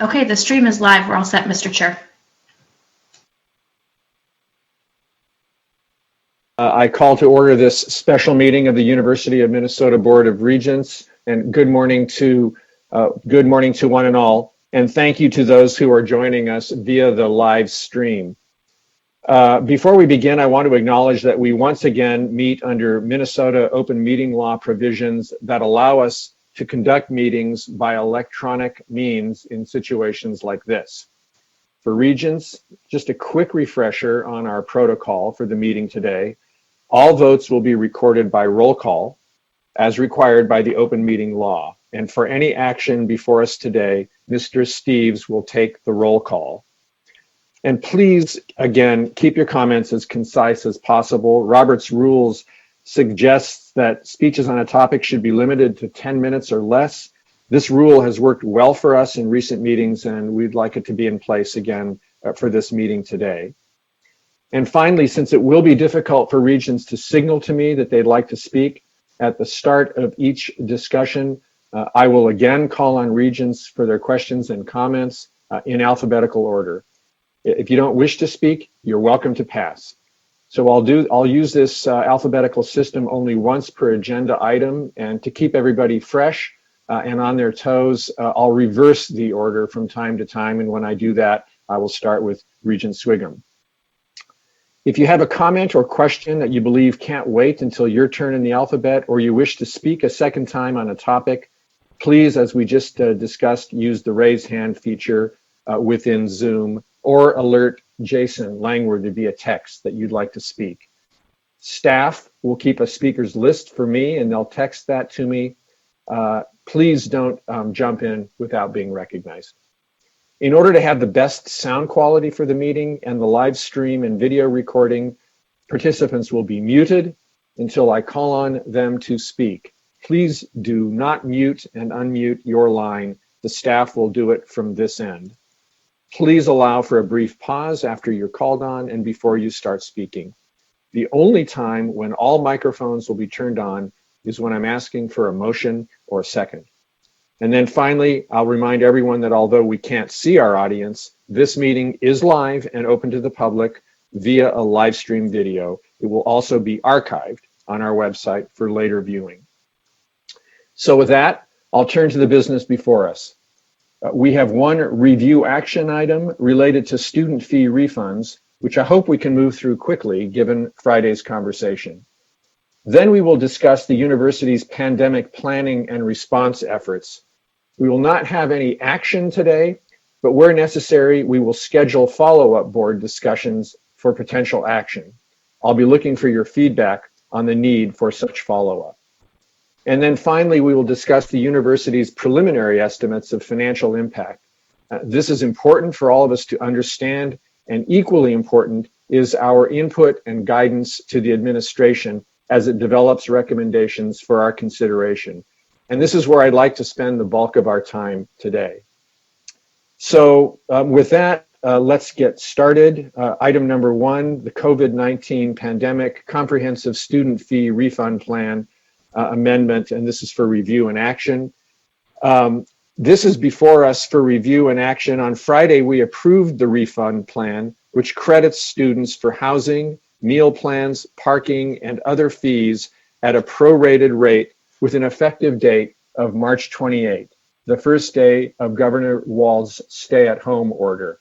Okay, the stream is live. We're all set, Mr. Chair. I call to order this special meeting of the University of Minnesota Board of Regents, and good morning to one and all, and thank you to those who are joining us via the live stream. Before we begin, I want to acknowledge that we once again meet under Minnesota open meeting law provisions that allow us to conduct meetings by electronic means in situations like this. For Regents, just a quick refresher on our protocol for the meeting today. All votes will be recorded by roll call as required by the open meeting law. And for any action before us today, Mr. Steves will take the roll call. And please, again, keep your comments as concise as possible. Robert's rules suggests that speeches on a topic should be limited to 10 minutes or less. This rule has worked well for us in recent meetings, and we'd like it to be in place again for this meeting today. And finally, since it will be difficult for Regents to signal to me that they'd like to speak at the start of each discussion, I will again call on Regents for their questions and comments in alphabetical order. If you don't wish to speak, you're welcome to pass. So I'll use this alphabetical system only once per agenda item, and to keep everybody fresh and on their toes, I'll reverse the order from time to time, and when I do that, I will start with Regent Swigum. If you have a comment or question that you believe can't wait until your turn in the alphabet, or you wish to speak a second time on a topic, please, as we just discussed, use the raise hand feature within Zoom, or alert Jason Langworthy via text that you'd like to speak. Staff will keep a speaker's list for me, and they'll text that to me. Please don't jump in without being recognized. In order to have the best sound quality for the meeting and the live stream and video recording, participants will be muted until I call on them to speak. Please do not mute and unmute your line. The staff will do it from this end. Please allow for a brief pause after you're called on and before you start speaking. The only time when all microphones will be turned on is when I'm asking for a motion or a second. And then finally, I'll remind everyone that although we can't see our audience, this meeting is live and open to the public via a live stream video. It will also be archived on our website for later viewing. So with that, I'll turn to the business before us. We have one review action item related to student fee refunds, which I hope we can move through quickly given Friday's conversation. Then we will discuss the university's pandemic planning and response efforts. We will not have any action today, but where necessary, we will schedule follow-up board discussions for potential action. I'll be looking for your feedback on the need for such follow-up. And then finally, we will discuss the university's preliminary estimates of financial impact. This is important for all of us to understand, and equally important is our input and guidance to the administration as it develops recommendations for our consideration. And this is where I'd like to spend the bulk of our time today. So with that, let's get started. Item number one, the COVID-19 pandemic comprehensive student fee refund plan amendment, and this is for review and action. This is before us for review and action. On Friday, we approved the refund plan, which credits students for housing, meal plans, parking, and other fees at a prorated rate with an effective date of March 28th, the first day of Governor Walz's stay-at-home order.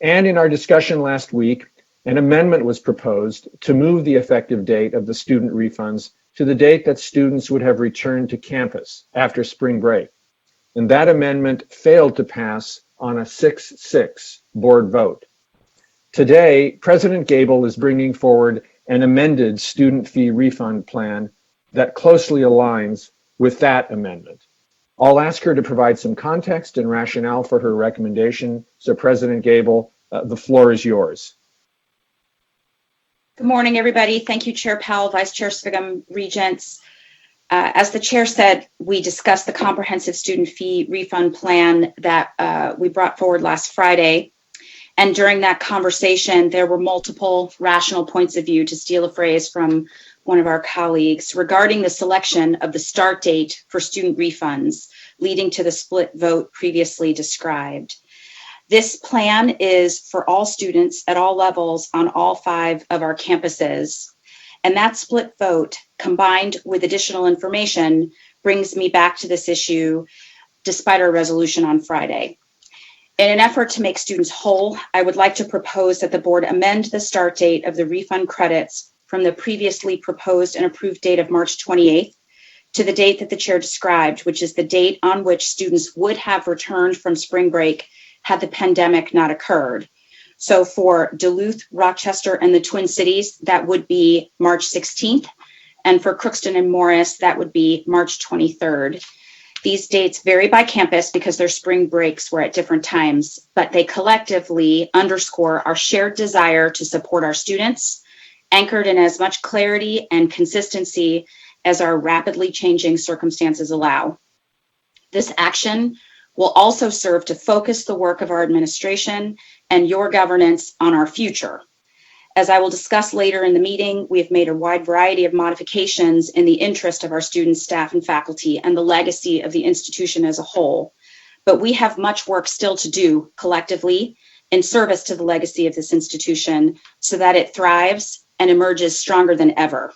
And in our discussion last week, an amendment was proposed to move the effective date of the student refunds to the date that students would have returned to campus after spring break. And that amendment failed to pass on a 6-6 board vote. Today, President Gabel is bringing forward an amended student fee refund plan that closely aligns with that amendment. I'll ask her to provide some context and rationale for her recommendation. So President Gabel, the floor is yours. Good morning, everybody. Thank you, Chair Powell, Vice Chair Swigum, Regents. As the chair said, we discussed the comprehensive student fee refund plan that we brought forward last Friday. And during that conversation, there were multiple rational points of view, to steal a phrase from one of our colleagues, regarding the selection of the start date for student refunds leading to the split vote previously described. This plan is for all students at all levels on all 5 of our campuses. And that split vote, combined with additional information, brings me back to this issue despite our resolution on Friday. In an effort to make students whole, I would like to propose that the board amend the start date of the refund credits from the previously proposed and approved date of March 28th to the date that the chair described, which is the date on which students would have returned from spring break had the pandemic not occurred. So for Duluth, Rochester, and the Twin Cities, that would be March 16th. And for Crookston and Morris, that would be March 23rd. These dates vary by campus because their spring breaks were at different times, but they collectively underscore our shared desire to support our students, anchored in as much clarity and consistency as our rapidly changing circumstances allow. This action will also serve to focus the work of our administration and your governance on our future. As I will discuss later in the meeting, we have made a wide variety of modifications in the interest of our students, staff, and faculty, and the legacy of the institution as a whole. But we have much work still to do collectively in service to the legacy of this institution so that it thrives and emerges stronger than ever.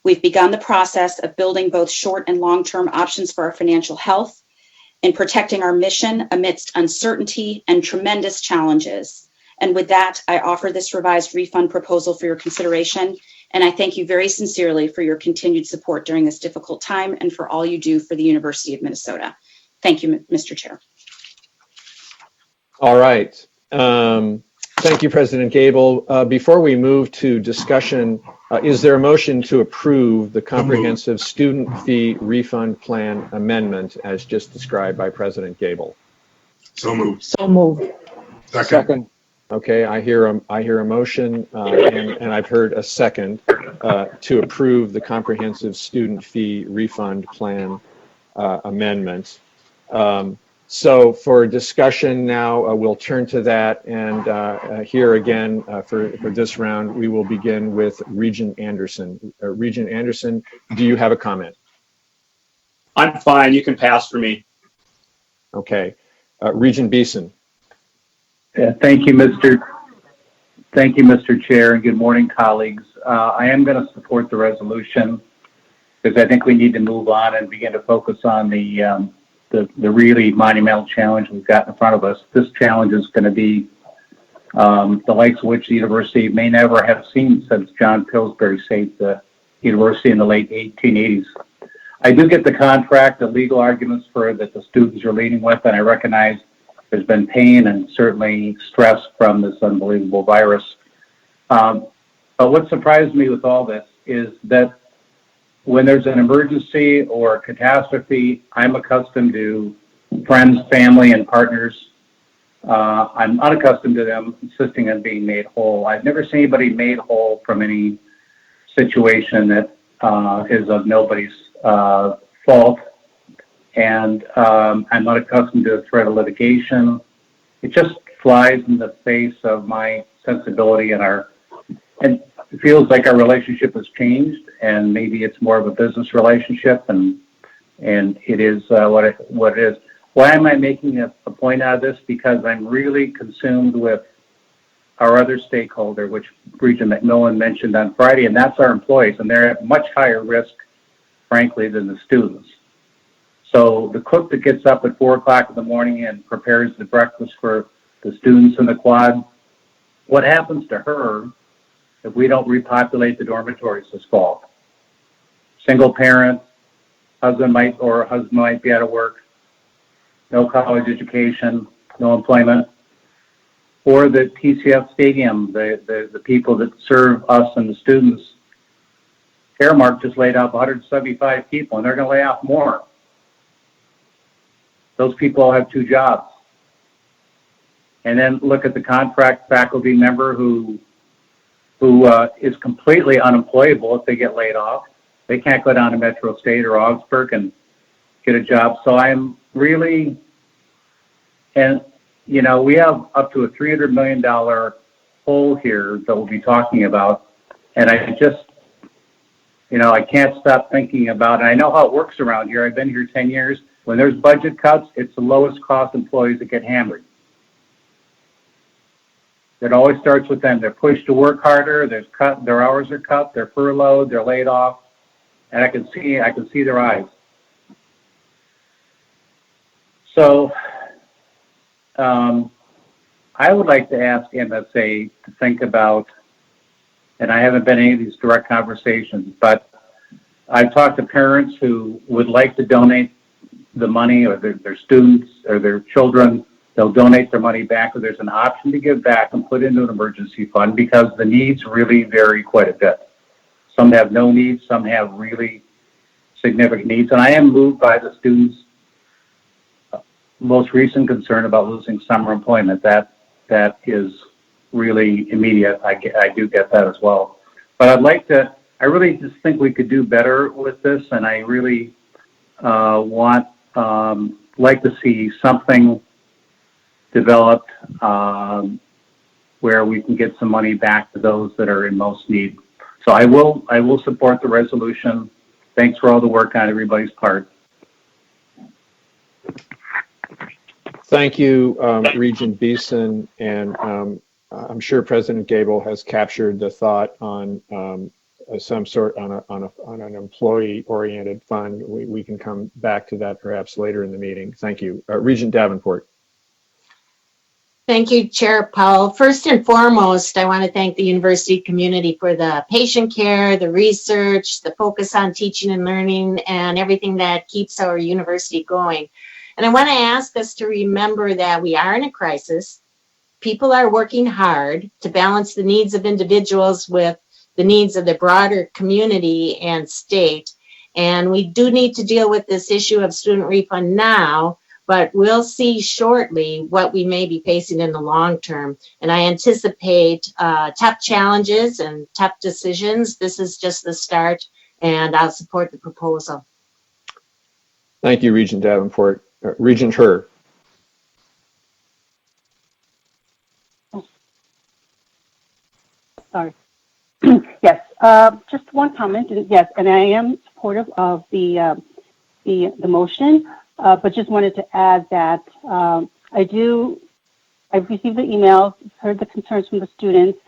We've begun the process of building both short and long-term options for our financial health, in protecting our mission amidst uncertainty and tremendous challenges. And with that, I offer this revised refund proposal for your consideration. And I thank you very sincerely for your continued support during this difficult time and for all you do for the University of Minnesota. Thank you, Mr. Chair. All right. Thank you, President Gable. Before we move to discussion, is there a motion to approve the comprehensive student fee refund plan amendment as just described by President Gable? So moved. So moved. Second. Okay, I hear a motion and I've heard a second to approve the comprehensive student fee refund plan amendment. So for discussion now, we'll turn to that, and here again for this round, we will begin with Regent Anderson. Regent Anderson, do you have a comment? I'm fine. You can pass for me. Okay. Regent Beeson. Yeah, thank you, Mr. Chair, and good morning, colleagues. I am going to support the resolution because I think we need to move on and begin to focus on the really monumental challenge we've got in front of us. This challenge is going to be the likes of which the university may never have seen since John Pillsbury saved the university in the late 1880s. I do get the contract, the legal arguments that the students are leading with, and I recognize there's been pain and certainly stress from this unbelievable virus. But what surprised me with all this is that when there's an emergency or a catastrophe, I'm accustomed to friends, family, and partners. I'm unaccustomed to them insisting on being made whole. I've never seen anybody made whole from any situation that is of nobody's fault. And I'm not accustomed to the threat of litigation. It just flies in the face of my sensibility and it feels like our relationship has changed, and maybe it's more of a business relationship, and it is what it is. Why am I making a point out of this? Because I'm really consumed with our other stakeholder, which Regent McMillan mentioned on Friday, and that's our employees, and they're at much higher risk, frankly, than the students. So the cook that gets up at 4 o'clock in the morning and prepares the breakfast for the students in the quad, what happens to her if we don't repopulate the dormitories this fall? Single parent, husband might be out of work, no college education, no employment. Or the TCF Stadium, the people that serve us and the students. Caremark just laid off 175 people, and they're going to lay off more. Those people all have 2 jobs. And then look at the contract faculty member who is completely unemployable if they get laid off. They can't go down to Metro State or Augsburg and get a job. So I'm really, and we have up to a $300 million hole here that we'll be talking about. And I just, I can't stop thinking about it. I know how it works around here. I've been here 10 years. When there's budget cuts, it's the lowest cost employees that get hammered. It always starts with them. They're pushed to work harder. Their hours are cut. They're furloughed. They're laid off, and I can see their eyes. So, I would like to ask MSA to think about, and I haven't been in any of these direct conversations, but I've talked to parents who would like to donate the money, or their students or their children. They'll donate their money back, or there's an option to give back and put into an emergency fund, because the needs really vary quite a bit. Some have no needs, some have really significant needs. And I am moved by the students' most recent concern about losing summer employment. That is really immediate. I do get that as well. But I really just think we could do better with this, and I really like to see something developed where we can get some money back to those that are in most need. So I will support the resolution. Thanks for all the work on everybody's part. Thank you, Regent Beeson, and I'm sure President Gable has captured the thought on some sort on an employee-oriented fund. We can come back to that perhaps later in the meeting. Thank you, Regent Davenport. Thank you, Chair Powell. First and foremost, I want to thank the university community for the patient care, the research, the focus on teaching and learning, and everything that keeps our university going. And I want to ask us to remember that we are in a crisis. People are working hard to balance the needs of individuals with the needs of the broader community and state. And we do need to deal with this issue of student refund now, but we'll see shortly what we may be facing in the long term. And I anticipate tough challenges and tough decisions. This is just the start, and I'll support the proposal. Thank you, Regent Davenport. Regent Her. Sorry. Yes, just one comment. Yes, and I am supportive of the motion, but just wanted to add that I've received the emails, heard the concerns from the students,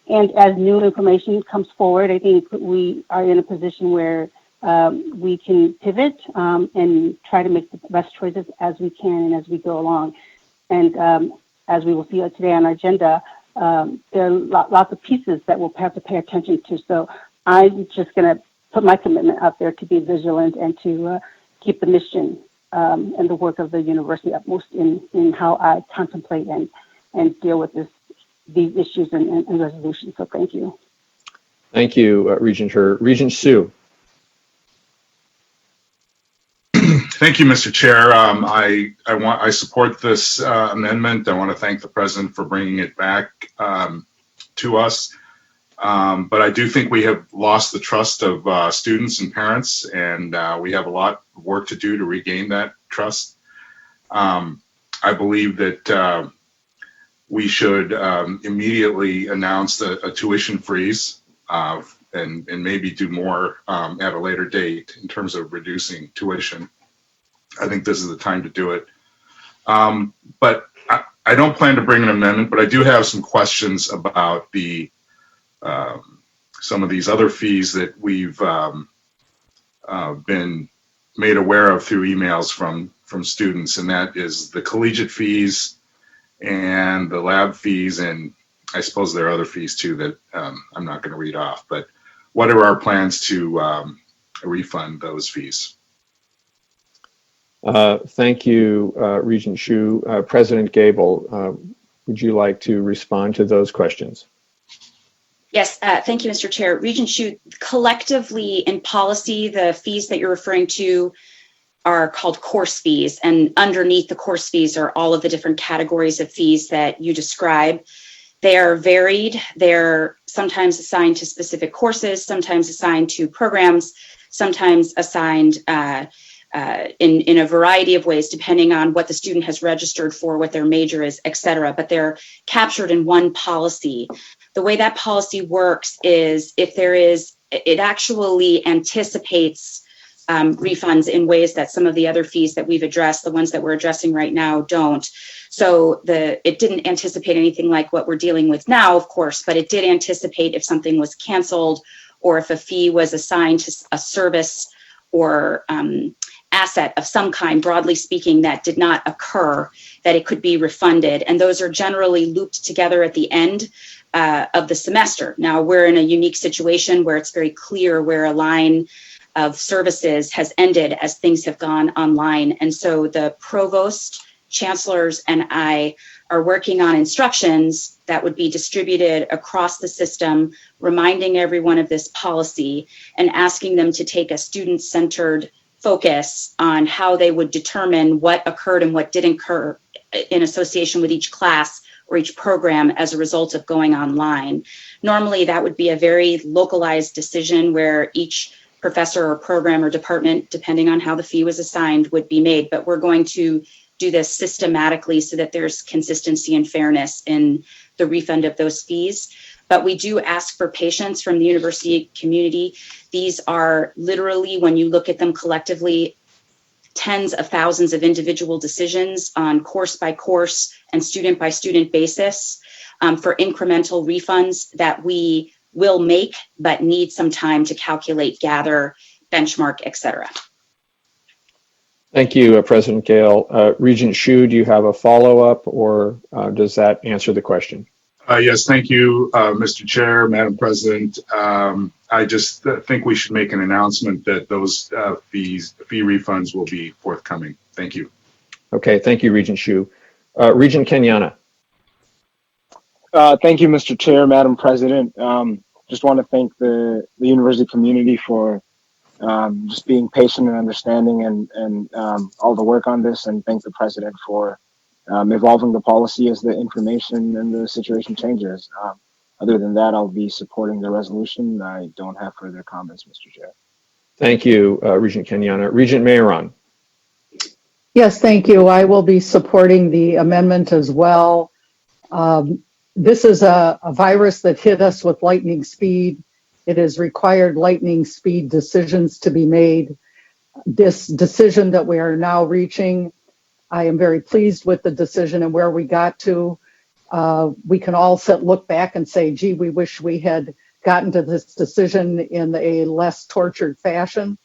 and as new information comes forward, I think we are in a position where we can pivot and try to make the best choices as we can and as we go along. And as we will see today on our agenda, there are lots of pieces that we'll have to pay attention to. So I'm just going to put my commitment out there to be vigilant and to keep the mission and the work of the university upmost in how I contemplate and deal with these issues and resolutions. So thank you. Thank you, Regent Her. Regent Sue. Thank you, Mr. Chair. I support this amendment. I want to thank the president for bringing it back to us. But I do think we have lost the trust of students and parents, and we have a lot of work to do to regain that trust. I believe that we should immediately announce a tuition freeze and maybe do more at a later date in terms of reducing tuition. I think this is the time to do it. But I don't plan to bring an amendment, but I do have some questions about some of these other fees that we've been made aware of through emails from students, and that is the collegiate fees and the lab fees, and I suppose there are other fees too that I'm not going to read off. But what are our plans to refund those fees? Thank you, Regent Shu. President Gable, would you like to respond to those questions? Yes, thank you, Mr. Chair. Regent Shu, collectively in policy, the fees that you're referring to are called course fees, and underneath the course fees are all of the different categories of fees that you describe. They are varied. They're sometimes assigned to specific courses, sometimes assigned to programs, sometimes assigned in a variety of ways, depending on what the student has registered for, what their major is, et cetera, but they're captured in one policy. The way that policy works is it actually anticipates refunds in ways that some of the other fees that we've addressed, the ones that we're addressing right now, don't. So it didn't anticipate anything like what we're dealing with now, of course, but it did anticipate if something was canceled or if a fee was assigned to a service or asset of some kind, broadly speaking, that did not occur, that it could be refunded. And those are generally looped together at the end of the semester. Now, we're in a unique situation where it's very clear where a line of services has ended as things have gone online. And so the provost, chancellors, and I are working on instructions that would be distributed across the system, reminding everyone of this policy and asking them to take a student-centered focus on how they would determine what occurred and what didn't occur in association with each class or each program as a result of going online. Normally, that would be a very localized decision where each professor or program or department, depending on how the fee was assigned, would be made. But we're going to do this systematically so that there's consistency and fairness in the refund of those fees. But we do ask for patience from the university community. These are literally, when you look at them collectively, tens of thousands of individual decisions on course by course and student by student basis for incremental refunds that we will make, but need some time to calculate, gather, benchmark, et cetera. Thank you, President Gale. Regent Hsu, do you have a follow-up, or does that answer the question? Yes, thank you, Mr. Chair, Madam President. I just think we should make an announcement that those fee refunds will be forthcoming. Thank you. Okay, thank you, Regent Hsu. Regent Kenyana. Thank you, Mr. Chair, Madam President. Just want to thank the university community for just being patient and understanding and all the work on this, and thank the President for evolving the policy as the information and the situation changes. Other than that, I'll be supporting the resolution. I don't have further comments, Mr. Chair. Thank you, Regent Kenyana. Regent Mayeron. Yes, thank you. I will be supporting the amendment as well. This is a virus that hit us with lightning speed. It has required lightning speed decisions to be made. This decision that we are now reaching, I am very pleased with the decision and where we got to. We can all look back and say, gee, we wish we had gotten to this decision in a less tortured fashion.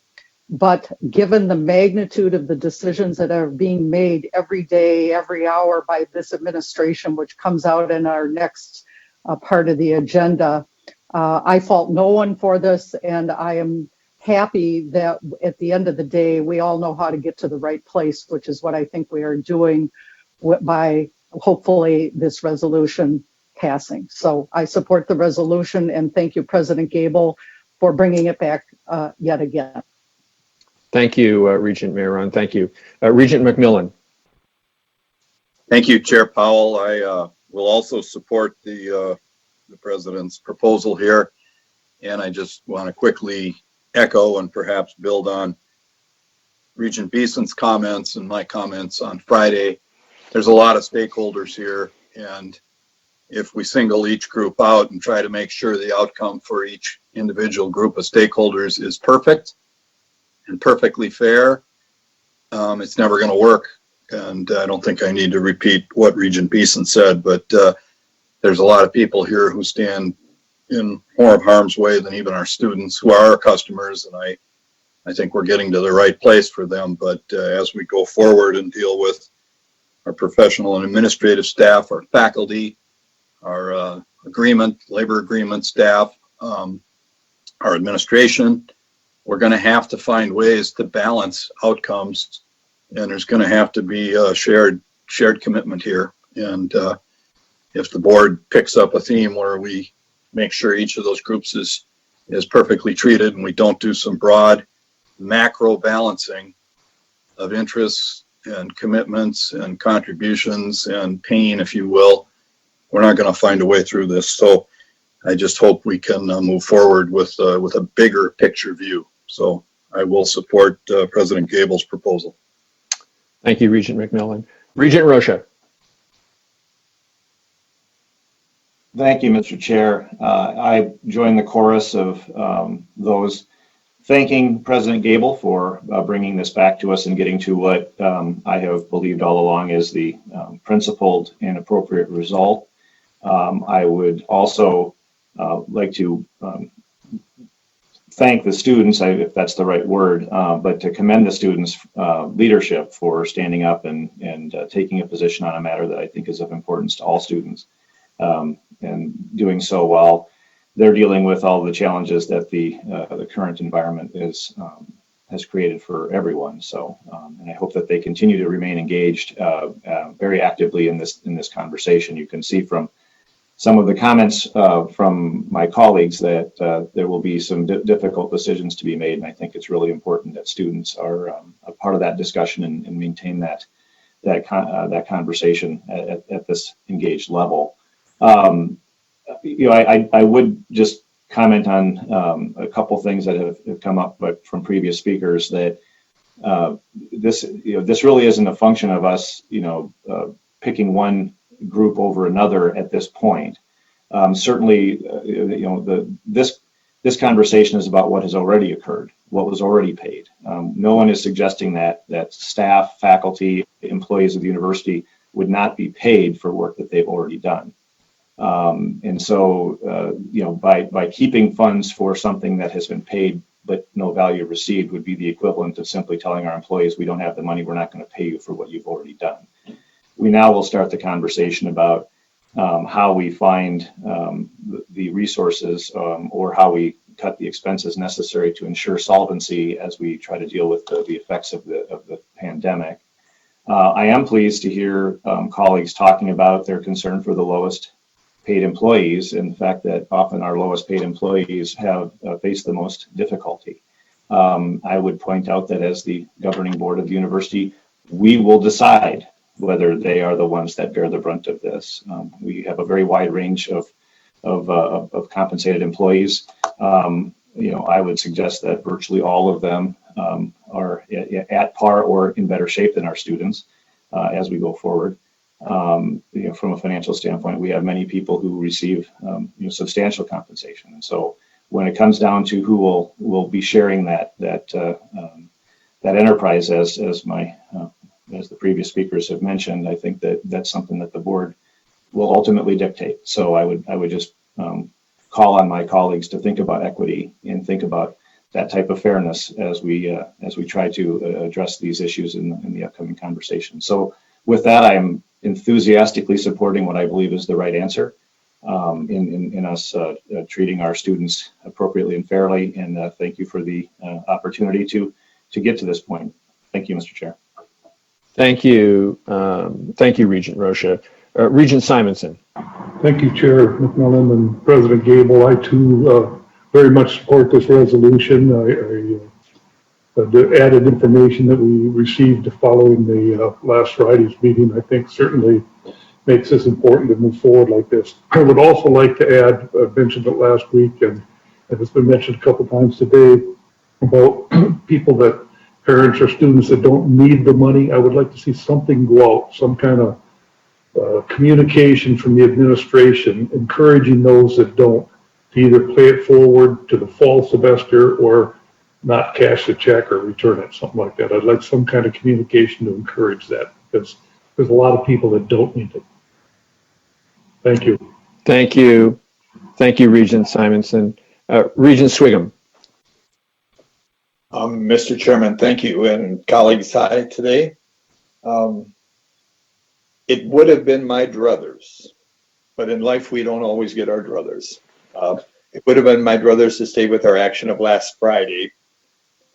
But given the magnitude of the decisions that are being made every day, every hour by this administration, which comes out in our next part of the agenda, I fault no one for this, and I am happy that at the end of the day, we all know how to get to the right place, which is what I think we are doing by hopefully this resolution passing. So I support the resolution, and thank you, President Gable, for bringing it back yet again. Thank you, Regent Mayeron. Thank you. Regent McMillan. Thank you, Chair Powell. I will also support the President's proposal here. And I just want to quickly echo and perhaps build on Regent Beeson's comments and my comments on Friday. There's a lot of stakeholders here. And if we single each group out and try to make sure the outcome for each individual group of stakeholders is perfect and perfectly fair, it's never going to work. And I don't think I need to repeat what Regent Beeson said, but there's a lot of people here who stand in more of harm's way than even our students who are our customers. And I think we're getting to the right place for them. But as we go forward and deal with our professional and administrative staff, our faculty, our labor agreement staff, our administration, we're going to have to find ways to balance outcomes, and there's going to have to be a shared commitment here. And if the board picks up a theme where we make sure each of those groups is perfectly treated, and we don't do some broad macro balancing of interests and commitments and contributions and pain, if you will, we're not going to find a way through this. So I just hope we can move forward with a bigger picture view. So I will support President Gable's proposal. Thank you, Regent McMillan. Regent Rocha. Thank you, Mr. Chair. I join the chorus of those thanking President Gable for bringing this back to us and getting to what I have believed all along is the principled and appropriate result. I would also like to thank the students, if that's the right word, but to commend the students' leadership for standing up and taking a position on a matter that I think is of importance to all students, and doing so while they're dealing with all the challenges that the current environment has created for everyone. So, and I hope that they continue to remain engaged very actively in this conversation. You can see from some of the comments from my colleagues that there will be some difficult decisions to be made, and I think it's really important that students are a part of that discussion and maintain that conversation at this engaged level. I would just comment on a couple things that have come up, but from previous speakers, that this really isn't a function of us, picking one group over another at this point. Certainly, this conversation is about what has already occurred, what was already paid. No one is suggesting that staff, faculty, employees of the university would not be paid for work that they've already done. And so, by keeping funds for something that has been paid but no value received would be the equivalent of simply telling our employees, we don't have the money, we're not going to pay you for what you've already done. We now will start the conversation about how we find the resources or how we cut the expenses necessary to ensure solvency as we try to deal with the effects of the pandemic. I am pleased to hear colleagues talking about their concern for the lowest paid employees and the fact that often our lowest paid employees have faced the most difficulty. I would point out that as the governing board of the university, we will decide whether they are the ones that bear the brunt of this. We have a very wide range of compensated employees. I would suggest that virtually all of them are at par or in better shape than our students as we go forward. From a financial standpoint, we have many people who receive substantial compensation, and so when it comes down to who will be sharing that enterprise, as the previous speakers have mentioned, I think that's something that the board will ultimately dictate. So I would just call on my colleagues to think about equity and think about that type of fairness as we try to address these issues in the upcoming conversation. So with that, I'm enthusiastically supporting what I believe is the right answer in us treating our students appropriately and fairly. And thank you for the opportunity to get to this point. Thank you, Mr. Chair. Thank you. Thank you, Regent Rocha. Regent Simonson. Thank you, Chair McMillan and President Gable. I too very much support this resolution. The added information that we received following the last Friday's meeting, I think certainly makes this important to move forward like this. I would also like to add, I mentioned it last week and it's been mentioned a couple times today about people that parents or students that don't need the money. I would like to see something go out, some kind of communication from the administration encouraging those that don't to either pay it forward to the fall semester or not cash the check or return it, something like that. I'd like some kind of communication to encourage that because there's a lot of people that don't need it. Thank you. Thank you. Thank you, Regent Simonson. Regent Swigum. Mr. Chairman, thank you, and colleagues, hi today. It would have been my druthers, but in life we don't always get our druthers. It would have been my druthers to stay with our action of last Friday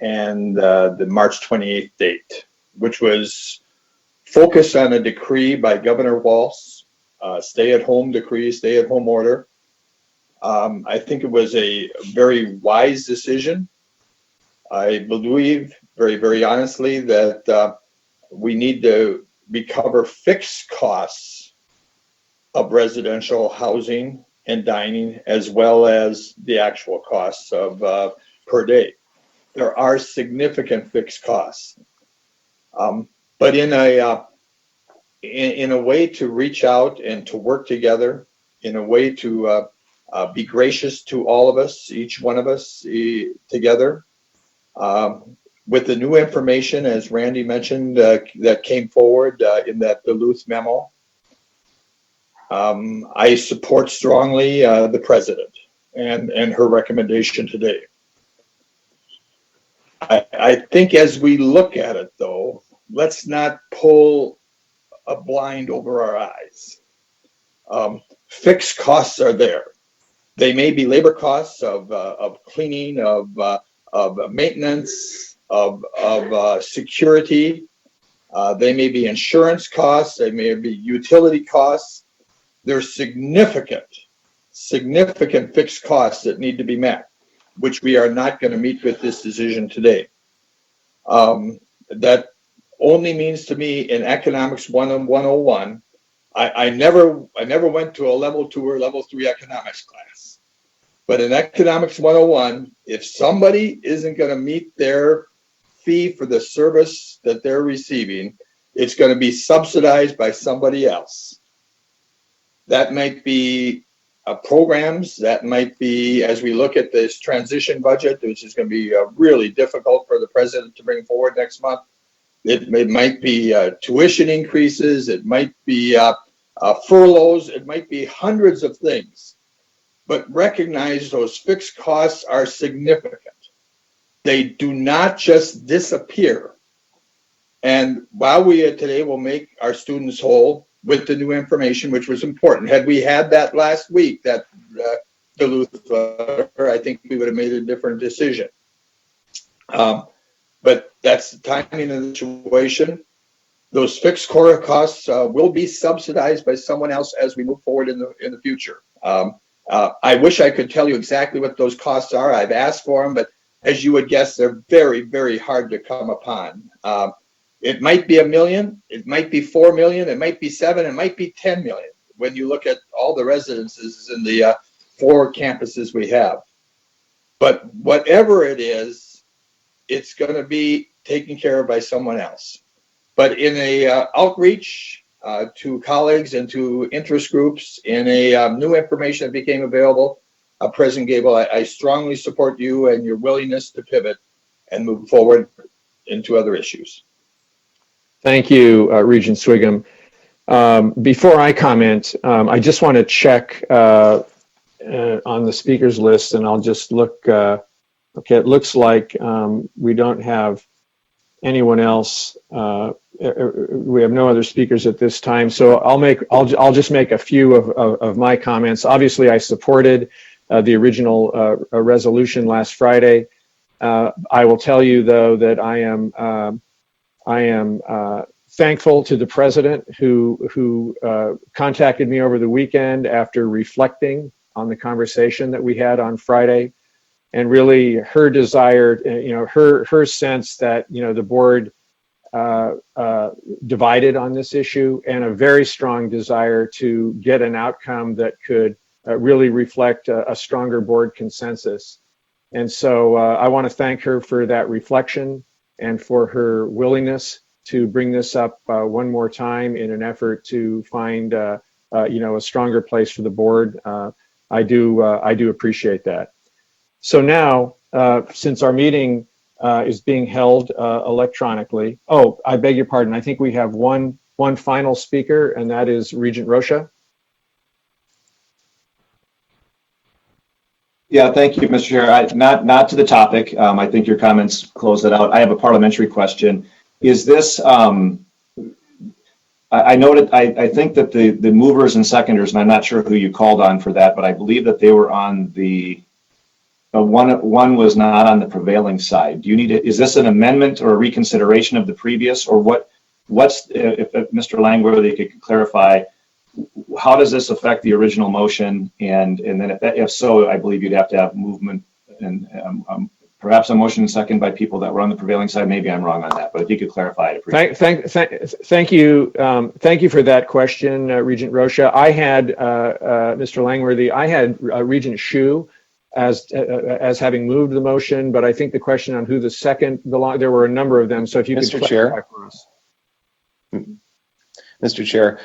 and the March 28th date, which was focused on a decree by Governor Walz, stay-at-home decree, stay-at-home order. I think it was a very wise decision. I believe, very, very honestly, that we need to recover fixed costs of residential housing and dining, as well as the actual costs of per day. There are significant fixed costs, but in a way to reach out and to work together, in a way to be gracious to all of us, each one of us together. With the new information, as Randy mentioned, that came forward in that Duluth memo, I support strongly the president and her recommendation today. I think as we look at it, though, let's not pull a blind over our eyes. Fixed costs are there. They may be labor costs of cleaning, of maintenance, of security. They may be insurance costs. They may be utility costs. There's significant fixed costs that need to be met, which we are not going to meet with this decision today. That only means to me in economics 101. I never went to a level 2 or level 3 economics class, but in economics 101, if somebody isn't going to meet their fee for the service that they're receiving, it's going to be subsidized by somebody else. That might be programs, that might be, as we look at this transition budget, which is going to be really difficult for the president to bring forward next month. It might be tuition increases, it might be furloughs, it might be hundreds of things. But recognize those fixed costs are significant. They do not just disappear. And while we today will make our students whole with the new information, which was important. Had we had that last week, that Duluth letter, I think we would have made a different decision. But that's the timing of the situation. Those fixed core costs will be subsidized by someone else as we move forward in the future. I wish I could tell you exactly what those costs are. I've asked for them, but as you would guess, they're very, very hard to come upon. It might be $1 million, it might be $4 million, it might be $7 million, it might be $10 million when you look at all the residences in the 4 campuses we have. But whatever it is, it's going to be taken care of by someone else. But in a outreach to colleagues and to interest groups, in a new information that became available, President Gable, I strongly support you and your willingness to pivot and move forward into other issues. Thank you, Regent Swigum. Before I comment, I just want to check on the speakers list, and I'll just look. Okay, it looks like we don't have anyone else. We have no other speakers at this time, so I'll just make a few of my comments. Obviously, I supported the original resolution last Friday. I will tell you, though, that I am thankful to the president who contacted me over the weekend after reflecting on the conversation that we had on Friday, and really her desire, her sense that the board divided on this issue, and a very strong desire to get an outcome that could really reflect a stronger board consensus. And so I want to thank her for that reflection and for her willingness to bring this up one more time in an effort to find a stronger place for the board. I do appreciate that. So now, since our meeting is being held electronically, I beg your pardon. I think we have one final speaker, and that is Regent Rocha. Yeah, thank you, Mr. Chair. Not to the topic. I think your comments close it out. I have a parliamentary question. Is this, I noted, I think that the movers and seconders, and I'm not sure who you called on for that, but I believe that they were on the, one was not on the prevailing side. Do you need is this an amendment or a reconsideration of the previous, or what's, if Mr. Langworthy could clarify, how does this affect the original motion? And then if so, I believe you'd have to have movement and perhaps a motion second by people that were on the prevailing side. Maybe I'm wrong on that, but if you could clarify, I'd appreciate it. Thank you. Thank you for that question, Regent Rocha. I had, Mr. Langworthy, I had Regent Hsu as having moved the motion, but I think the question on who the second belonged, there were a number of them. So if you could clarify for us. Mr. Chair,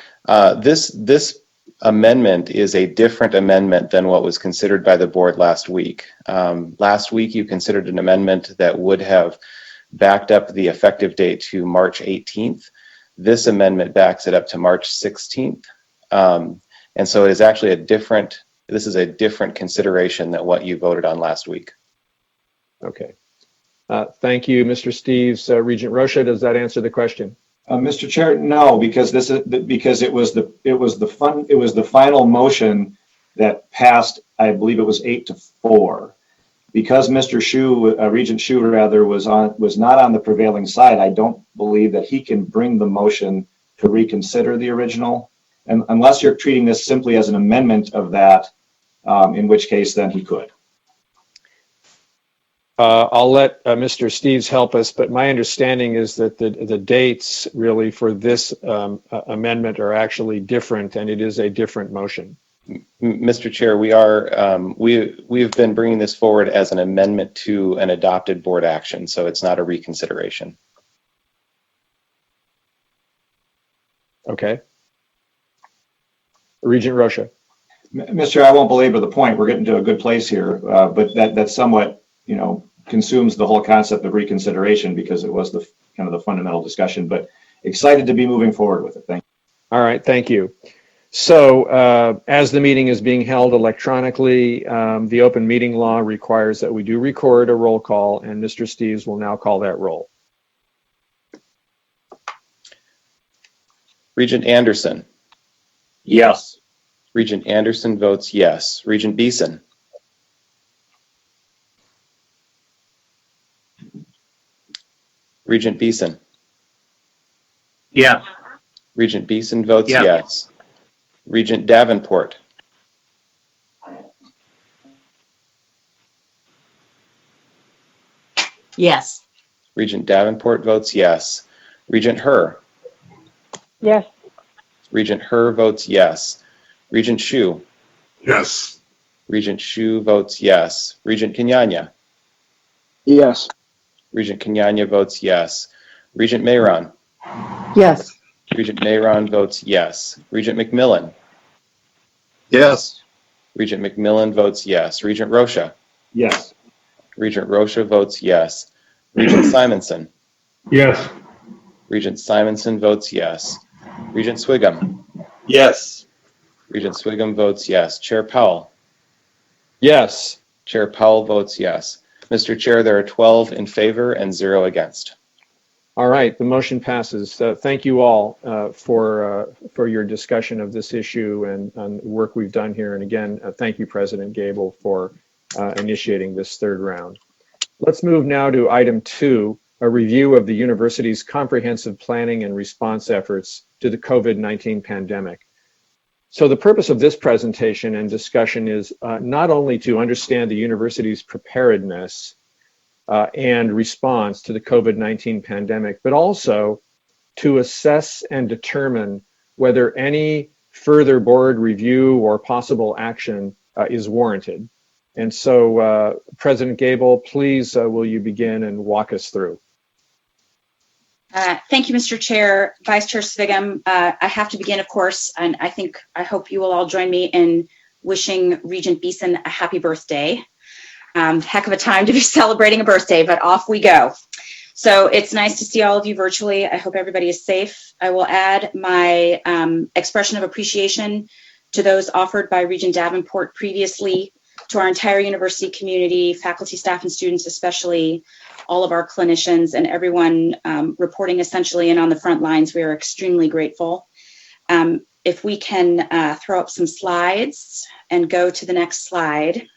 this amendment is a different amendment than what was considered by the board last week. Last week, you considered an amendment that would have backed up the effective date to March 18th. This amendment backs it up to March 16th. And so it is actually this is a different consideration than what you voted on last week. Okay. Thank you, Mr. Steves. Regent Rocha, does that answer the question? Mr. Chair, no, because it was the final motion that passed. I believe it was 8-4. Because Mr. Regent Hsu was not on the prevailing side. I don't believe that he can bring the motion to reconsider the original, and unless you're treating this simply as an amendment of that, in which case then he could. I'll let Mr. Steves help us, but my understanding is that the dates really for this amendment are actually different, and it is a different motion. Mr. Chair, we've been bringing this forward as an amendment to an adopted board action, so it's not a reconsideration. Okay. Regent Rocha. Mr. I won't belabor the point. We're getting to a good place here, but that somewhat, consumes the whole concept of reconsideration because it was the kind of the fundamental discussion. But excited to be moving forward with it. Thank you. All right, thank you. So as the meeting is being held electronically, the open meeting law requires that we do record a roll call, and Mr. Steves will now call that roll. Regent Anderson. Yes. Regent Anderson votes yes. Regent Beeson. Regent Beeson. Yes. Regent Beeson votes Yes. yes. Regent Davenport. Yes. Regent Davenport votes yes. Regent Herr. Yes. Regent Herr votes yes. Regent Hsu. Yes. Regent Hsu votes yes. Regent Kenyanya. Yes. Regent Kenyanya votes yes. Regent Mayron. Yes. Regent Mayron votes yes. Regent McMillan. Yes. Regent McMillan votes yes. Regent Rocha. Yes. Regent Rocha votes yes. Regent Simonson. Yes. Regent Simonson votes yes. Regent Swigum. Yes. Regent Swigum votes yes. Chair Powell. Yes. Chair Powell votes yes. Mr. Chair, there are 12 in favor and 0 against. All right, the motion passes. Thank you all for your discussion of this issue and work we've done here. And again, thank you, President Gable, for initiating this third round. Let's move now to item 2, a review of the university's comprehensive planning and response efforts to the COVID-19 pandemic. So the purpose of this presentation and discussion is not only to understand the university's preparedness and response to the COVID-19 pandemic, but also to assess and determine whether any further board review or possible action is warranted. And so, President Gable, please, will you begin and walk us through? Thank you, Mr. Chair. Vice Chair Svigum, I have to begin, of course, and I hope you will all join me in wishing Regent Beeson a happy birthday. Heck of a time to be celebrating a birthday, but off we go. So it's nice to see all of you virtually. I hope everybody is safe. I will add my expression of appreciation to those offered by Regent Davenport previously, to our entire university community, faculty, staff, and students, especially all of our clinicians and everyone reporting essentially in on the front lines. We are extremely grateful. If we can throw up some slides and go to the next slide.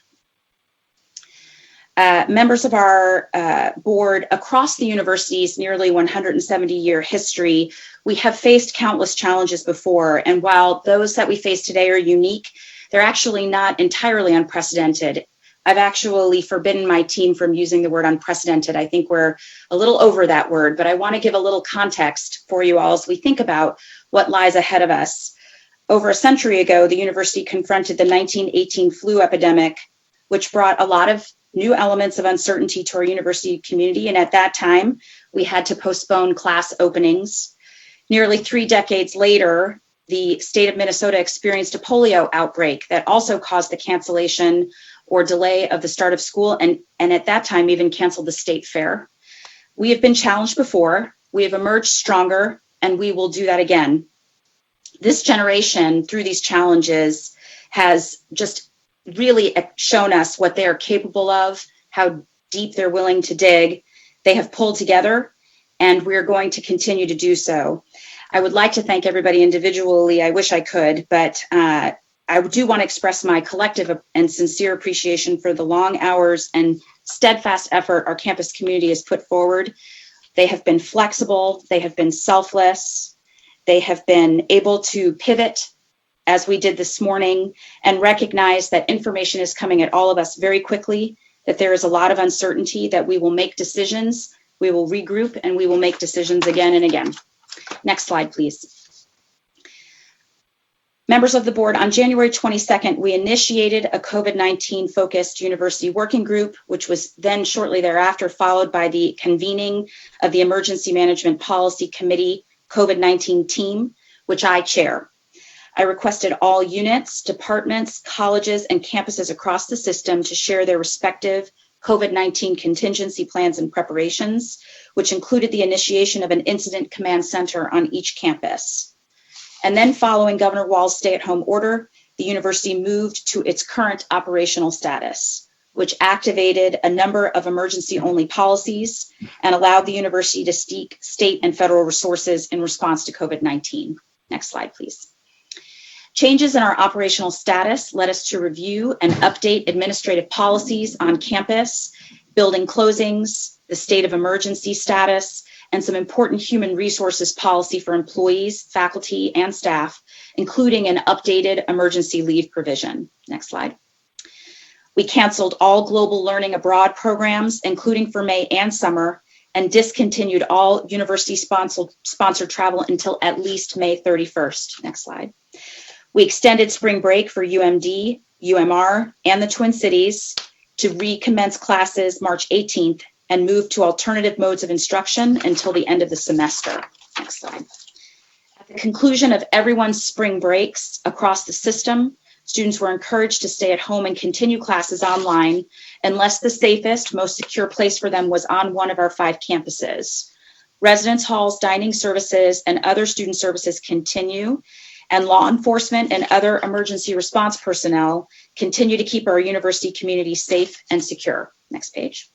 Members of our board across the university's nearly 170-year history, we have faced countless challenges before. And while those that we face today are unique, they're actually not entirely unprecedented. I've actually forbidden my team from using the word unprecedented. I think we're a little over that word, but I want to give a little context for you all as we think about what lies ahead of us. Over a century ago, the university confronted the 1918 flu epidemic, which brought a lot of new elements of uncertainty to our university community. And at that time, we had to postpone class openings. Nearly 3 decades later, the state of Minnesota experienced a polio outbreak that also caused the cancellation or delay of the start of school, and at that time even canceled the state fair. We have been challenged before, we have emerged stronger, and we will do that again. This generation, through these challenges, has just really shown us what they are capable of, how deep they're willing to dig. They have pulled together, and we're going to continue to do so. I would like to thank everybody individually. I wish I could, but I do want to express my collective and sincere appreciation for the long hours and steadfast effort our campus community has put forward. They have been flexible, they have been selfless, they have been able to pivot as we did this morning and recognize that information is coming at all of us very quickly, that there is a lot of uncertainty, that we will make decisions, we will regroup, and we will make decisions again and again. Next slide, please. Members of the board, on January 22nd, we initiated a COVID-19 focused university working group, which was then shortly thereafter followed by the convening of the Emergency Management Policy Committee COVID-19 team, which I chair. I requested all units, departments, colleges, and campuses across the system to share their respective COVID-19 contingency plans and preparations, which included the initiation of an incident command center on each campus. And then following Governor Walz's stay-at-home order, the university moved to its current operational status, which activated a number of emergency-only policies and allowed the university to seek state and federal resources in response to COVID-19. Next slide, please. Changes in our operational status led us to review and update administrative policies on campus, building closings, the state of emergency status, and some important human resources policy for employees, faculty, and staff, including an updated emergency leave provision. Next slide. We canceled all global learning abroad programs, including for May and summer, and discontinued all university-sponsored travel until at least May 31st. Next slide. We extended spring break for UMD, UMR, and the Twin Cities to recommence classes March 18th and move to alternative modes of instruction until the end of the semester. Next slide. At the conclusion of everyone's spring breaks across the system, students were encouraged to stay at home and continue classes online unless the safest, most secure place for them was on one of our 5 campuses. Residence halls, dining services, and other student services continue, and law enforcement and other emergency response personnel continue to keep our university community safe and secure. Next page.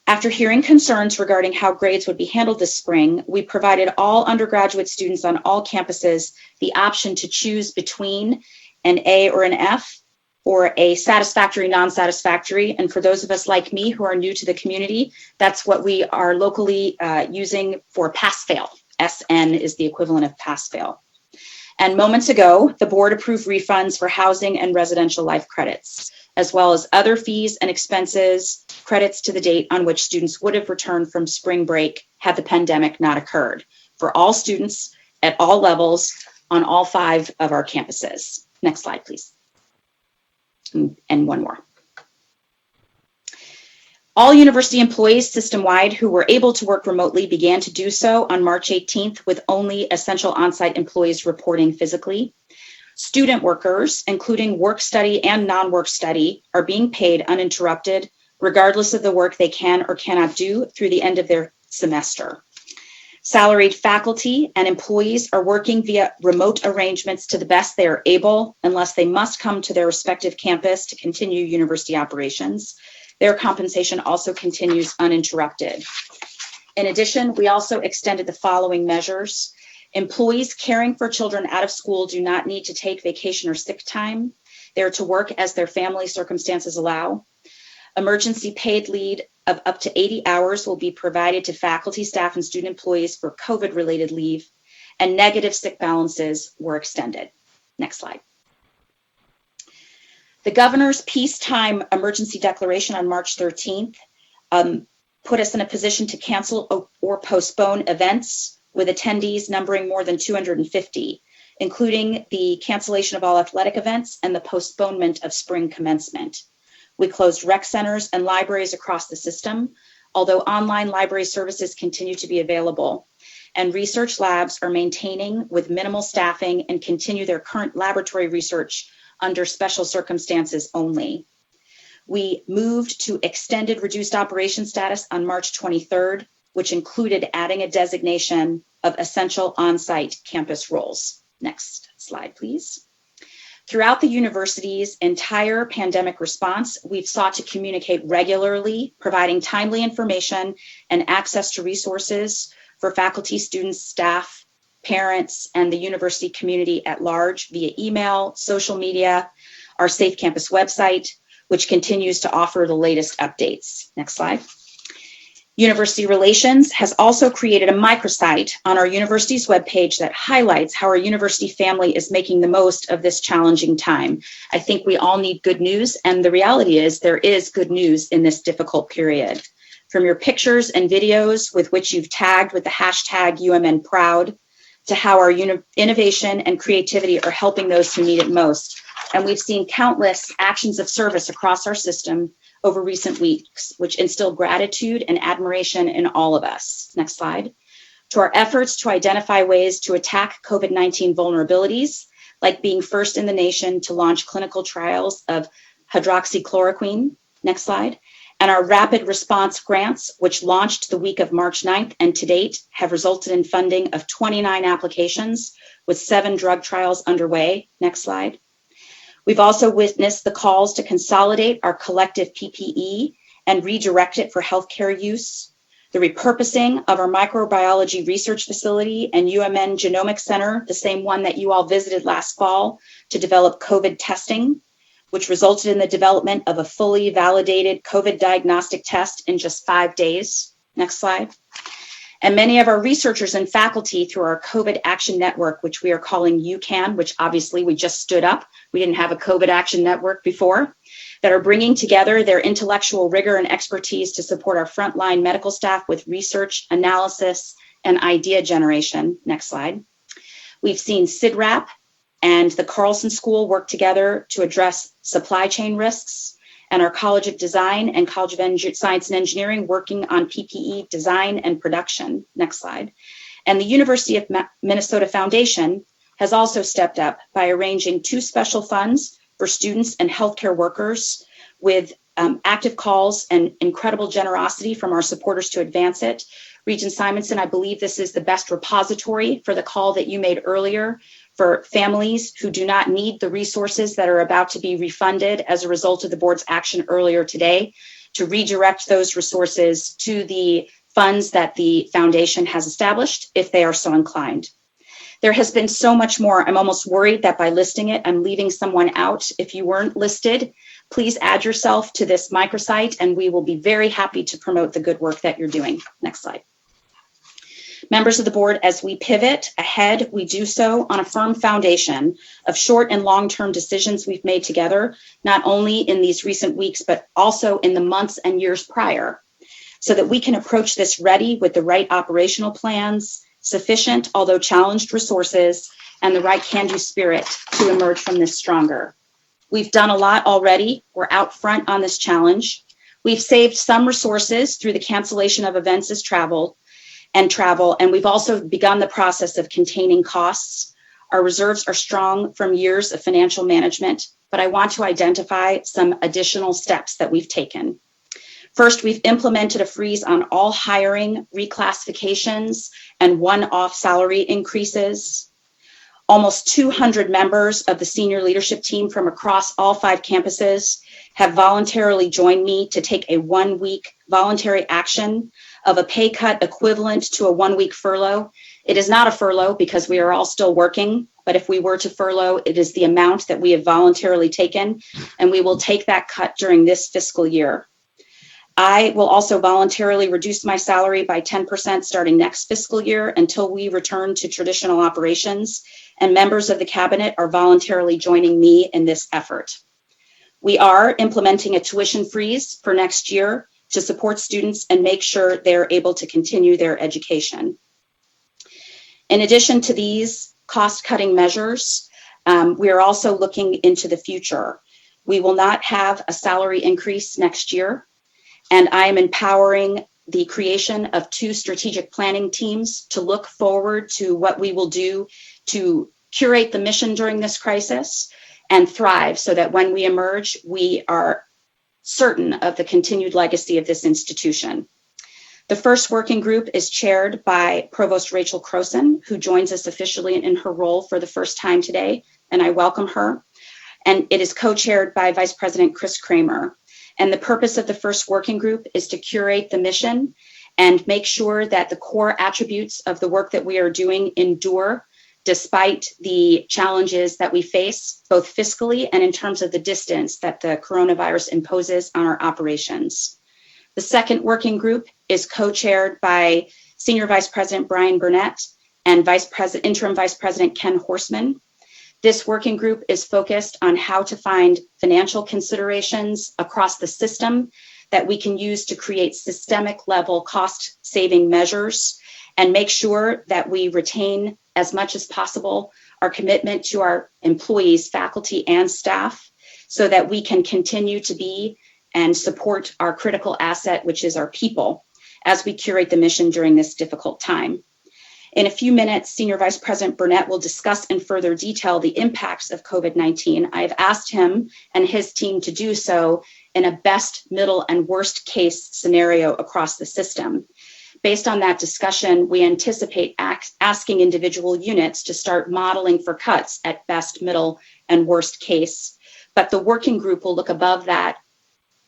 After hearing concerns regarding how grades would be handled this spring, we provided all undergraduate students on all campuses the option to choose between an A or an F, or a satisfactory, non-satisfactory. And for those of us like me who are new to the community, that's what we are locally using for pass-fail. SN is the equivalent of pass-fail. And moments ago, the board approved refunds for housing and residential life credits, as well as other fees and expenses, credits to the date on which students would have returned from spring break had the pandemic not occurred, for all students at all levels on all 5 of our campuses. Next slide, please. And one more. All university employees system-wide who were able to work remotely began to do so on March 18th, with only essential on-site employees reporting physically. Student workers, including work study and non-work study, are being paid uninterrupted, regardless of the work they can or cannot do through the end of their semester. Salaried faculty and employees are working via remote arrangements to the best they are able, unless they must come to their respective campus to continue university operations. Their compensation also continues uninterrupted. In addition, we also extended the following measures. Employees caring for children out of school do not need to take vacation or sick time. They are to work as their family circumstances allow. Emergency paid leave of up to 80 hours will be provided to faculty, staff, and student employees for COVID-related leave, and negative sick balances were extended. Next slide. The governor's peacetime emergency declaration on March 13th put us in a position to cancel or postpone events with attendees numbering more than 250, including the cancellation of all athletic events and the postponement of spring commencement. We closed rec centers and libraries across the system, although online library services continue to be available. and research labs are maintaining with minimal staffing and continue their current laboratory research under special circumstances only. We moved to extended reduced operation status on March 23rd, which included adding a designation of essential on-site campus roles. Next slide, please. Throughout the university's entire pandemic response, we've sought to communicate regularly, providing timely information and access to resources for faculty, students, staff, parents, and the university community at large via email, social media, our Safe Campus website, which continues to offer the latest updates. Next slide. University Relations has also created a microsite on our university's webpage that highlights how our university family is making the most of this challenging time. I think we all need good news, and the reality is there is good news in this difficult period. From your pictures and videos with which you've tagged with the hashtag UMNProud, to how our innovation and creativity are helping those who need it most. And we've seen countless actions of service across our system over recent weeks, which instill gratitude and admiration in all of us. Next slide. To our efforts to identify ways to attack COVID-19 vulnerabilities, like being first in the nation to launch clinical trials of hydroxychloroquine. Next slide. And our rapid response grants, which launched the week of March 9th and to date have resulted in funding of 29 applications with 7 drug trials underway. Next slide. We've also witnessed the calls to consolidate our collective PPE and redirect it for healthcare use, the repurposing of our microbiology research facility and UMN Genomics Center, the same one that you all visited last fall, to develop COVID testing, which resulted in the development of a fully validated COVID diagnostic test in just 5 days. Next slide. And many of our researchers and faculty through our COVID Action Network, which we are calling UCAN, which obviously we just stood up. We didn't have a COVID Action Network before, that are bringing together their intellectual rigor and expertise to support our frontline medical staff with research, analysis, and idea generation. Next slide. We've seen CIDRAP and the Carlson School work together to address supply chain risks, and our College of Design and College of Science and Engineering working on PPE design and production. Next slide. And the University of Minnesota Foundation has also stepped up by arranging 2 special funds for students and healthcare workers with active calls and incredible generosity from our supporters to advance it. Regent Simonson, I believe this is the best repository for the call that you made earlier for families who do not need the resources that are about to be refunded as a result of the board's action earlier today, to redirect those resources to the funds that the foundation has established if they are so inclined. There has been so much more. I'm almost worried that by listing it, I'm leaving someone out. If you weren't listed, please add yourself to this microsite and we will be very happy to promote the good work that you're doing. Next slide. Members of the board, as we pivot ahead, we do so on a firm foundation of short and long-term decisions we've made together, not only in these recent weeks, but also in the months and years prior, so that we can approach this ready with the right operational plans, sufficient, although challenged resources, and the right can-do spirit to emerge from this stronger. We've done a lot already. We're out front on this challenge. We've saved some resources through the cancellation of events as travel, and we've also begun the process of containing costs. Our reserves are strong from years of financial management, but I want to identify some additional steps that we've taken. First, we've implemented a freeze on all hiring, reclassifications, and one-off salary increases. Almost 200 members of the senior leadership team from across all 5 campuses have voluntarily joined me to take a 1-week voluntary action of a pay cut equivalent to a 1-week furlough. It is not a furlough because we are all still working, but if we were to furlough, it is the amount that we have voluntarily taken, and we will take that cut during this fiscal year. I will also voluntarily reduce my salary by 10% starting next fiscal year until we return to traditional operations, and members of the cabinet are voluntarily joining me in this effort. We are implementing a tuition freeze for next year to support students and make sure they're able to continue their education. In addition to these cost-cutting measures, we are also looking into the future. We will not have a salary increase next year, and I am empowering the creation of 2 strategic planning teams to look forward to what we will do to curate the mission during this crisis and thrive so that when we emerge, we are certain of the continued legacy of this institution. The first working group is chaired by Provost Rachel Croson, who joins us officially in her role for the first time today, and I welcome her. And it is co-chaired by Vice President Chris Kramer. And the purpose of the first working group is to curate the mission and make sure that the core attributes of the work that we are doing endure despite the challenges that we face, both fiscally and in terms of the distance that the coronavirus imposes on our operations. The second working group is co-chaired by Senior Vice President Brian Burnett and Interim Vice President Ken Horstman. This working group is focused on how to find financial considerations across the system that we can use to create systemic level cost saving measures and make sure that we retain as much as possible our commitment to our employees, faculty, and staff so that we can continue to be and support our critical asset, which is our people, as we curate the mission during this difficult time. In a few minutes, Senior Vice President Burnett will discuss in further detail the impacts of COVID-19. I've asked him and his team to do so in a best, middle, and worst case scenario across the system. Based on that discussion, we anticipate asking individual units to start modeling for cuts at best, middle, and worst case. But the working group will look above that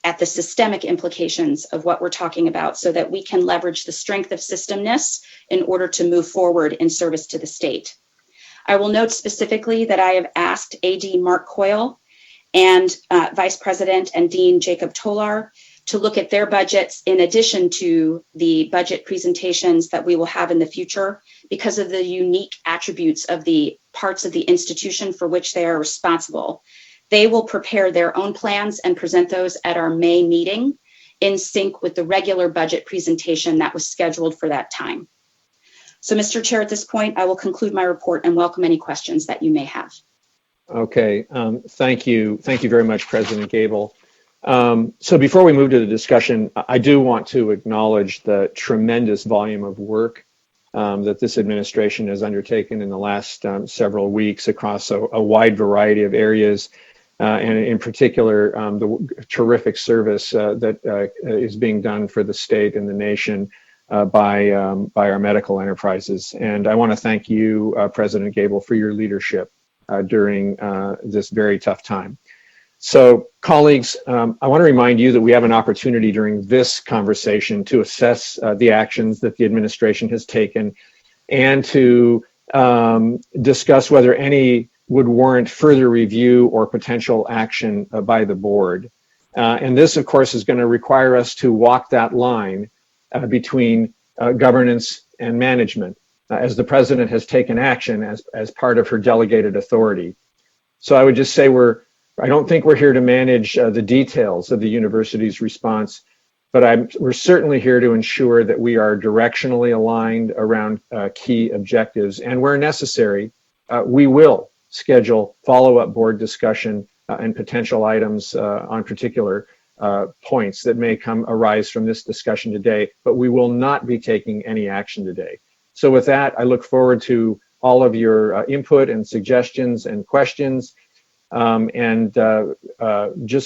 at the systemic implications of what we're talking about so that we can leverage the strength of systemness in order to move forward in service to the state. I will note specifically that I have asked AD Mark Coyle and Vice President and Dean Jacob Tolar to look at their budgets in addition to the budget presentations that we will have in the future because of the unique attributes of the parts of the institution for which they are responsible. They will prepare their own plans and present those at our May meeting in sync with the regular budget presentation that was scheduled for that time. So, Mr. Chair, at this point, I will conclude my report and welcome any questions that you may have. Okay, thank you. Thank you very much, President Gable. So before we move to the discussion, I do want to acknowledge the tremendous volume of work that this administration has undertaken in the last several weeks across a wide variety of areas. And in particular, the terrific service that is being done for the state and the nation by our medical enterprises. And I want to thank you, President Gable, for your leadership during this very tough time. So, colleagues, I want to remind you that we have an opportunity during this conversation to assess the actions that the administration has taken and to discuss whether any would warrant further review or potential action by the board. And this, of course, is going to require us to walk that line between governance and management as the president has taken action as part of her delegated authority. So I would just say I don't think we're here to manage the details of the university's response, but we're certainly here to ensure that we are directionally aligned around key objectives. And where necessary, we will schedule follow-up board discussion and potential items on particular points that may arise from this discussion today, but we will not be taking any action today. So with that, I look forward to all of your input and suggestions and questions. Just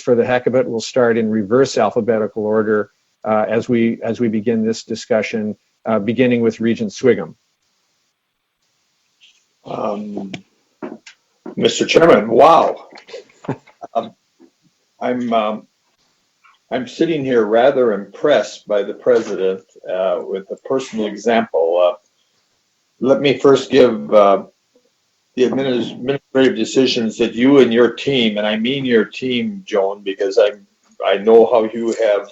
for the heck of it, we'll start in reverse alphabetical order as we begin this discussion, beginning with Regent Swigum. Mr. Chairman, wow. I'm sitting here rather impressed by the president with a personal example. Let me first give the administrative decisions that you and your team, and I mean your team, Joan, because I know how you have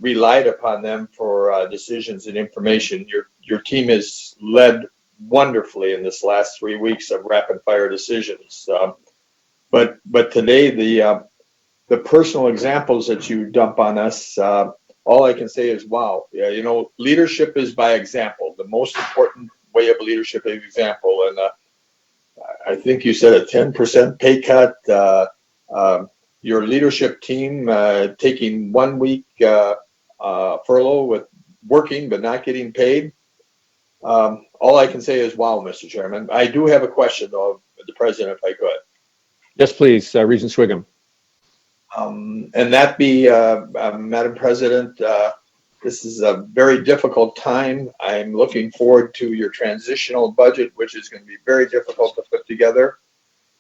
relied upon them for decisions and information. Your team has led wonderfully in this last 3 weeks of rapid fire decisions. But today the personal examples that you dump on us, all I can say is wow. Yeah, you know, leadership is by example. The most important way of leadership is example. And I think you said a 10% pay cut. Your leadership team taking 1 week furlough with working but not getting paid. All I can say is, wow, Mr. Chairman. I do have a question, though, of the president, if I could. Yes, please, Regent Swigum. And that be, Madam President, this is a very difficult time. I'm looking forward to your transitional budget, which is going to be very difficult to put together.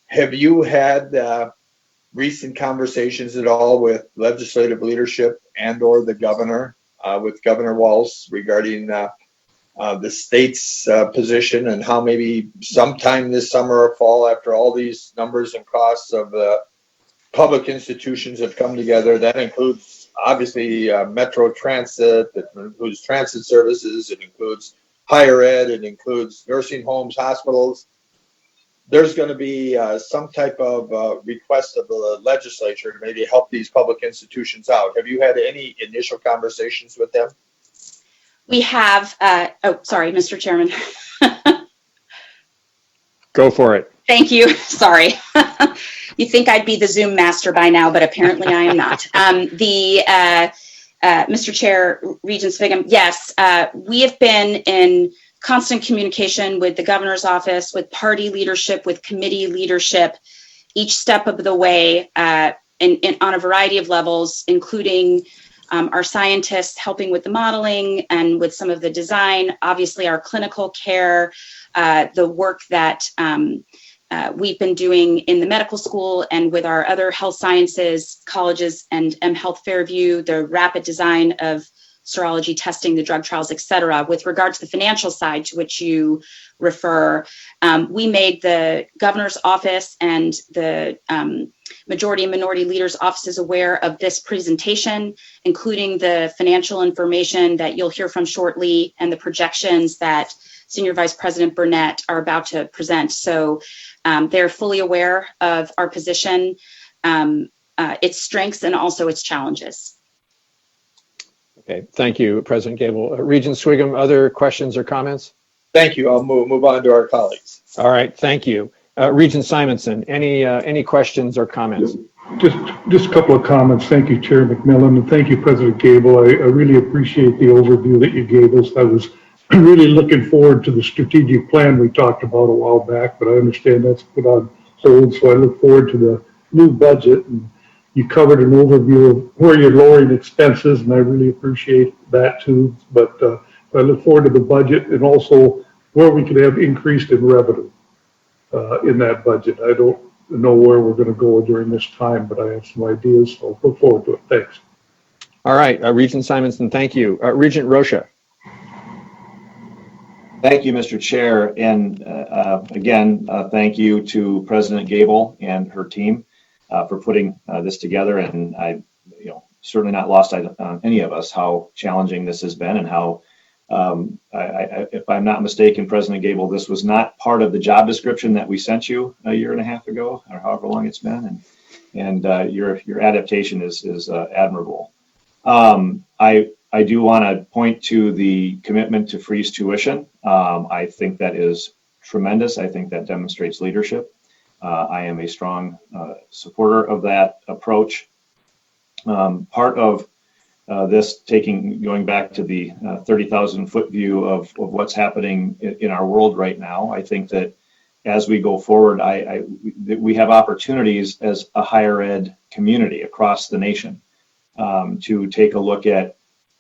Have you had recent conversations at all with legislative leadership and or the governor, with Governor Walz regarding the state's position and how maybe sometime this summer or fall, after all these numbers and costs of the public institutions have come together? That includes obviously Metro Transit, it includes transit services, it includes higher ed, it includes nursing homes, hospitals. There's going to be some type of request of the legislature to maybe help these public institutions out. Have you had any initial conversations with them? We have, oh, sorry, Mr. Chairman. Go for it. Thank you. Sorry. You think I'd be the Zoom master by now, but apparently I am not. Mr. Chair, Regent Swigum, yes, we have been in constant communication with the governor's office, with party leadership, with committee leadership, each step of the way on a variety of levels, including our scientists helping with the modeling and with some of the design, obviously our clinical care, the work that we've been doing in the medical school and with our other health sciences colleges and Health Fairview, the rapid design of serology testing, the drug trials, et cetera. With regard to the financial side to which you refer, we made the governor's office and the majority and minority leaders' offices aware of this presentation, including the financial information that you'll hear from shortly and the projections that Senior Vice President Burnett are about to present. So they're fully aware of our position, its strengths, and also its challenges. Okay, thank you, President Gable. Regent Swigum, other questions or comments? Thank you. I'll move on to our colleagues. All right, thank you. Regent Simonson, any questions or comments? Just a couple of comments. Thank you, Chair McMillan, and thank you, President Gable. I really appreciate the overview that you gave us. I was really looking forward to the strategic plan we talked about a while back, but I understand that's put on hold, so I look forward to the new budget. And you covered an overview of where you're lowering expenses, and I really appreciate that too. But I look forward to the budget and also where we could have increased in revenue in that budget. I don't know where we're going to go during this time, but I have some ideas, so look forward to it. Thanks. All right, Regent Simonson, thank you. Regent Rocha. Thank you, Mr. Chair. And again, thank you to President Gable and her team for putting this together. And I, certainly not lost on any of us how challenging this has been and how, if I'm not mistaken, President Gable, this was not part of the job description that we sent you a year and a half ago, or however long it's been. And your adaptation is admirable. I do want to point to the commitment to freeze tuition. I think that is tremendous. I think that demonstrates leadership. I am a strong supporter of that approach. Part of this going back to the 30,000 foot view of what's happening in our world right now, I think that as we go forward, we have opportunities as a higher ed community across the nation to take a look at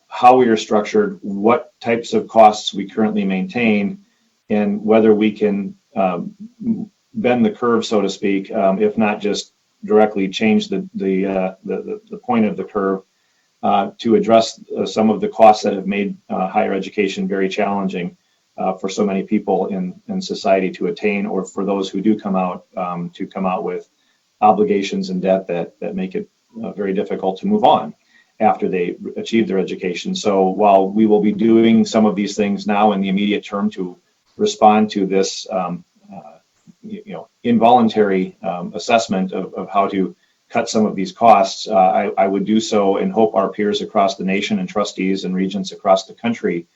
how we are structured, what types of costs we currently maintain, and whether we can bend the curve, so to speak, if not just directly change the point of the curve to address some of the costs that have made higher education very challenging for so many people in society to attain, or for those who do come out with obligations and debt that make it very difficult to move on after they achieve their education. So while we will be doing some of these things now in the immediate term to respond to this involuntary assessment of how to cut some of these costs, I would do so and hope our peers across the nation and trustees and regents across the country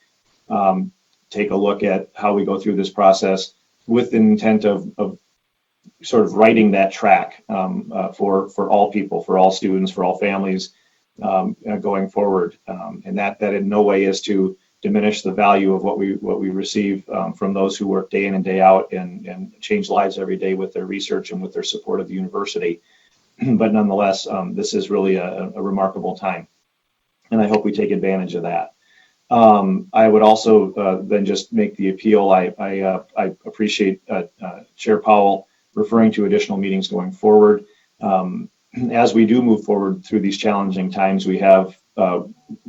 take a look at how we go through this process with the intent of sort of writing that track for all people, for all students, for all families, going forward, and that in no way is to diminish the value of what we receive from those who work day in and day out and change lives every day with their research and with their support of the university. But nonetheless, this is really a remarkable time, and I hope we take advantage of that. I would also then just make the appeal. I appreciate Chair Powell referring to additional meetings going forward. As we do move forward through these challenging times, we have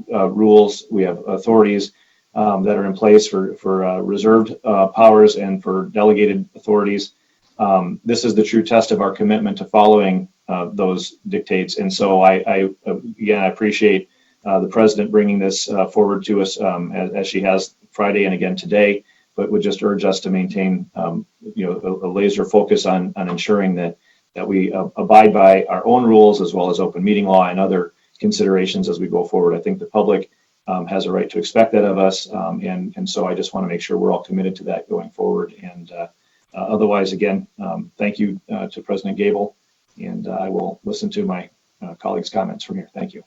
rules, we have authorities that are in place for reserved powers and for delegated authorities. This is the true test of our commitment to following those dictates. And so I appreciate the president bringing this forward to us as she has Friday and again today, but would just urge us to maintain a laser focus on ensuring that we abide by our own rules as well as open meeting law and other considerations as we go forward. I think the public has a right to expect that of us, and so I just want to make sure we're all committed to that going forward. And otherwise, again, thank you to President Gable, and I will listen to my colleagues' comments from here. Thank you.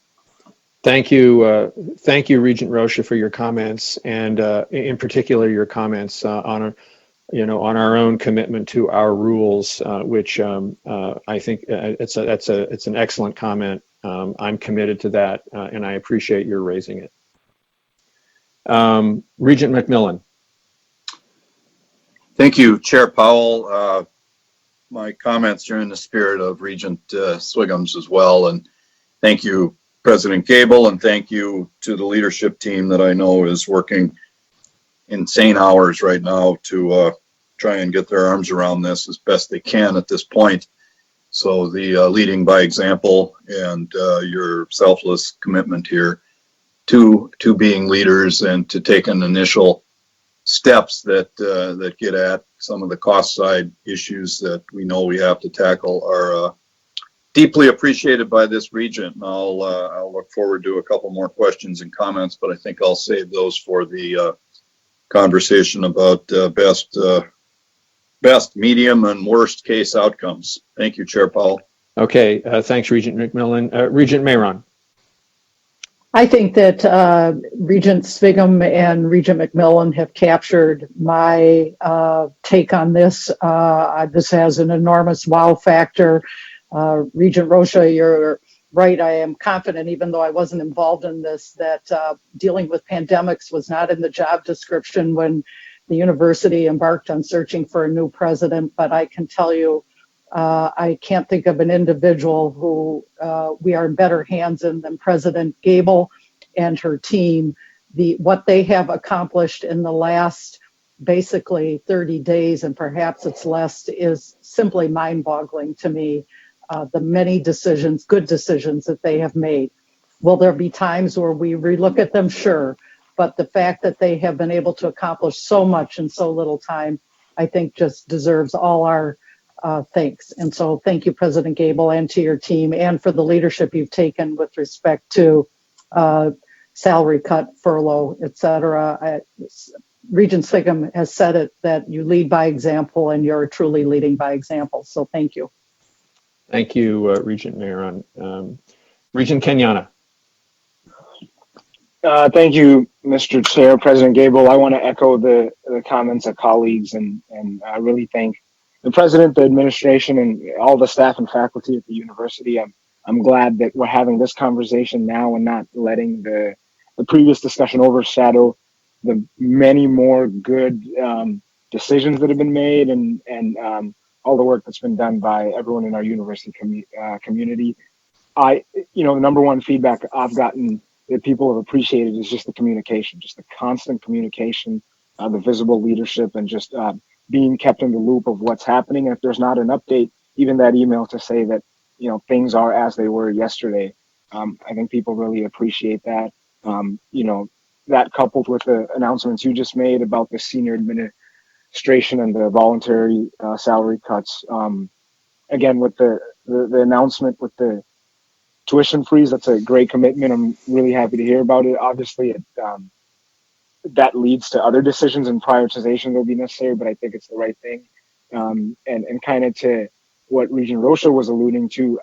Thank you, Regent Rocha, for your comments, and in particular your comments on our own commitment to our rules, which I think it's an excellent comment. I'm committed to that, and I appreciate your raising it. Regent McMillan. Thank you, Chair Powell. My comments are in the spirit of Regent Swigham's as well, and thank you, President Gable, and thank you to the leadership team that I know is working insane hours right now to try and get their arms around this as best they can at this point. So the leading by example and your selfless commitment here to being leaders and to taking initial steps that get at some of the cost side issues that we know we have to tackle are deeply appreciated by this regent. And I'll look forward to a couple more questions and comments, but I think I'll save those for the conversation about best, medium, and worst case outcomes. Thank you, Chair Powell. Okay, thanks, Regent McMillan. Regent Mayron. I think that Regent Sviggum and Regent McMillan have captured my take on this. This has an enormous wow factor. Regent Rocha, you're right. I am confident, even though I wasn't involved in this, that dealing with pandemics was not in the job description when the university embarked on searching for a new president. But I can tell you, I can't think of an individual who we are in better hands in than President Gable and her team. What they have accomplished in the last basically 30 days, and perhaps it's less, is simply mind-boggling to me. The many decisions, good decisions that they have made. Will there be times where we relook at them? Sure. But the fact that they have been able to accomplish so much in so little time, I think just deserves all our thanks. And so thank you, President Gable, and to your team, and for the leadership you've taken with respect to salary cut, furlough, et cetera. Regent Sviggum has said it, that you lead by example, and you're truly leading by example. So thank you. Thank you, Regent Mayron. Regent Kenyana. Thank you, Mr. Chair, President Gable. I want to echo the comments of colleagues and I really thank the president, the administration, and all the staff and faculty at the university. I'm glad that we're having this conversation now and not letting the previous discussion overshadow the many more good decisions that have been made and all the work that's been done by everyone in our university community. The number one feedback I've gotten that people have appreciated is just the communication, just the constant communication, the visible leadership, and just being kept in the loop of what's happening. And if there's not an update, even that email to say that, things are as they were yesterday. I think people really appreciate that. That coupled with the announcements you just made about the senior administration and the voluntary salary cuts. Again, with the announcement with the tuition freeze, that's a great commitment. I'm really happy to hear about it. Obviously, that leads to other decisions and prioritization that will be necessary, but I think it's the right thing. And kind of to what Regent Rocha was alluding to,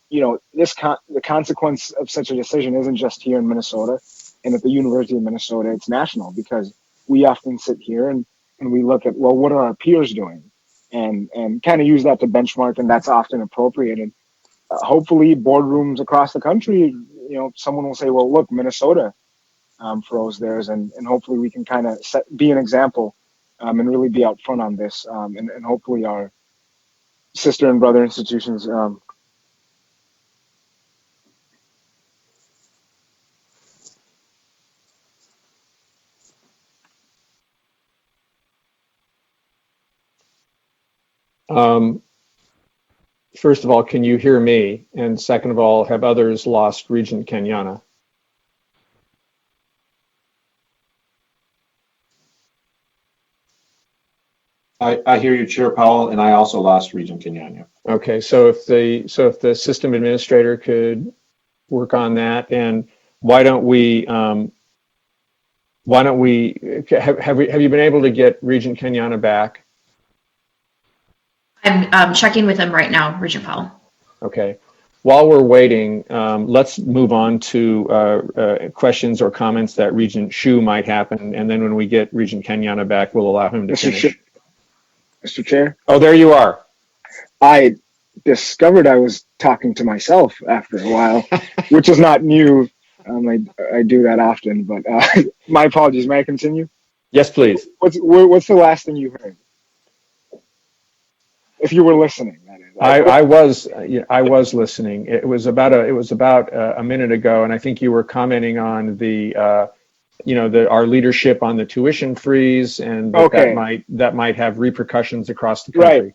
the consequence of such a decision isn't just here in Minnesota and at the University of Minnesota, it's national, because we often sit here and we look at, well, what are our peers doing? And kind of use that to benchmark, and that's often appropriate. And hopefully boardrooms across the country, someone will say, well, look, Minnesota froze theirs, and hopefully we can kind of be an example and really be out front on this. And hopefully our sister and brother institutions First of all, can you hear me? And second of all, have others lost Regent Kenyana? I hear you, Chair Powell, and I also lost Regent Kenyana. Okay, so if the system administrator could work on that, and why don't we have you been able to get Regent Kenyana back? I'm checking with him right now, Regent Powell. Okay. While we're waiting, let's move on to questions or comments that Regent Shu might have, and then when we get Regent Kenyana back, we'll allow him to finish. Mr. Chair. Oh, there you are. I discovered I was talking to myself after a while, which is not new. I do that often, but my apologies. May I continue? Yes, please. What's the last thing you heard? If you were listening, that is. I was listening. It was about a minute ago, and I think you were commenting on our leadership on the tuition freeze, and that might have repercussions across the country. Right.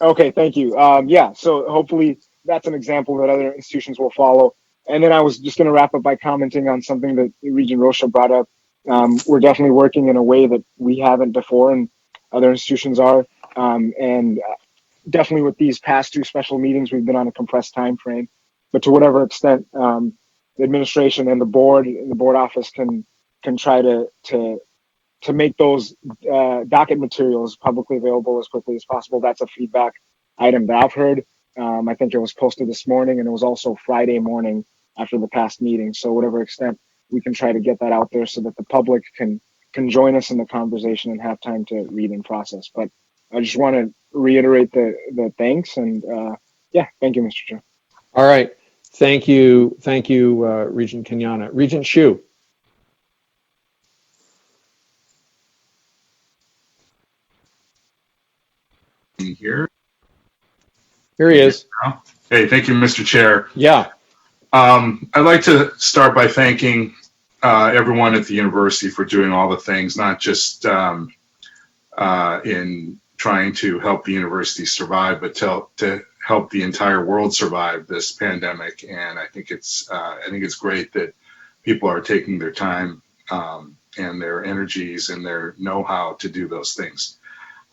Okay. Thank you. Yeah. So hopefully that's an example that other institutions will follow. And then I was just going to wrap up by commenting on something that Regent Rocha brought up. We're definitely working in a way that we haven't before, and other institutions are. And definitely with these past two special meetings, we've been on a compressed time frame. But to whatever extent the administration and the board office can try to make those docket materials publicly available as quickly as possible. That's a feedback item that I've heard. I think it was posted this morning, and it was also Friday morning after the past meeting. So whatever extent we can try to get that out there so that the public can join us in the conversation and have time to read and process. But I just want to reiterate the thanks, and thank you, Mr. Chair. All right. Thank you, Regent Kenyana. Regent Shu. Here he is. Hey, thank you, Mr. Chair. Yeah. I'd like to start by thanking everyone at the university for doing all the things, not just in trying to help the university survive, but to help the entire world survive this pandemic. And I think it's great that people are taking their time and their energies and their know-how to do those things.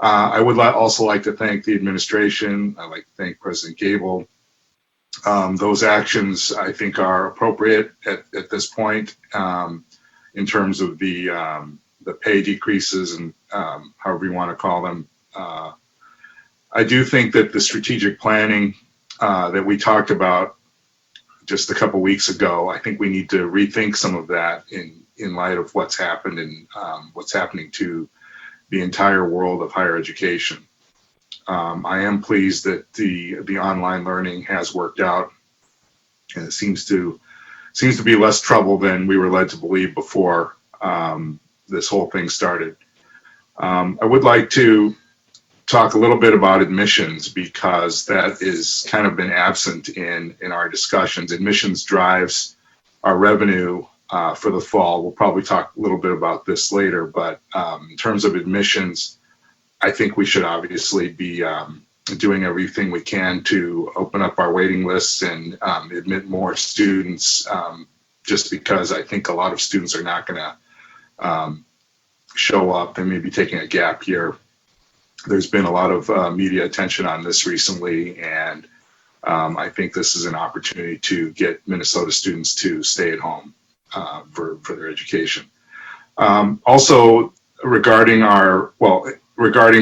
I would also like to thank the administration. I'd like to thank President Gable. Those actions, I think, are appropriate at this point in terms of the pay decreases and however you want to call them. I do think that the strategic planning that we talked about just a couple weeks ago, I think we need to rethink some of that in light of what's happened and what's happening to the entire world of higher education. I am pleased that the online learning has worked out, and it seems to be less trouble than we were led to believe before this whole thing started. I would like to talk a little bit about admissions, because that is kind of been absent in our discussions. Admissions drives our revenue for the fall. We'll probably talk a little bit about this later, but in terms of admissions, I think we should obviously be doing everything we can to open up our waiting lists and admit more students, just because I think a lot of students are not going to show up. They may be taking a gap year. There's been a lot of media attention on this recently, and I think this is an opportunity to get Minnesota students to stay at home for their education. Also, regarding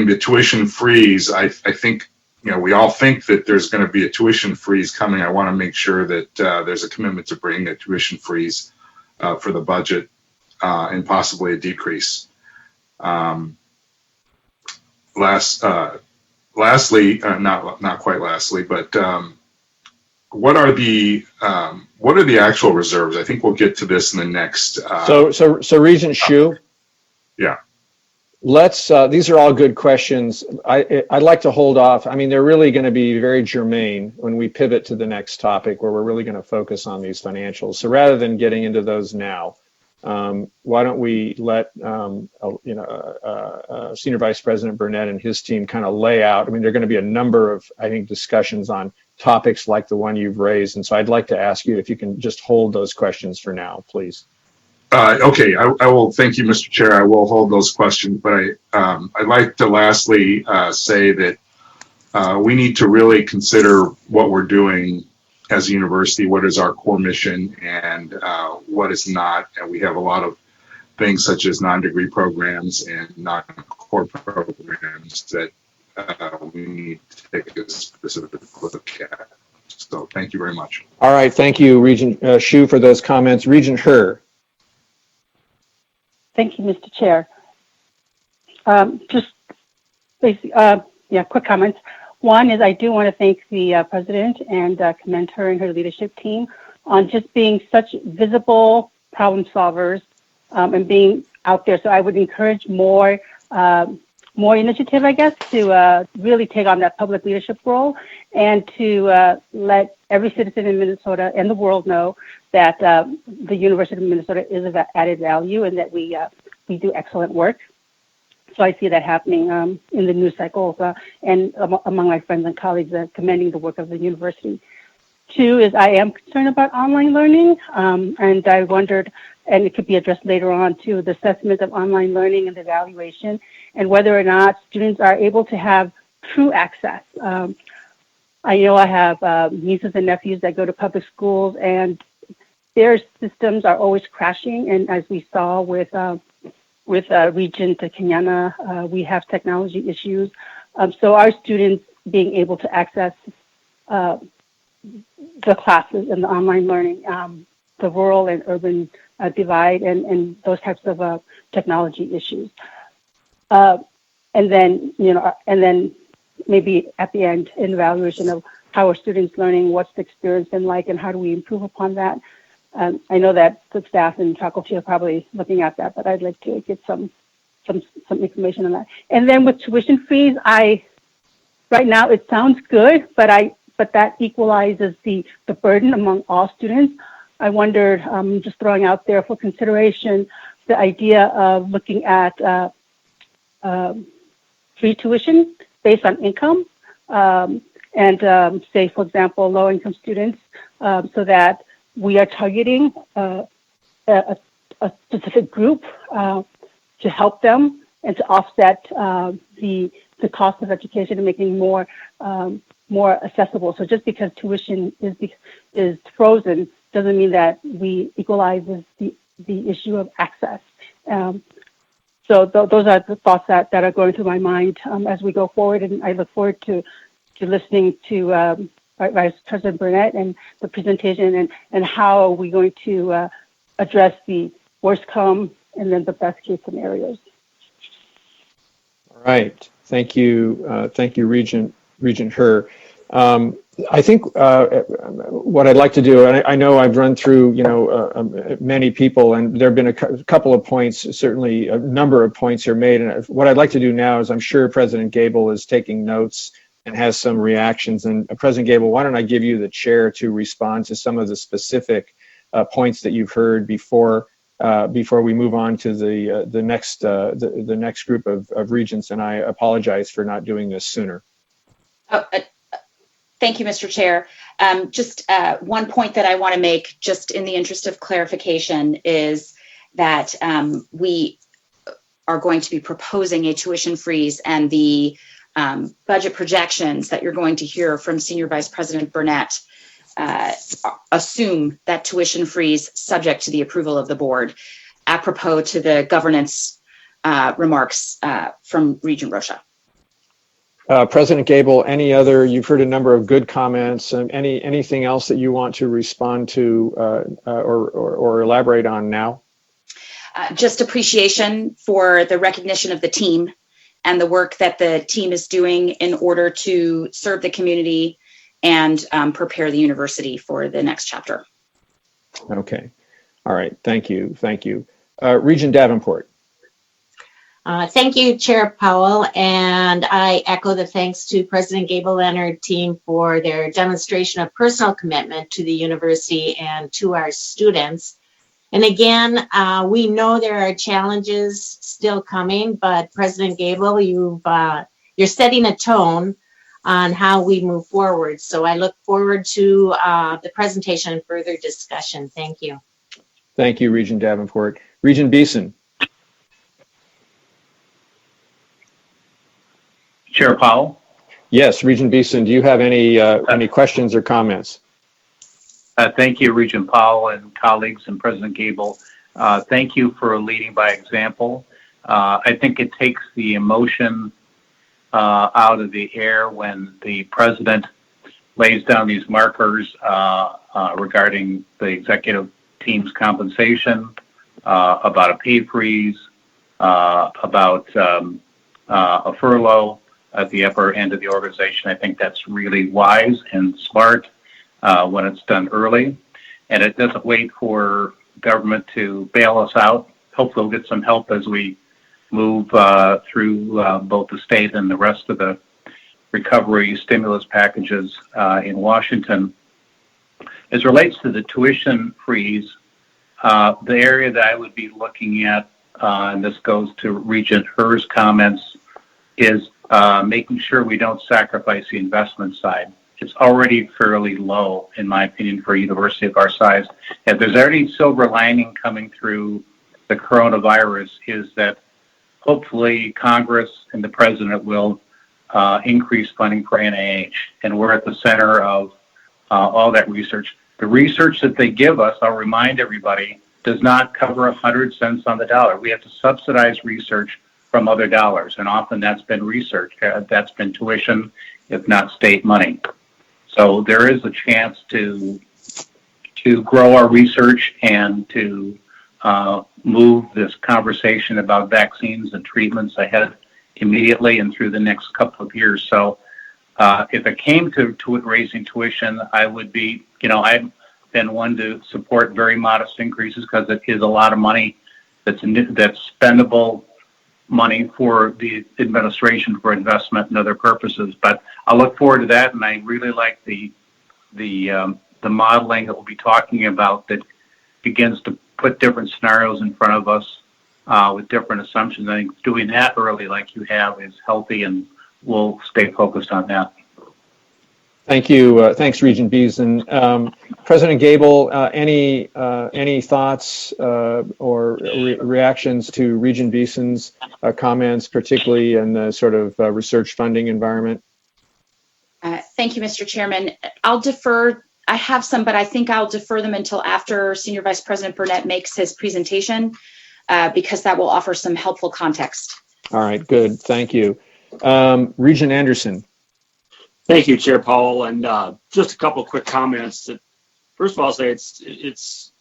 the tuition freeze, I think we all think that there's going to be a tuition freeze coming. I want to make sure that there's a commitment to bring a tuition freeze for the budget and possibly a decrease. Lastly, not quite lastly, but what are the actual reserves? I think we'll get to this in the next. So Regent Hsu. Yeah. These are all good questions. I'd like to hold off. I mean, they're really going to be very germane when we pivot to the next topic where we're really going to focus on these financials. So rather than getting into those now, why don't we let Senior Vice President Burnett and his team kind of lay out. I mean, there are going to be a number of, I think, discussions on topics like the one you've raised. And so I'd like to ask you if you can just hold those questions for now, please. Okay, I will. Thank you, Mr. Chair. I will hold those questions, but I'd like to lastly say that we need to really consider what we're doing as a university, what is our core mission and what is not. And we have a lot of things such as non-degree programs and non-core programs that we need to take a specific look at. So thank you very much. All right, thank you, Regent Hsu, for those comments. Regent Her. Thank you, Mr. Chair. Just basically, quick comments. One is I do want to thank the president and commend her and her leadership team on just being such visible problem solvers and being out there. So I would encourage more initiative, I guess, to really take on that public leadership role and to let every citizen in Minnesota and the world know that the University of Minnesota is of added value and that we do excellent work. So I see that happening in the news cycles and among my friends and colleagues commending the work of the university. Two is I am concerned about online learning, and I wondered, and it could be addressed later on too, the assessment of online learning and the evaluation, and whether or not students are able to have true access. I know I have nieces and nephews that go to public schools, and their systems are always crashing. And as we saw with Regent Kenyana, we have technology issues. So our students being able to access the classes and the online learning, the rural and urban divide, and those types of technology issues. And then maybe at the end, an evaluation of how are students learning, what's the experience been like, and how do we improve upon that. I know that the staff and faculty are probably looking at that, but I'd like to get some information on that. And then with tuition fees, right now it sounds good, but that equalizes the burden among all students. I wondered, just throwing out there for consideration, the idea of looking at free tuition based on income, and say, for example, low-income students, so that we are targeting a specific group to help them and to offset the cost of education and making more accessible. So just because tuition is frozen doesn't mean that we equalize the issue of access. So those are the thoughts that are going through my mind as we go forward, and I look forward to listening to Vice President Burnett and the presentation and how are we going to address the worst come and then the best case scenarios. All right, thank you, Regent Her. I think what I'd like to do, and I know I've run through many people, and there have been a couple of points, certainly a number of points are made, and what I'd like to do now is I'm sure President Gable is taking notes and has some reactions. And President Gable, why don't I give you the chair to respond to some of the specific points that you've heard before we move on to the next group of regents. And I apologize for not doing this sooner. Thank you, Mr. Chair. Just one point that I want to make, just in the interest of clarification, is that we are going to be proposing a tuition freeze, and the budget projections that you're going to hear from Senior Vice President Burnett assume that tuition freeze subject to the approval of the board, apropos to the governance remarks from Regent Rocha. President Gable, you've heard a number of good comments. Anything else that you want to respond to or elaborate on now? Just appreciation for the recognition of the team and the work that the team is doing in order to serve the community and prepare the university for the next chapter. Okay. All right. Thank you. Thank you. Regent Davenport. Thank you, Chair Powell, and I echo the thanks to President Gable and her team for their demonstration of personal commitment to the university and to our students. And again, we know there are challenges still coming, but President Gable, you're setting a tone on how we move forward. So I look forward to the presentation and further discussion. Thank you. Thank you, Regent Davenport. Regent Beeson. Chair Powell? Yes, Regent Beeson, do you have any questions or comments? Thank you, Regent Powell and colleagues and President Gable. Thank you for leading by example. I think it takes the emotion out of the air when the president lays down these markers regarding the executive team's compensation, about a pay freeze, about a furlough at the upper end of the organization. I think that's really wise and smart when it's done early, and it doesn't wait for government to bail us out. Hopefully we'll get some help as we move through both the state and the rest of the recovery stimulus packages in Washington. As it relates to the tuition freeze, the area that I would be looking at, and this goes to Regent Herr's comments, is making sure we don't sacrifice the investment side. It's already fairly low, in my opinion, for a university of our size. If there's any silver lining coming through the coronavirus, is that hopefully Congress and the president will increase funding for NIH. And we're at the center of all that research. The research that they give us, I'll remind everybody, does not cover 100 cents on the dollar. We have to subsidize research from other dollars, and often that's been research, that's been tuition, if not state money. So there is a chance to grow our research and to move this conversation about vaccines and treatments ahead immediately and through the next couple of years. So if it came to raising tuition, I would be, I've been one to support very modest increases because it is a lot of money that's spendable money for the administration for investment and other purposes. But I look forward to that, and I really like the modeling that we'll be talking about that begins to put different scenarios in front of us with different assumptions. I think doing that early like you have is healthy, and we'll stay focused on that. Thank you. Thanks, Regent Beeson. President Gable, any thoughts or reactions to Regent Beeson's comments, particularly in the sort of research funding environment? Thank you, Mr. Chairman. I'll defer. I have some, but I think I'll defer them until after Senior Vice President Burnett makes his presentation because that will offer some helpful context. All right, good. Thank you. Regent Anderson. Thank you, Chair Powell, and just a couple of quick comments. First of all, I'll say it's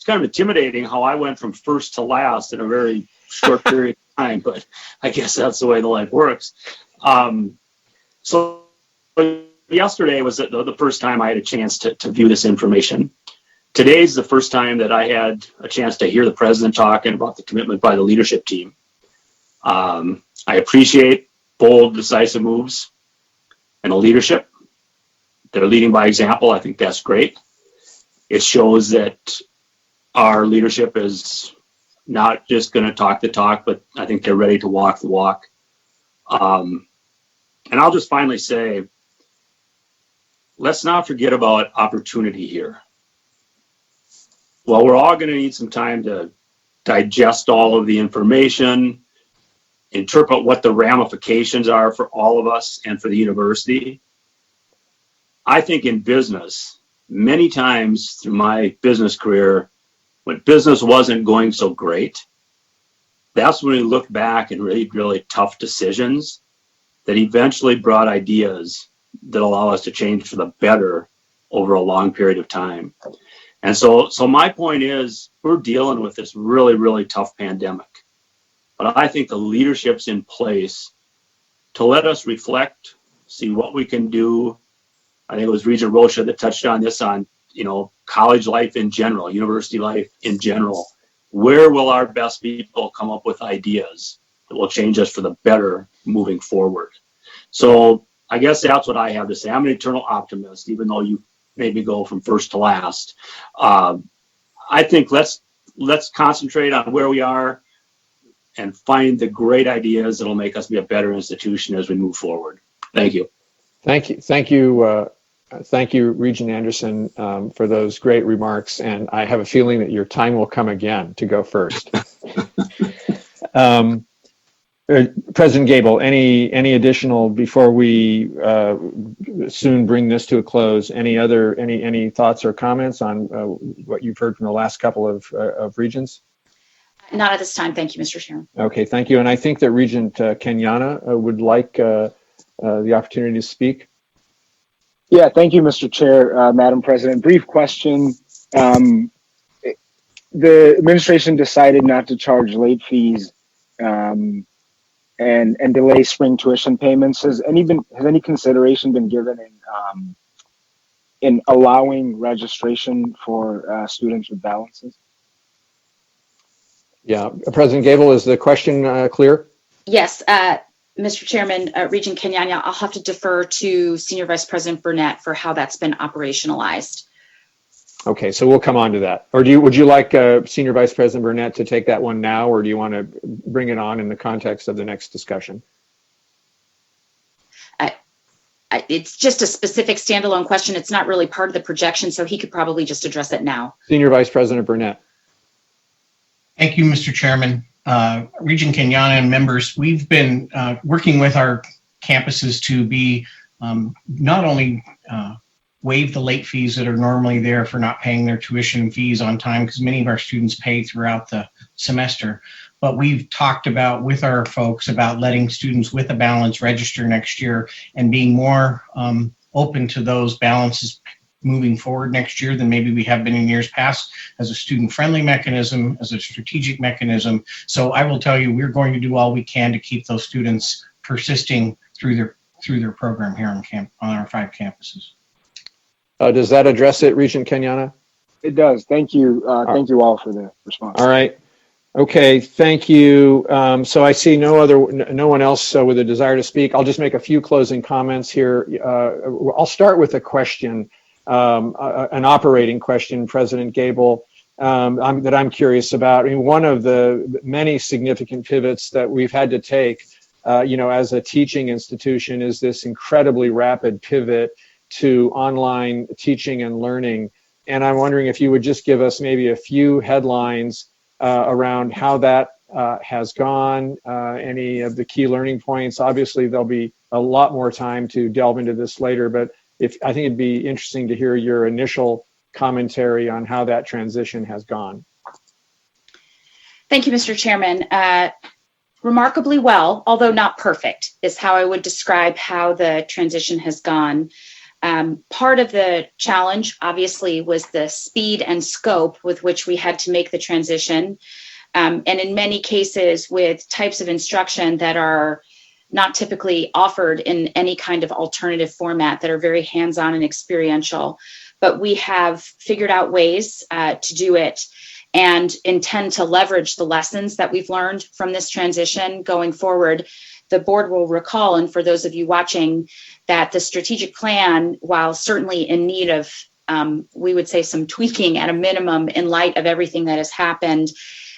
kind of intimidating how I went from first to last in a very short period of time, but I guess that's the way the life works. So yesterday was the first time I had a chance to view this information. Today's the first time that I had a chance to hear the president talking about the commitment by the leadership team. I appreciate bold, decisive moves and the leadership. They're leading by example. I think that's great. It shows that our leadership is not just going to talk the talk, but I think they're ready to walk the walk. And I'll just finally say, let's not forget about opportunity here. Well, we're all going to need some time to digest all of the information, interpret what the ramifications are for all of us and for the university. I think in business, many times through my business career, when business wasn't going so great, that's when we look back and made really tough decisions that eventually brought ideas that allow us to change for the better over a long period of time. And so my point is, we're dealing with this really, really tough pandemic. But I think the leadership's in place to let us reflect, see what we can do. I think it was Regent Rocha that touched on this, on, college life in general, university life in general. Where will our best people come up with ideas that will change us for the better moving forward? So I guess that's what I have to say. I'm an eternal optimist, even though you made me go from first to last. I think let's concentrate on where we are and find the great ideas that'll make us be a better institution as we move forward. Thank you. Thank you, Regent Anderson, for those great remarks. And I have a feeling that your time will come again to go first. President Gable, any additional, before we soon bring this to a close, any thoughts or comments on what you've heard from the last couple of regents? Not at this time. Thank you, Mr. Chairman. Okay, thank you. And I think that Regent Kenyana would like the opportunity to speak. Yeah, thank you, Mr. Chair, Madam President. Brief question. The administration decided not to charge late fees and delay spring tuition payments. Has any consideration been given in allowing registration for students with balances? Yeah, President Gable, is the question clear? Yes, Mr. Chairman, Regent Kenyanya, I'll have to defer to Senior Vice President Burnett for how that's been operationalized. Okay, so we'll come on to that. Or would you like Senior Vice President Burnett to take that one now, or do you want to bring it on in the context of the next discussion? It's just a specific standalone question. It's not really part of the projection, so he could probably just address it now. Senior Vice President Burnett. Thank you, Mr. Chairman. Regent Kenyana and members, we've been working with our campuses to be not only waive the late fees that are normally there for not paying their tuition fees on time, because many of our students pay throughout the semester, but we've talked about with our folks about letting students with a balance register next year and being more open to those balances moving forward next year than maybe we have been in years past, as a student-friendly mechanism, as a strategic mechanism. So I will tell you, we're going to do all we can to keep those students persisting through their program here on our 5 campuses. Does that address it, Regent Kenyana? It does. Thank you. Thank you all for the response. All right. Okay, thank you. So I see no one else with a desire to speak. I'll just make a few closing comments here. I'll start with a question. An operating question, President Gable, that I'm curious about. I mean, one of the many significant pivots that we've had to take, as a teaching institution, is this incredibly rapid pivot to online teaching and learning. And I'm wondering if you would just give us maybe a few headlines around how that has gone, any of the key learning points. Obviously, there'll be a lot more time to delve into this later, but I think it'd be interesting to hear your initial commentary on how that transition has gone. Thank you, Mr. Chairman. Remarkably well, although not perfect, is how I would describe how the transition has gone. Part of the challenge, obviously, was the speed and scope with which we had to make the transition. And in many cases, with types of instruction that are not typically offered in any kind of alternative format, that are very hands-on and experiential. But we have figured out ways to do it and intend to leverage the lessons that we've learned from this transition going forward. The board will recall, and for those of you watching, that the strategic plan, while certainly in need of, we would say, some tweaking at a minimum in light of everything that has happened,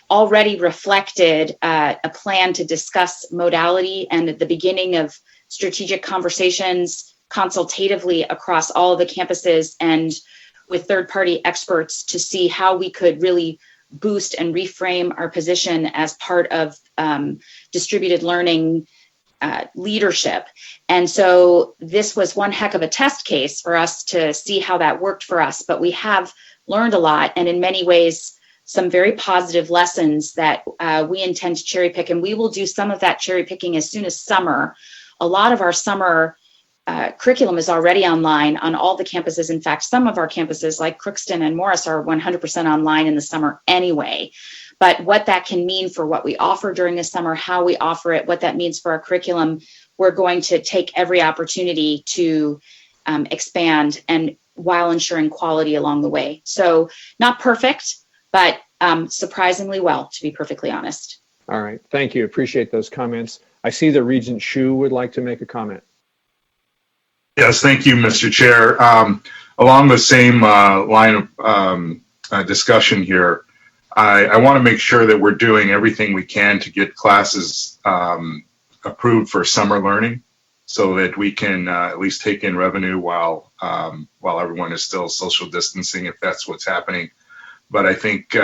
already reflected a plan to discuss modality and at the beginning of strategic conversations consultatively across all of the campuses and with third-party experts to see how we could really boost and reframe our position as part of distributed learning leadership. And so this was one heck of a test case for us to see how that worked for us, but we have learned a lot, and in many ways, some very positive lessons that we intend to cherry pick, and we will do some of that cherry picking as soon as summer a lot of our summer curriculum is already online on all the campuses. In fact, some of our campuses like Crookston and Morris are 100% online in the summer anyway. But what that can mean for what we offer during the summer, how we offer it, what that means for our curriculum, we're going to take every opportunity to expand and while ensuring quality along the way. So not perfect, but surprisingly well, to be perfectly honest. All right. Thank you. Appreciate those comments. I see that Regent Shu would like to make a comment. Yes, thank you, Mr. Chair. Along the same line of discussion here, I want to make sure that we're doing everything we can to get classes approved for summer learning so that we can at least take in revenue while everyone is still social distancing, if that's what's happening. But I think,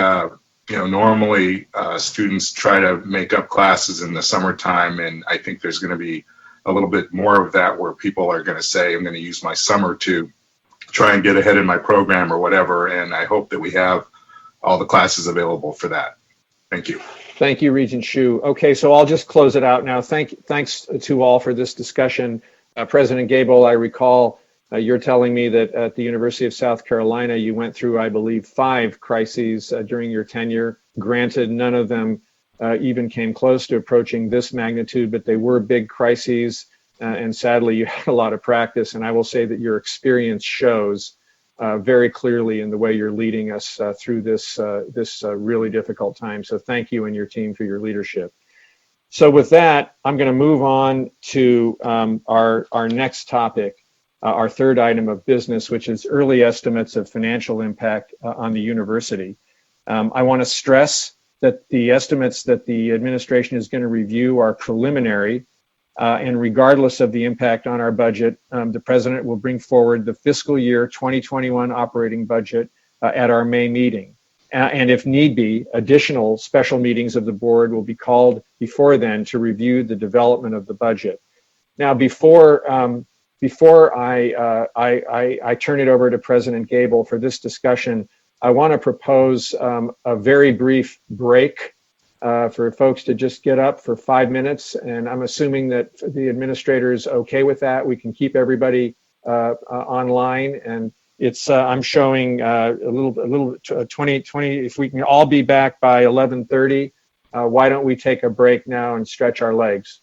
normally students try to make up classes in the summertime, and I think there's going to be a little bit more of that where people are going to say, I'm going to use my summer to try and get ahead in my program or whatever. And I hope that we have all the classes available for that. Thank you. Thank you, Regent Shu. Okay, so I'll just close it out now. Thanks to all for this discussion. President Gable, I recall you're telling me that at the University of South Carolina, you went through, I believe, 5 crises during your tenure. Granted, none of them even came close to approaching this magnitude, but they were big crises. And sadly, you had a lot of practice. And I will say that your experience shows very clearly in the way you're leading us through this really difficult time. So thank you and your team for your leadership. So with that, I'm going to move on to our next topic, our third item of business, which is early estimates of financial impact on the university. I want to stress that the estimates that the administration is going to review are preliminary, and regardless of the impact on our budget, the president will bring forward the fiscal year 2021 operating budget at our May meeting. And if need be, additional special meetings of the board will be called before then to review the development of the budget. Now, before I turn it over to President Gable for this discussion, I want to propose a very brief break for folks to just get up for 5 minutes. And I'm assuming that the administrator is okay with that. We can keep everybody online. And it's I'm showing a little 20, if we can all be back by 11:30, why don't we take a break now and stretch our legs?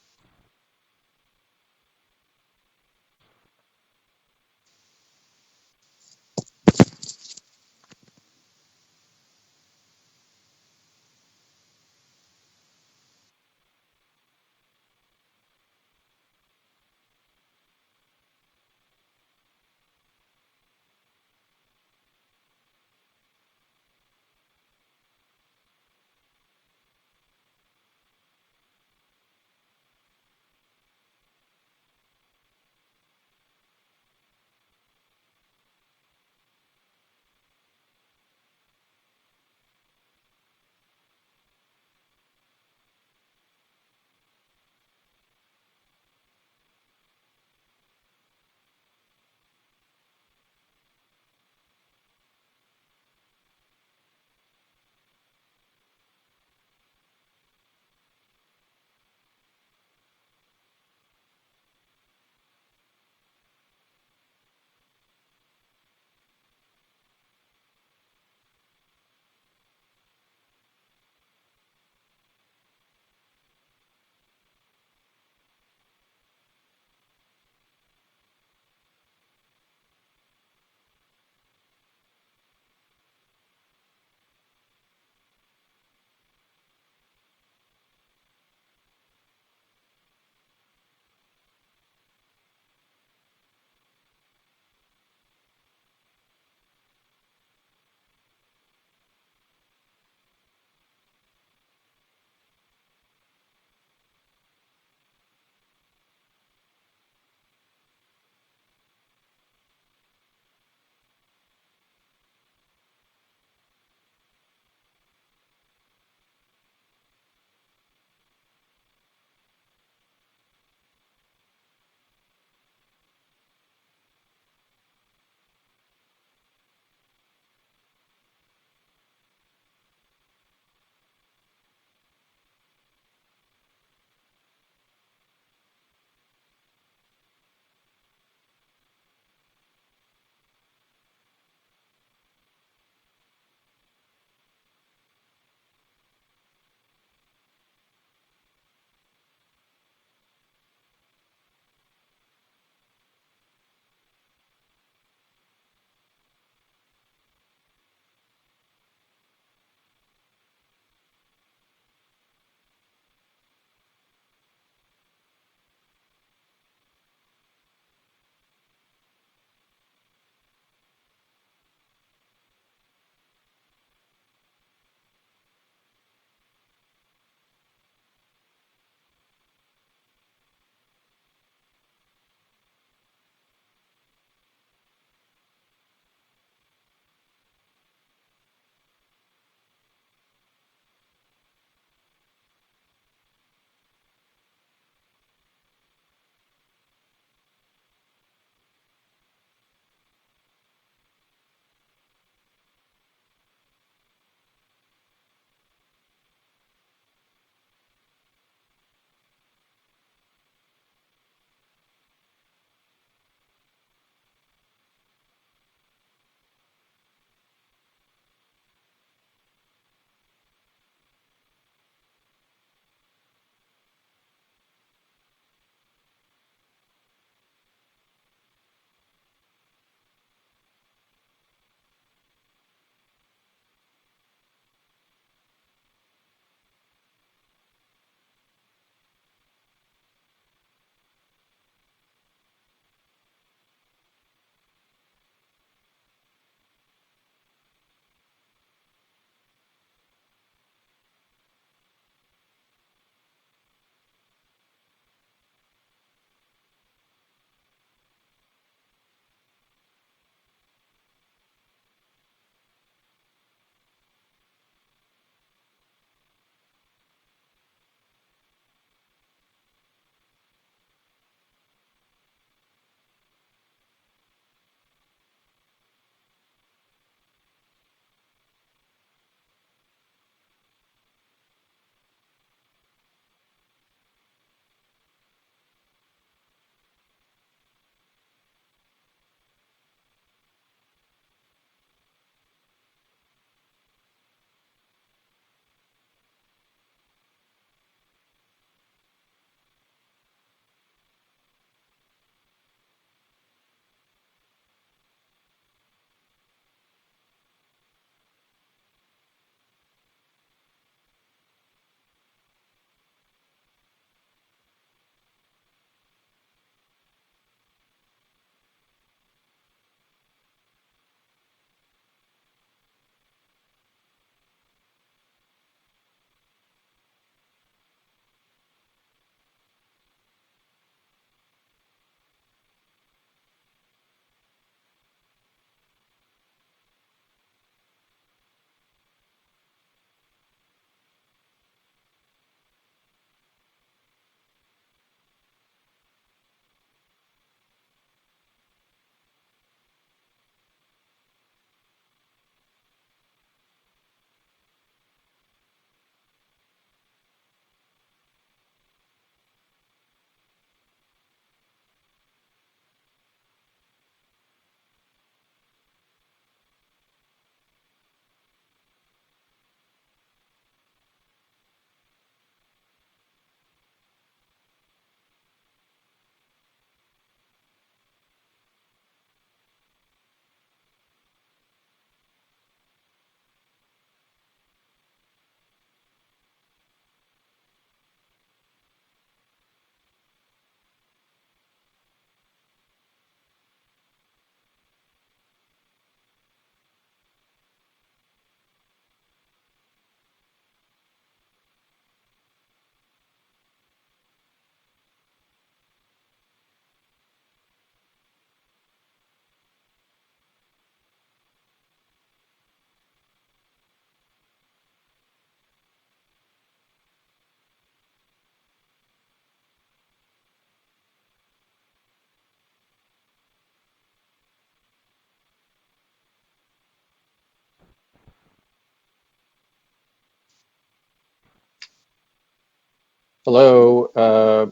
Hello,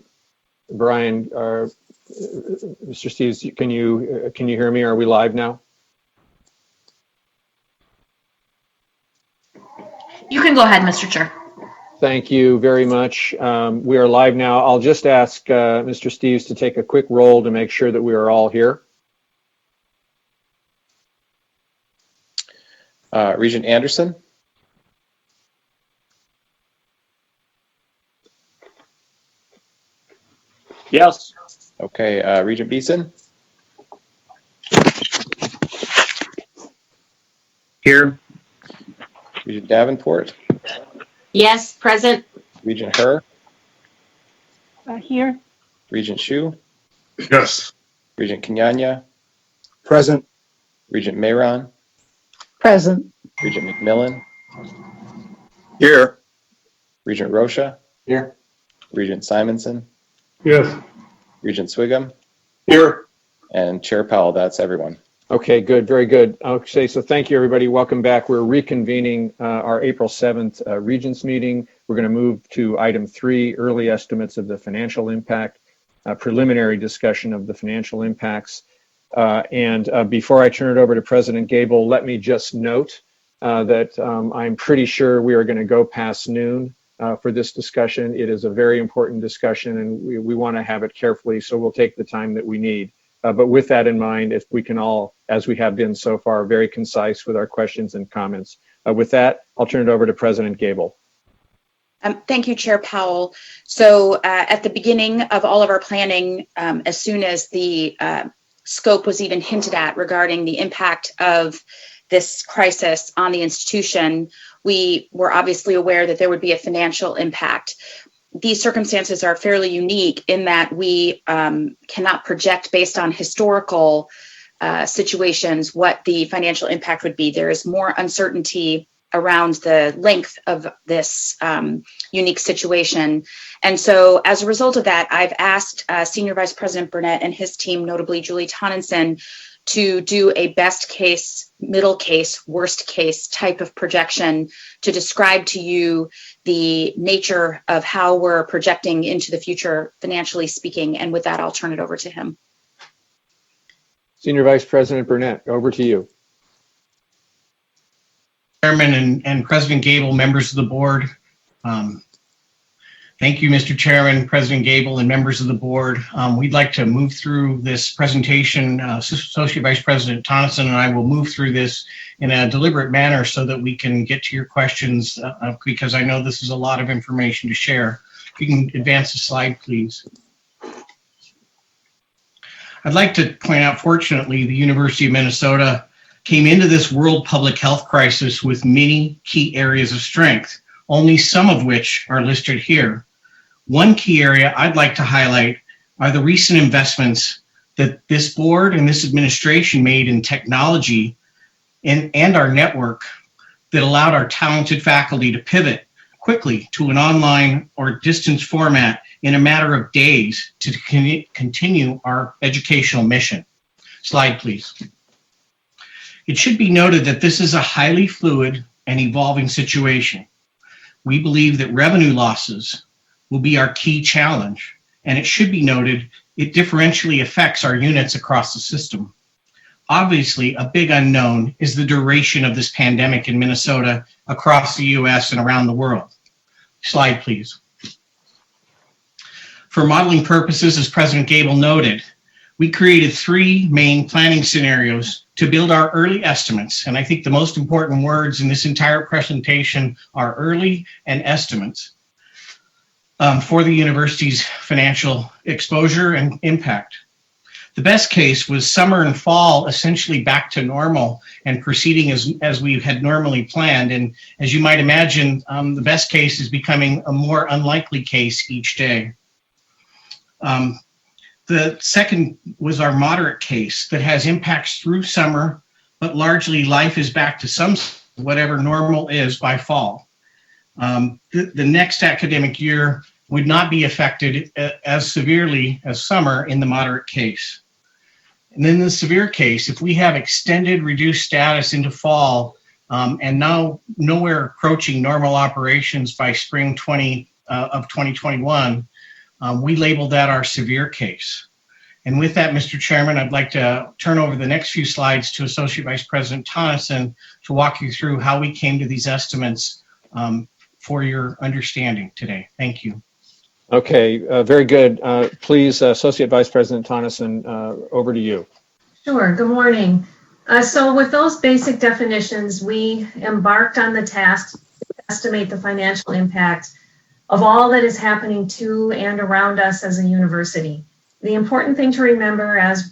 Brian, Mr. Steves, can you hear me? Are we live now? You can go ahead, Mr. Chair. Thank you very much. We are live now. I'll just ask Mr. Steves to take a quick roll to make sure that we are all here. Regent Anderson? Yes. Okay, Regent Beeson? Here. Regent Davenport? Yes, present. Regent Her? Here. Regent Shu? Yes. Regent Kenyanya? Present. Regent Mayron? Present. Regent McMillan? Here. Regent Rocha? Here. Regent Simonson? Yes. Regent Swigum? Here. And Chair Powell, that's everyone. Okay, good, very good. Okay, so thank you, everybody. Welcome back. We're reconvening our April 7th Regents meeting. We're going to move to item 3, early estimates of the financial impact, preliminary discussion of the financial impacts. Before I turn it over to President Gable, let me just note that I'm pretty sure we are going to go past noon for this discussion. It is a very important discussion, and we want to have it carefully, so we'll take the time that we need. But with that in mind, if we can all, as we have been so far, very concise with our questions and comments. With that, I'll turn it over to President Gable. Thank you, Chair Powell. So at the beginning of all of our planning, as soon as the scope was even hinted at regarding the impact of this crisis on the institution, we were obviously aware that there would be a financial impact. These circumstances are fairly unique in that we cannot project based on historical situations what the financial impact would be. There is more uncertainty around the length of this unique situation. And so as a result of that, I've asked Senior Vice President Burnett and his team, notably Julie Tonneson, to do a best case, middle case, worst case type of projection to describe to you the nature of how we're projecting into the future, financially speaking. And with that, I'll turn it over to him. Senior Vice President Burnett, over to you. Chairman and President Gable, members of the board. Thank you, Mr. Chairman, President Gable, and members of the board. We'd like to move through this presentation. Associate Vice President Tonneson and I will move through this in a deliberate manner so that we can get to your questions, because I know this is a lot of information to share. If you can advance the slide, please. I'd like to point out, fortunately, the University of Minnesota came into this world public health crisis with many key areas of strength, only some of which are listed here. One key area I'd like to highlight are the recent investments that this board and this administration made in technology and our network that allowed our talented faculty to pivot quickly to an online or distance format in a matter of days to continue our educational mission. Slide, please. It should be noted that this is a highly fluid and evolving situation. We believe that revenue losses will be our key challenge, and it should be noted it differentially affects our units across the system. Obviously, a big unknown is the duration of this pandemic in Minnesota, across the US and around the world. Slide, please. For modeling purposes, as President Gable noted, we created 3 main planning scenarios to build our early estimates. And I think the most important words in this entire presentation are early and estimates for the university's financial exposure and impact. The best case was summer and fall essentially back to normal and proceeding as we had normally planned. And as you might imagine, the best case is becoming a more unlikely case each day. The second was our moderate case that has impacts through summer, but largely life is back to some whatever normal is by fall. The next academic year would not be affected as severely as summer in the moderate case. And in the severe case, if we have extended reduced status into fall and now nowhere approaching normal operations by spring 20 of 2021, we labeled that our severe case. And with that, Mr. Chairman, I'd like to turn over the next few slides to Associate Vice President Tonneson to walk you through how we came to these estimates for your understanding today. Thank you. Okay, very good. Please, Associate Vice President Tonneson, over to you. Sure, good morning. So with those basic definitions, we embarked on the task to estimate the financial impact of all that is happening to and around us as a university. The important thing to remember, as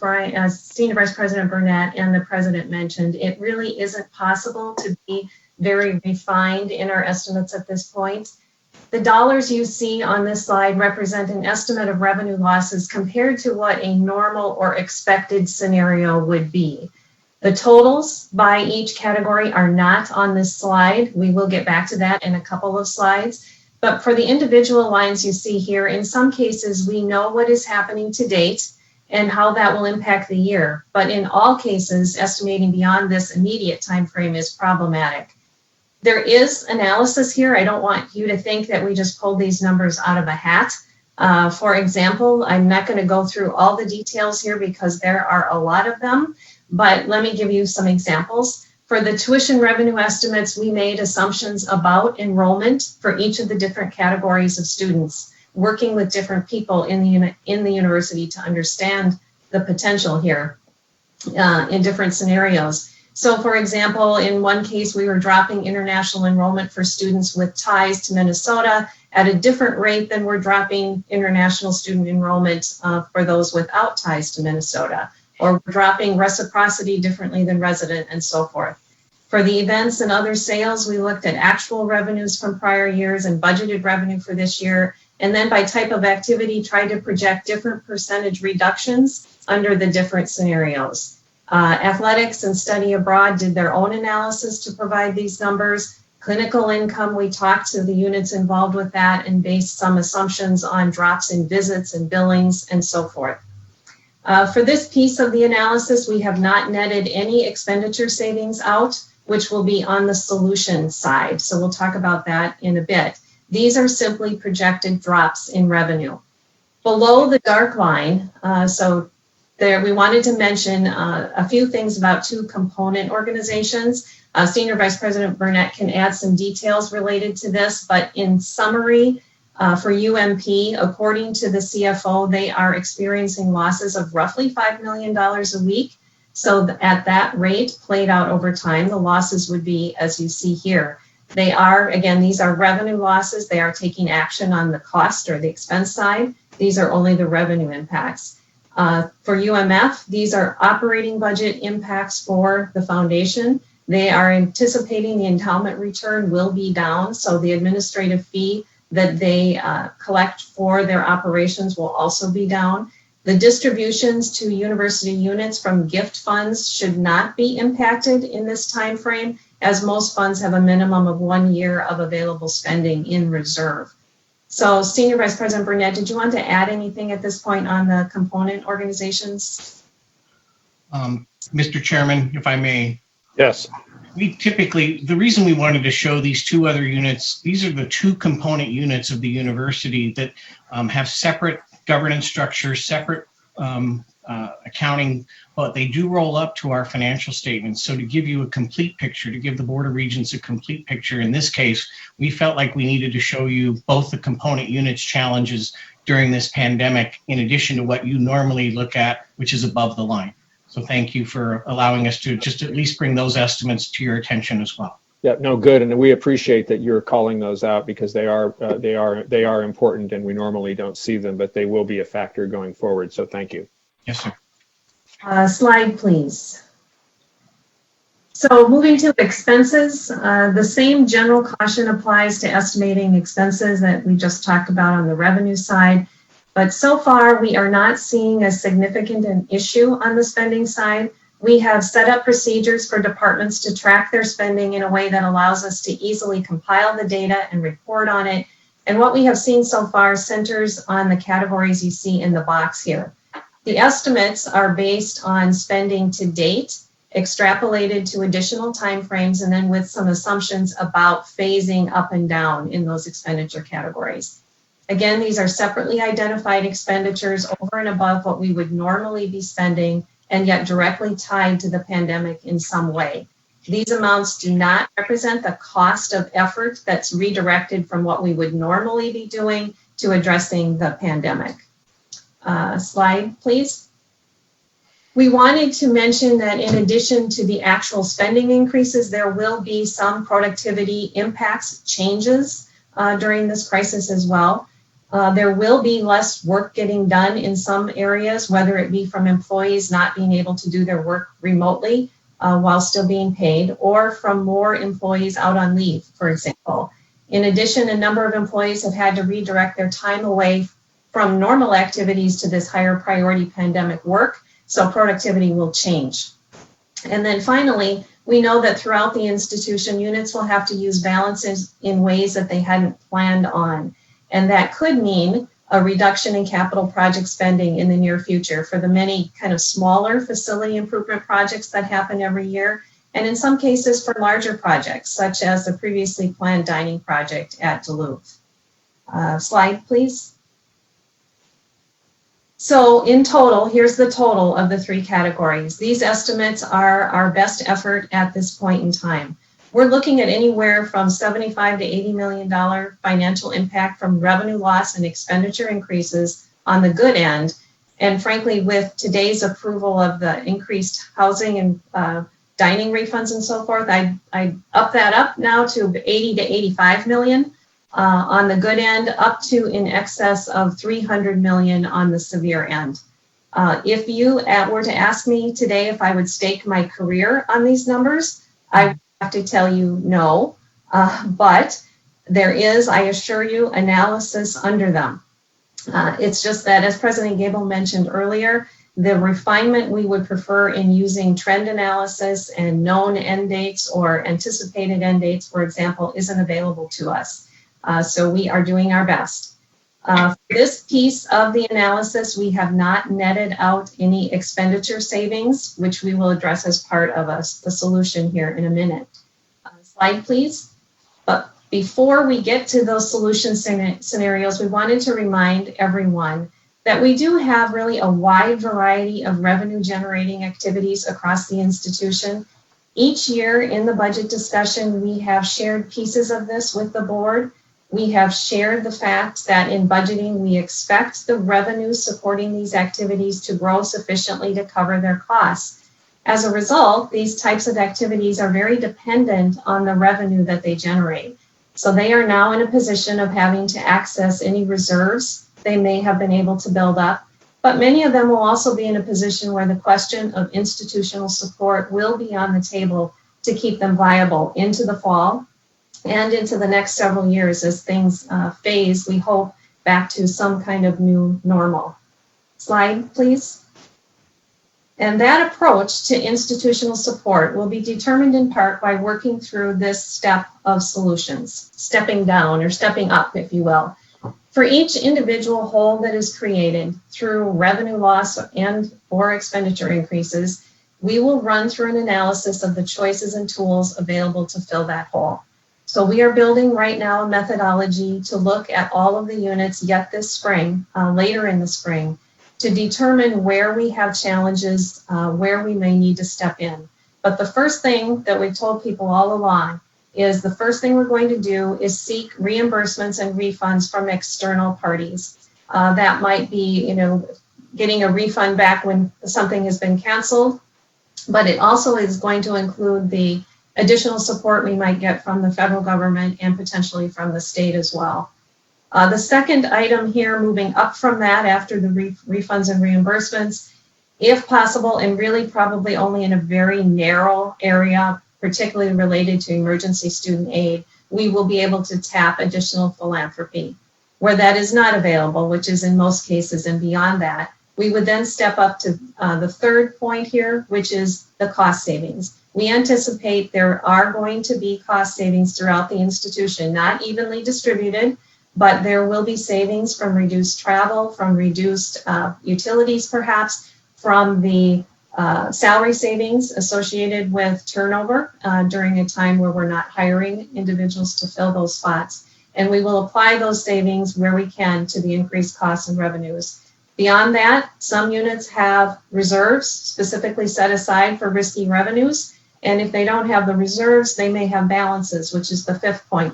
Senior Vice President Burnett and the President mentioned, it really isn't possible to be very refined in our estimates at this point. The dollars you see on this slide represent an estimate of revenue losses compared to what a normal or expected scenario would be. The totals by each category are not on this slide. We will get back to that in a couple of slides. But for the individual lines you see here, in some cases, we know what is happening to date and how that will impact the year. But in all cases, estimating beyond this immediate time frame is problematic. There is analysis here. I don't want you to think that we just pulled these numbers out of a hat. For example, I'm not going to go through all the details here because there are a lot of them, but let me give you some examples. For the tuition revenue estimates, we made assumptions about enrollment for each of the different categories of students, working with different people in the university to understand the potential here in different scenarios. So for example, in one case, we were dropping international enrollment for students with ties to Minnesota at a different rate than we're dropping international student enrollment for those without ties to Minnesota, or dropping reciprocity differently than resident and so forth. For the events and other sales, we looked at actual revenues from prior years and budgeted revenue for this year. And then by type of activity, tried to project different percentage reductions under the different scenarios. Athletics and study abroad did their own analysis to provide these numbers. Clinical income, we talked to the units involved with that and based some assumptions on drops in visits and billings and so forth. For this piece of the analysis, we have not netted any expenditure savings out, which will be on the solution side. So we'll talk about that in a bit. These are simply projected drops in revenue. Below the dark line, there, we wanted to mention a few things about two component organizations. Senior Vice President Burnett can add some details related to this, but in summary, for UMP, according to the CFO, they are experiencing losses of roughly $5 million a week. So at that rate, played out over time, the losses would be, as you see here. They are, again, these are revenue losses. They are taking action on the cost or the expense side. These are only the revenue impacts. For UMF, these are operating budget impacts for the foundation. They are anticipating the endowment return will be down, so the administrative fee that they collect for their operations will also be down. The distributions to university units from gift funds should not be impacted in this time frame, as most funds have a minimum of 1 year of available spending in reserve. So Senior Vice President Burnett, did you want to add anything at this point on the component organizations? Mr. Chairman, if I may. Yes. We typically, the reason we wanted to show these two other units, these are the two component units of the university that have separate governance structures, separate accounting, but they do roll up to our financial statements. So to give you a complete picture, to give the Board of Regents a complete picture, in this case, we felt like we needed to show you both the component units challenges during this pandemic, in addition to what you normally look at, which is above the line. So thank you for allowing us to just at least bring those estimates to your attention as well. Yeah, no, good, and we appreciate that you're calling those out because they are important, and we normally don't see them, but they will be a factor going forward. So thank you. Yes, sir. Slide, please. So moving to expenses, the same general caution applies to estimating expenses that we just talked about on the revenue side. But so far, we are not seeing a significant issue on the spending side. We have set up procedures for departments to track their spending in a way that allows us to easily compile the data and report on it. And what we have seen so far centers on the categories you see in the box here. The estimates are based on spending to date, extrapolated to additional timeframes, and then with some assumptions about phasing up and down in those expenditure categories. Again, these are separately identified expenditures over and above what we would normally be spending and yet directly tied to the pandemic in some way. These amounts do not represent the cost of effort that's redirected from what we would normally be doing to addressing the pandemic. Slide, please. We wanted to mention that in addition to the actual spending increases, there will be some productivity impacts, changes during this crisis as well. There will be less work getting done in some areas, whether it be from employees not being able to do their work remotely while still being paid, or from more employees out on leave, for example. In addition, a number of employees have had to redirect their time away from normal activities to this higher priority pandemic work, so productivity will change. And then finally, we know that throughout the institution, units will have to use balances in ways that they hadn't planned on. And that could mean a reduction in capital project spending in the near future for the many kind of smaller facility improvement projects that happen every year, and in some cases for larger projects, such as the previously planned dining project at Duluth. Slide, please. So in total, here's the total of the three categories. These estimates are our best effort at this point in time. We're looking at anywhere from $75 to $80 million financial impact from revenue loss and expenditure increases on the good end. And frankly, with today's approval of the increased housing and dining refunds and so forth, I up that up now to 80 to 85 million on the good end, up to in excess of 300 million on the severe end. If you were to ask me today if I would stake my career on these numbers, I would have to tell you no, but there is, I assure you, analysis under them. It's just that, as President Gable mentioned earlier, the refinement we would prefer in using trend analysis and known end dates or anticipated end dates, for example, isn't available to us. So we are doing our best. For this piece of the analysis, we have not netted out any expenditure savings, which we will address as part of the solution here in a minute. Slide, please. But before we get to those solution scenarios, we wanted to remind everyone that we do have really a wide variety of revenue generating activities across the institution. Each year in the budget discussion, we have shared pieces of this with the board. We have shared the fact that in budgeting, we expect the revenues supporting these activities to grow sufficiently to cover their costs. As a result, these types of activities are very dependent on the revenue that they generate. So they are now in a position of having to access any reserves they may have been able to build up. But many of them will also be in a position where the question of institutional support will be on the table to keep them viable into the fall and into the next several years as things phase, we hope, back to some kind of new normal. Slide, please. And that approach to institutional support will be determined in part by working through this step of solutions, stepping down or stepping up, if you will. For each individual hole that is created through revenue loss and or expenditure increases, we will run through an analysis of the choices and tools available to fill that hole. So we are building right now a methodology to look at all of the units yet this spring, later in the spring, to determine where we have challenges, where we may need to step in. But the first thing that we've told people all along is the first thing we're going to do is seek reimbursements and refunds from external parties. That might be, getting a refund back when something has been canceled, but it also is going to include the additional support we might get from the federal government and potentially from the state as well. The second item here, moving up from that after the refunds and reimbursements, if possible, and really probably only in a very narrow area, particularly related to emergency student aid, we will be able to tap additional philanthropy. Where that is not available, which is in most cases and beyond that, we would then step up to the third point here, which is the cost savings. We anticipate there are going to be cost savings throughout the institution, not evenly distributed, but there will be savings from reduced travel, from reduced utilities perhaps, from the salary savings associated with turnover during a time where we're not hiring individuals to fill those spots. and we will apply those savings where we can to the increased costs and revenues. Beyond that, some units have reserves specifically set aside for risky revenues, and if they don't have the reserves, they may have balances, which is the fifth point.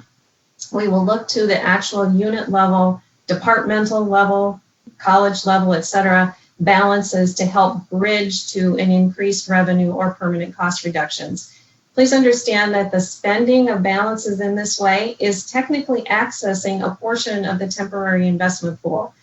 We will look to the actual unit level, departmental level, college level, et cetera, balances to help bridge to an increased revenue or permanent cost reductions. Please understand that the spending of balances in this way is technically accessing a portion of the temporary investment pool,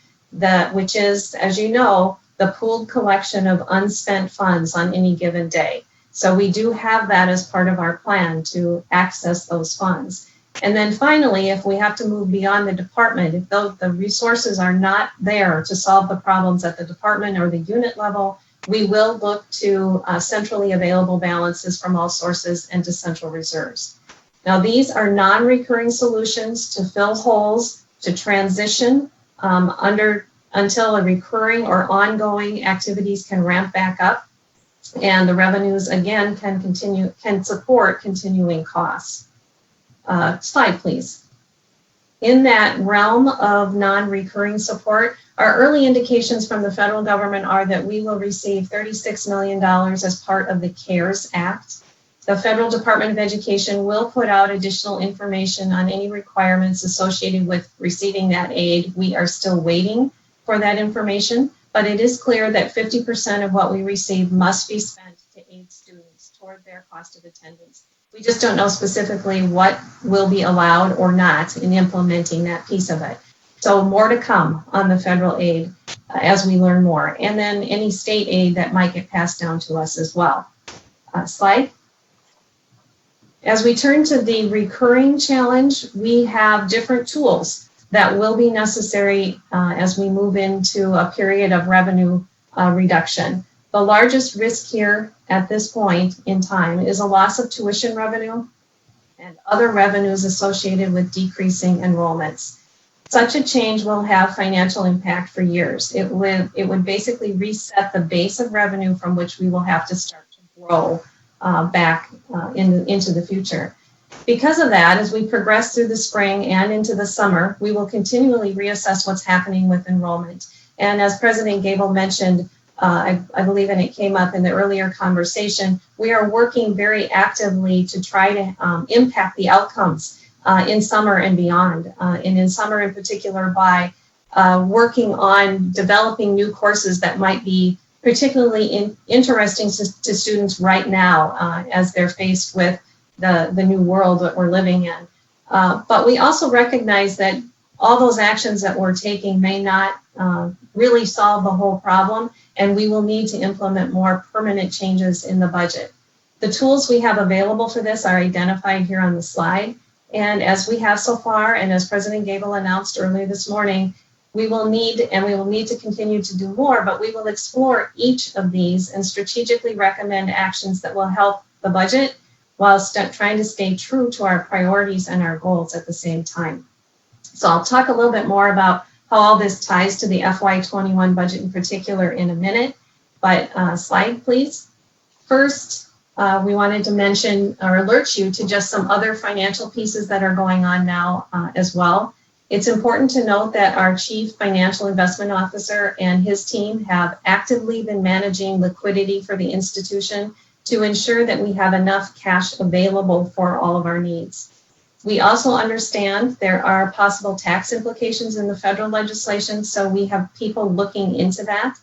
which is, as you know, the pooled collection of unspent funds on any given day. So we do have that as part of our plan to access those funds. And then finally, if we have to move beyond the department, if the resources are not there to solve the problems at the department or the unit level, we will look to centrally available balances from all sources and to central reserves. Now, these are non-recurring solutions to fill holes, to transition until a recurring or ongoing activities can ramp back up, and the revenues again can support continuing costs. Slide, please. In that realm of non-recurring support, our early indications from the federal government are that we will receive $36 million as part of the CARES Act. The Federal Department of Education will put out additional information on any requirements associated with receiving that aid. We are still waiting for that information, but it is clear that 50% of what we receive must be spent to aid students toward their cost of attendance. We just don't know specifically what will be allowed or not in implementing that piece of it. So more to come on the federal aid as we learn more, and then any state aid that might get passed down to us as well. Slide. As we turn to the recurring challenge, we have different tools that will be necessary as we move into a period of revenue reduction. The largest risk here at this point in time is a loss of tuition revenue and other revenues associated with decreasing enrollments. Such a change will have financial impact for years. It would basically reset the base of revenue from which we will have to start to grow back into the future. Because of that, as we progress through the spring and into the summer, we will continually reassess what's happening with enrollment. And as President Gable mentioned, I believe, and it came up in the earlier conversation, we are working very actively to try to impact the outcomes in summer and beyond. And in summer in particular by working on developing new courses that might be particularly interesting to students right now as they're faced with the new world that we're living in. But we also recognize that all those actions that we're taking may not really solve the whole problem, and we will need to implement more permanent changes in the budget. The tools we have available for this are identified here on the slide, and as we have so far, and as President Gable announced earlier this morning, we will need to continue to do more, but we will explore each of these and strategically recommend actions that will help the budget while trying to stay true to our priorities and our goals at the same time. So I'll talk a little bit more about how all this ties to the FY21 budget in particular in a minute, but slide please. First, we wanted to mention or alert you to just some other financial pieces that are going on now as well. It's important to note that our Chief Financial Investment Officer and his team have actively been managing liquidity for the institution to ensure that we have enough cash available for all of our needs. We also understand there are possible tax implications in the federal legislation, so we have people looking into that.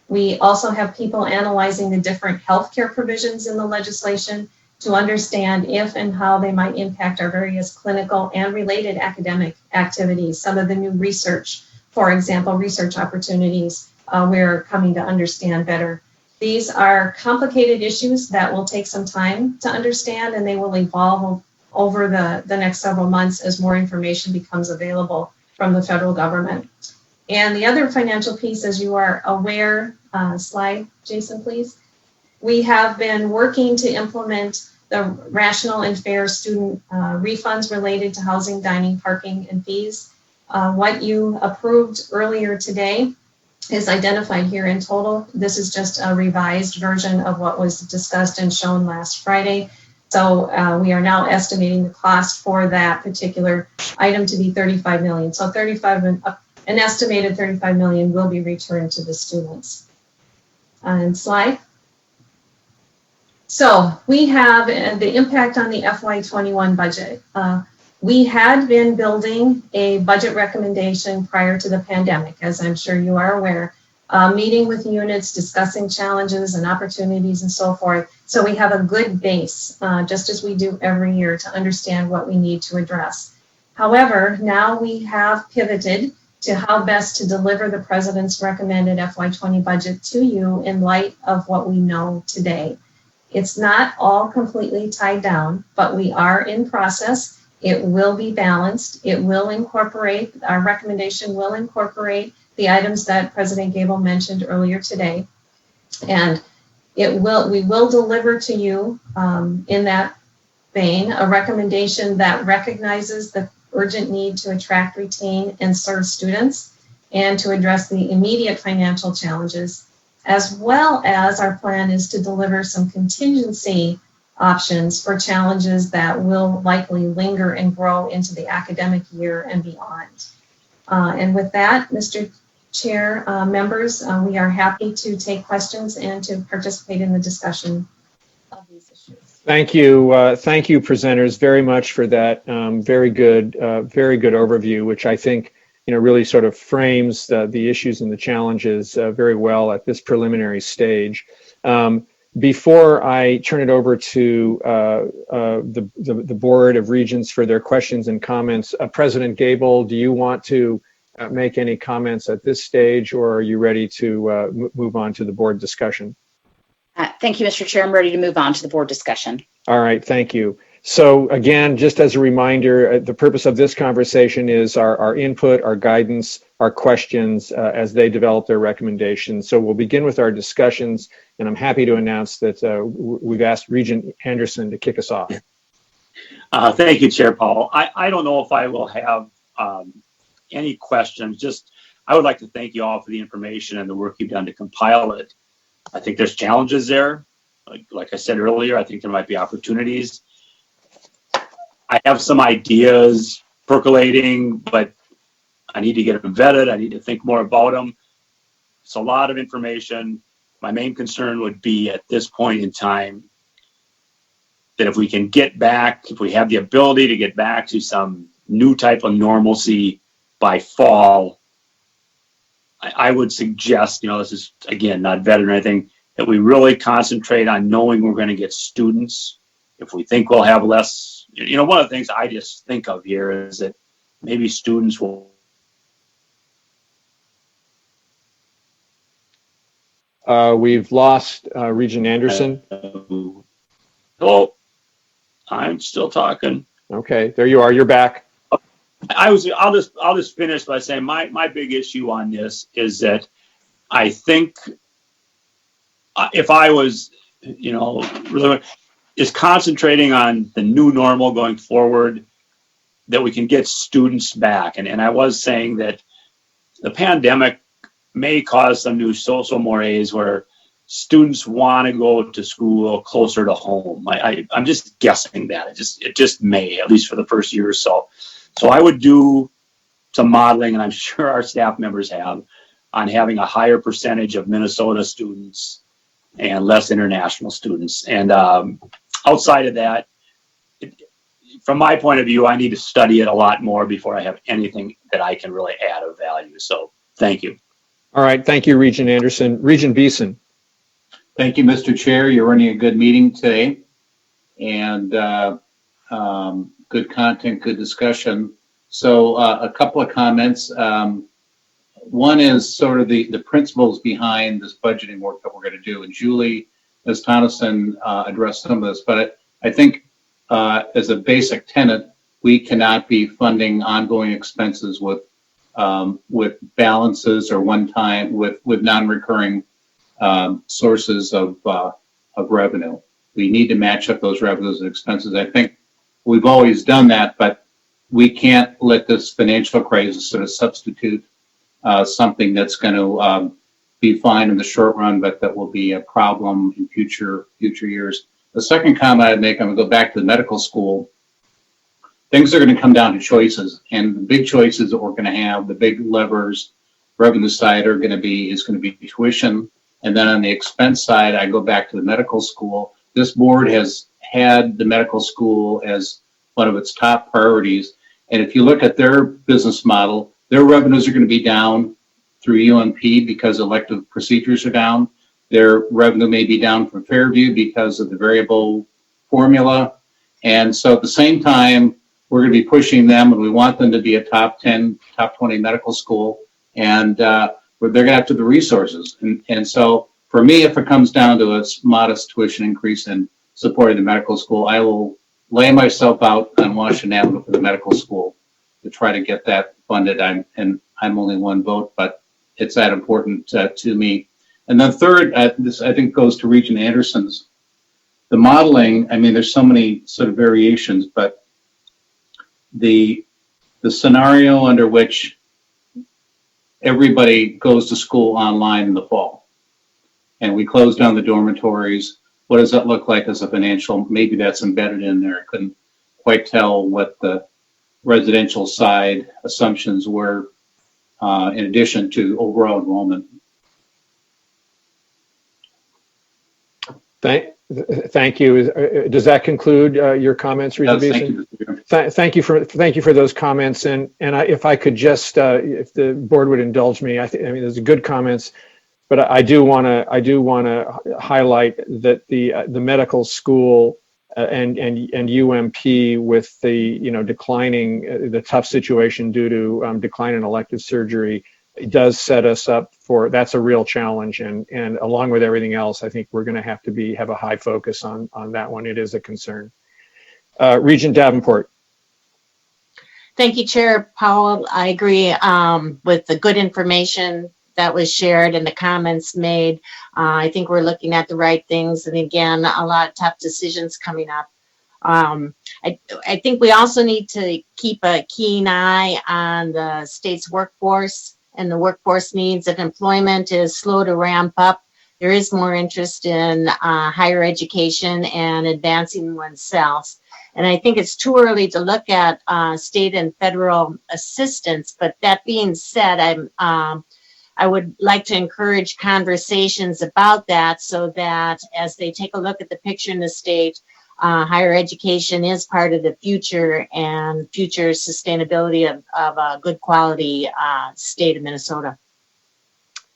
We also have people analyzing the different healthcare provisions in the legislation to understand if and how they might impact our various clinical and related academic activities. Some of the new research, for example, research opportunities, we're coming to understand better. These are complicated issues that will take some time to understand, and they will evolve over the next several months as more information becomes available from the federal government. And the other financial piece, as you are aware, slide, Jason, please. We have been working to implement the rational and fair student refunds related to housing, dining, parking, and fees. What you approved earlier today is identified here in total. This is just a revised version of what was discussed and shown last Friday. So we are now estimating the cost for that particular item to be $35 million. So an estimated $35 million will be returned to the students. Slide. So we have the impact on the FY21 budget. We had been building a budget recommendation prior to the pandemic, as I'm sure you are aware, meeting with units, discussing challenges and opportunities and so forth. So we have a good base, just as we do every year, to understand what we need to address. However, now we have pivoted to how best to deliver the President's recommended FY20 budget to you in light of what we know today. It's not all completely tied down, but we are in process. It will be balanced. It will incorporate, our recommendation will incorporate the items that President Gable mentioned earlier today. And we will deliver to you in that vein a recommendation that recognizes the urgent need to attract, retain, and serve students, and to address the immediate financial challenges, as well as our plan is to deliver some contingency options for challenges that will likely linger and grow into the academic year and beyond. And with that, Mr. Chair, members, we are happy to take questions and to participate in the discussion of these issues. Thank you, presenters, very much for that very good overview, which I think really sort of frames the issues and the challenges very well at this preliminary stage. Before I turn it over to the Board of Regents for their questions and comments, President Gable, do you want to make any comments at this stage, or are you ready to move on to the board discussion? Thank you, Mr. Chair. I'm ready to move on to the board discussion. All right, thank you. So again, just as a reminder, the purpose of this conversation is our input, our guidance, our questions as they develop their recommendations. So we'll begin with our discussions, and I'm happy to announce that we've asked Regent Anderson to kick us off. Thank you, Chair Powell. I don't know if I will have any questions. I would like to thank you all for the information and the work you've done to compile it. I think there's challenges there. Like I said earlier, I think there might be opportunities. I have some ideas percolating, but I need to get them vetted. I need to think more about them. It's a lot of information. My main concern would be at this point in time that if we can get back, if we have the ability to get back to some new type of normalcy by fall, I would suggest, this is, again, not vetted or anything, that we really concentrate on knowing we're going to get students. If we think we'll have less, one of the things I just think of here is that maybe students will. We've lost Regent Anderson. Hello, I'm still talking. Okay, there you are. You're back. I'll just finish by saying my big issue on this is that I think if I was, really is concentrating on the new normal going forward, that we can get students back. And I was saying that the pandemic may cause some new social mores where students want to go to school closer to home. I'm just guessing that it just may, at least for the first year or so. So I would do some modeling, and I'm sure our staff members have, on having a higher percentage of Minnesota students and less international students. And outside of that, from my point of view, I need to study it a lot more before I have anything that I can really add of value. So thank you. All right. Thank you, Regent Anderson. Regent Beeson. Thank you, Mr. Chair. You're running a good meeting today, and good content, good discussion. So a couple of comments. One is sort of the principles behind this budgeting work that we're going to do. And Julie, Ms. Tonneson addressed some of this, but I think as a basic tenet, we cannot be funding ongoing expenses with balances or one-time with non-recurring sources of revenue. We need to match up those revenues and expenses. I think we've always done that, but we can't let this financial crisis sort of substitute something that's going to be fine in the short run, but that will be a problem in future years. The second comment I'd make, I'm going to go back to the medical school. Things are going to come down to choices, and the big choices that we're going to have, the big levers, revenue side is going to be tuition. And then on the expense side, I go back to the medical school. This board has had the medical school as one of its top priorities. And if you look at their business model, their revenues are going to be down through UMP because elective procedures are down. Their revenue may be down from Fairview because of the variable formula. And so at the same time, we're going to be pushing them, and we want them to be a top 10, top 20 medical school. And they're going to have the resources. And so for me, if it comes down to a modest tuition increase and supporting the medical school, I will lay myself out on Washington Avenue for the medical school to try to get that funded. I'm only one vote, but it's that important to me. And then third, this I think goes to Regent Anderson's. The modeling, I mean, there's so many sort of variations, but the scenario under which everybody goes to school online in the fall and we close down the dormitories, what does that look like as a financial? Maybe that's embedded in there. I couldn't quite tell what the residential side assumptions were in addition to overall enrollment. Thank you. Does that conclude your comments, Regent Beeson? Thank you for those comments. And if I could just, if the board would indulge me, I mean, there's good comments, but I do want to highlight that the medical school and UMP with the declining the tough situation due to decline in elective surgery, it does set us up for, that's a real challenge. And along with everything else, I think we're going to have a high focus on that one. It is a concern. Regent Davenport. Thank you, Chair Powell. I agree with the good information that was shared and the comments made. I think we're looking at the right things. And again, a lot of tough decisions coming up. I think we also need to keep a keen eye on the state's workforce and the workforce needs. If employment is slow to ramp up, there is more interest in higher education and advancing oneself. And I think it's too early to look at state and federal assistance. But that being said, I would like to encourage conversations about that so that as they take a look at the picture in the state, higher education is part of the future and future sustainability of a good quality state of Minnesota.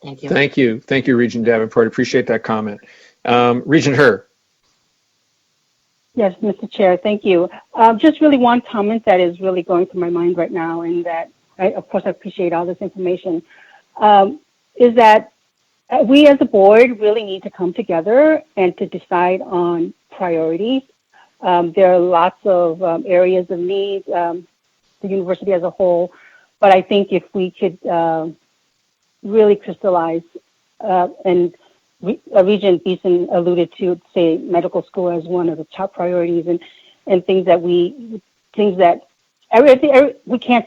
Thank you. Thank you. Thank you, Regent Davenport. Appreciate that comment. Regent Herr. Yes, Mr. Chair, thank you. Just really one comment that is really going through my mind right now, and that, of course, I appreciate all this information, is that we as a board really need to come together and to decide on priorities. There are lots of areas of need, the university as a whole, but I think if we could really crystallize, and Regent Beeson alluded to, say, medical school as one of the top priorities, and things that we can't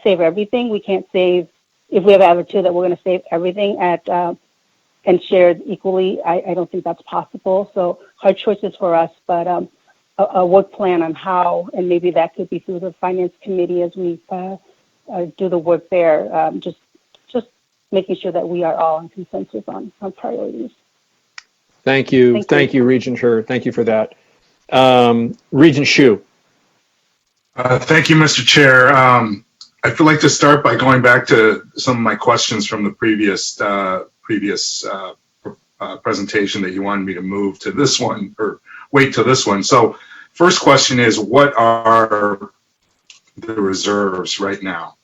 save everything. We can't save, if we have attitude that we're going to save everything and share it equally. I don't think that's possible. So hard choices for us, but a work plan on how, and maybe that could be through the finance committee as we do the work there. Just making sure that we are all in consensus on priorities. Thank you. Thank you, Regent Herr. Thank you for that. Regent Hsu. Thank you, Mr. Chair. I'd like to start by going back to some of my questions from the previous presentation that you wanted me to move to this one or wait till this one. So first question is, what are the reserves right now?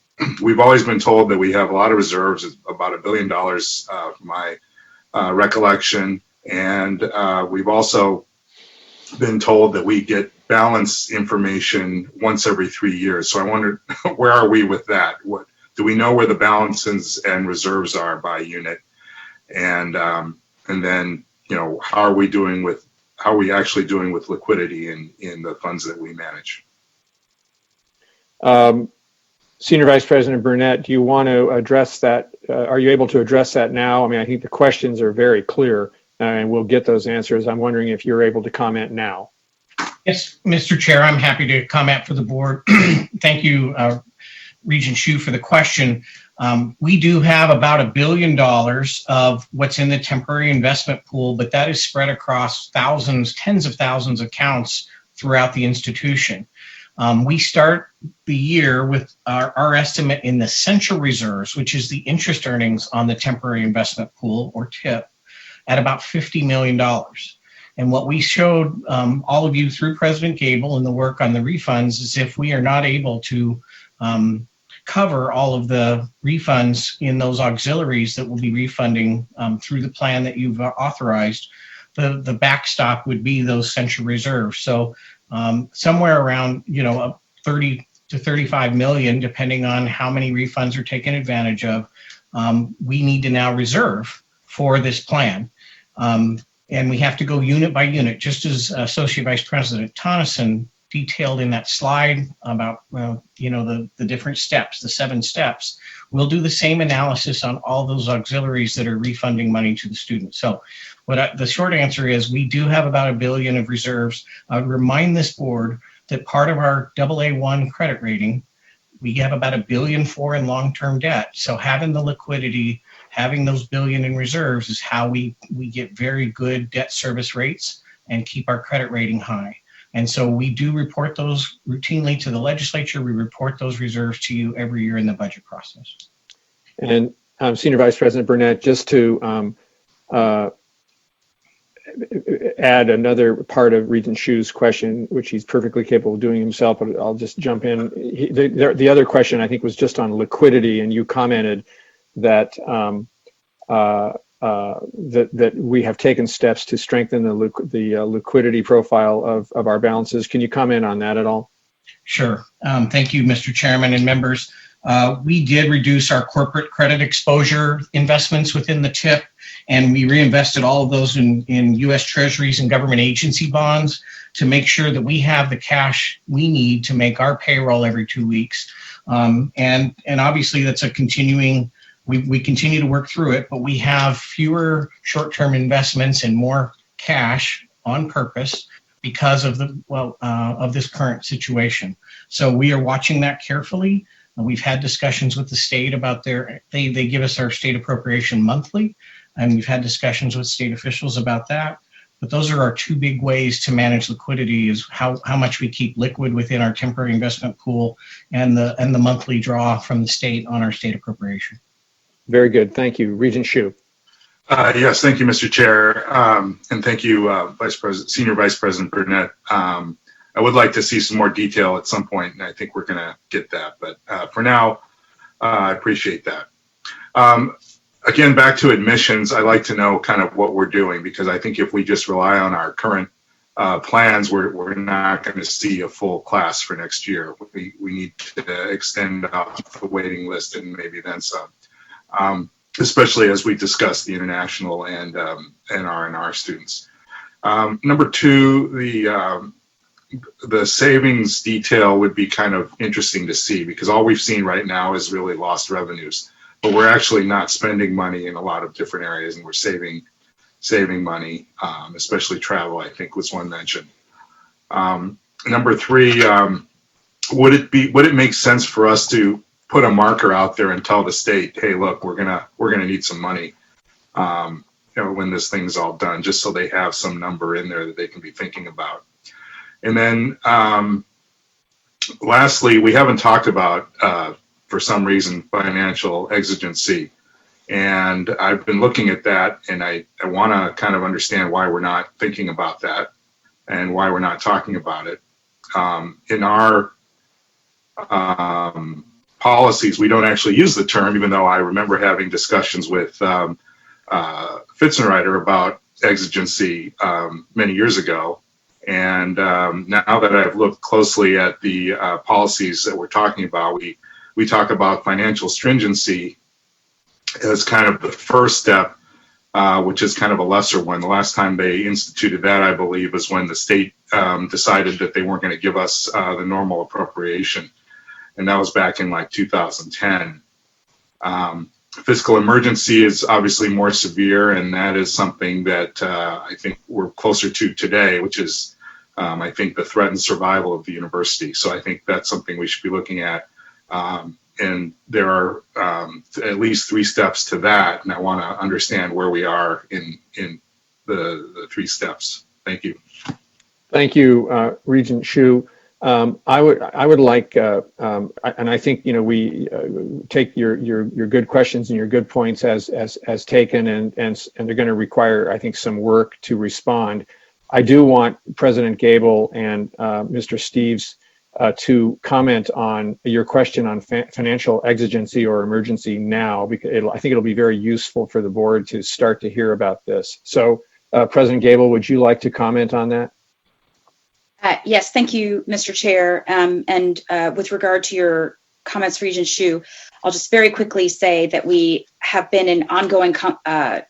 We've always been told that we have a lot of reserves, about $1 billion from my recollection. And we've also been told that we get balance information once every 3 years. So I wonder, where are we with that? What do we know where the balances and reserves are by unit? And then, how are we actually doing with liquidity in the funds that we manage? Senior Vice President Burnett, do you want to address that? Are you able to address that now? I mean, I think the questions are very clear, and we'll get those answers. I'm wondering if you're able to comment now. Yes, Mr. Chair, I'm happy to comment for the board. Thank you, Regent Hsu, for the question. We do have about $1 billion of what's in the temporary investment pool, but that is spread across thousands, tens of thousands of accounts throughout the institution. We start the year with our estimate in the central reserves, which is the interest earnings on the temporary investment pool, or TIP, at about $50 million. And what we showed all of you through President Gable and the work on the refunds is if we are not able to cover all of the refunds in those auxiliaries that will be refunding through the plan that you've authorized, the backstop would be those central reserves. So somewhere around 30 to 35 million, depending on how many refunds are taken advantage of, we need to now reserve for this plan. And we have to go unit by unit, just as Associate Vice President Tonneson detailed in that slide about the different steps, the 7 steps. We'll do the same analysis on all those auxiliaries that are refunding money to the students. So the short answer is we do have about $1 billion of reserves. I would remind this board that part of our AA1 credit rating, we have about $1.4 billion in long-term debt. So having the liquidity, having those $1 billion in reserves is how we get very good debt service rates and keep our credit rating high. And so we do report those routinely to the legislature. We report those reserves to you every year in the budget process. And Senior Vice President Burnett, just to add another part of Regent Hsu's question, which he's perfectly capable of doing himself, but I'll just jump in. The other question, I think, was just on liquidity, and you commented that that we have taken steps to strengthen the liquidity profile of our balances. Can you comment on that at all? Sure. Thank you, Mr. Chairman and members. We did reduce our corporate credit exposure investments within the TIP, and we reinvested all of those in U.S. Treasuries and government agency bonds to make sure that we have the cash we need to make our payroll every 2 weeks. And obviously that's a continuing, we continue to work through it, but we have fewer short-term investments and more cash on purpose because of of this current situation. So we are watching that carefully. We've had discussions with the state about they give us our state appropriation monthly, and we've had discussions with state officials about that. But those are our 2 big ways to manage liquidity: is how much we keep liquid within our temporary investment pool and the monthly draw from the state on our state appropriation. Very good. Thank you. Regent Hsu. Yes, thank you, Mr. Chair. And thank you, Senior Vice President Burnett. I would like to see some more detail at some point, and I think we're going to get that. But for now, I appreciate that. Again, back to admissions, I'd like to know kind of what we're doing, because I think if we just rely on our current plans, we're not going to see a full class for next year. We need to extend out the waiting list and maybe then some, especially as we discuss the international and R&R students. Number 2, the savings detail would be kind of interesting to see, because all we've seen right now is really lost revenues, but we're actually not spending money in a lot of different areas, and we're saving money, especially travel, I think was one mentioned. Number 3, would it make sense for us to put a marker out there and tell the state, hey, look, we're gonna need some money, when this thing's all done, just so they have some number in there that they can be thinking about. And then lastly, we haven't talked about, for some reason, financial exigency. And I've been looking at that, and I want to kind of understand why we're not thinking about that and why we're not talking about it. In our policies, we don't actually use the term, even though I remember having discussions with Fitzenreiter about exigency many years ago. And now that I've looked closely at the policies that we're talking about, we talk about financial stringency as kind of the first step, which is kind of a lesser one. The last time they instituted that, I believe, was when the state decided that they weren't going to give us the normal appropriation. And that was back in like 2010. Fiscal emergency is obviously more severe, and that is something that I think we're closer to today, which is I think the threatened survival of the university. So I think that's something we should be looking at. And there are at least 3 steps to that, and I want to understand where we are in the 3 steps. Thank you. Thank you, Regent Shu. I would like, and I think we take your good questions and your good points as taken, and they're going to require, I think, some work to respond. I do want President Gable and Mr. Steves to comment on your question on financial exigency or emergency now, because I think it'll be very useful for the board to start to hear about this. So, President Gable, would you like to comment on that? Yes, thank you, Mr. Chair. And with regard to your comments, Regent Shu, I'll just very quickly say that we have been in ongoing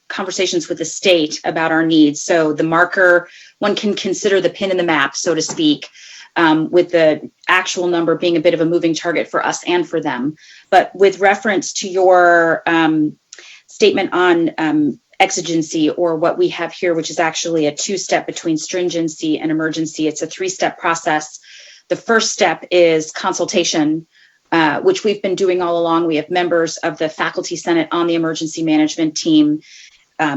conversations with the state about our needs. So the marker, one can consider the pin in the map, so to speak, with the actual number being a bit of a moving target for us and for them. But with reference to your statement on exigency, or what we have here, which is actually a 2-step between stringency and emergency. It's a 3-step process. The first step is consultation, which we've been doing all along. We have members of the Faculty Senate on the emergency management team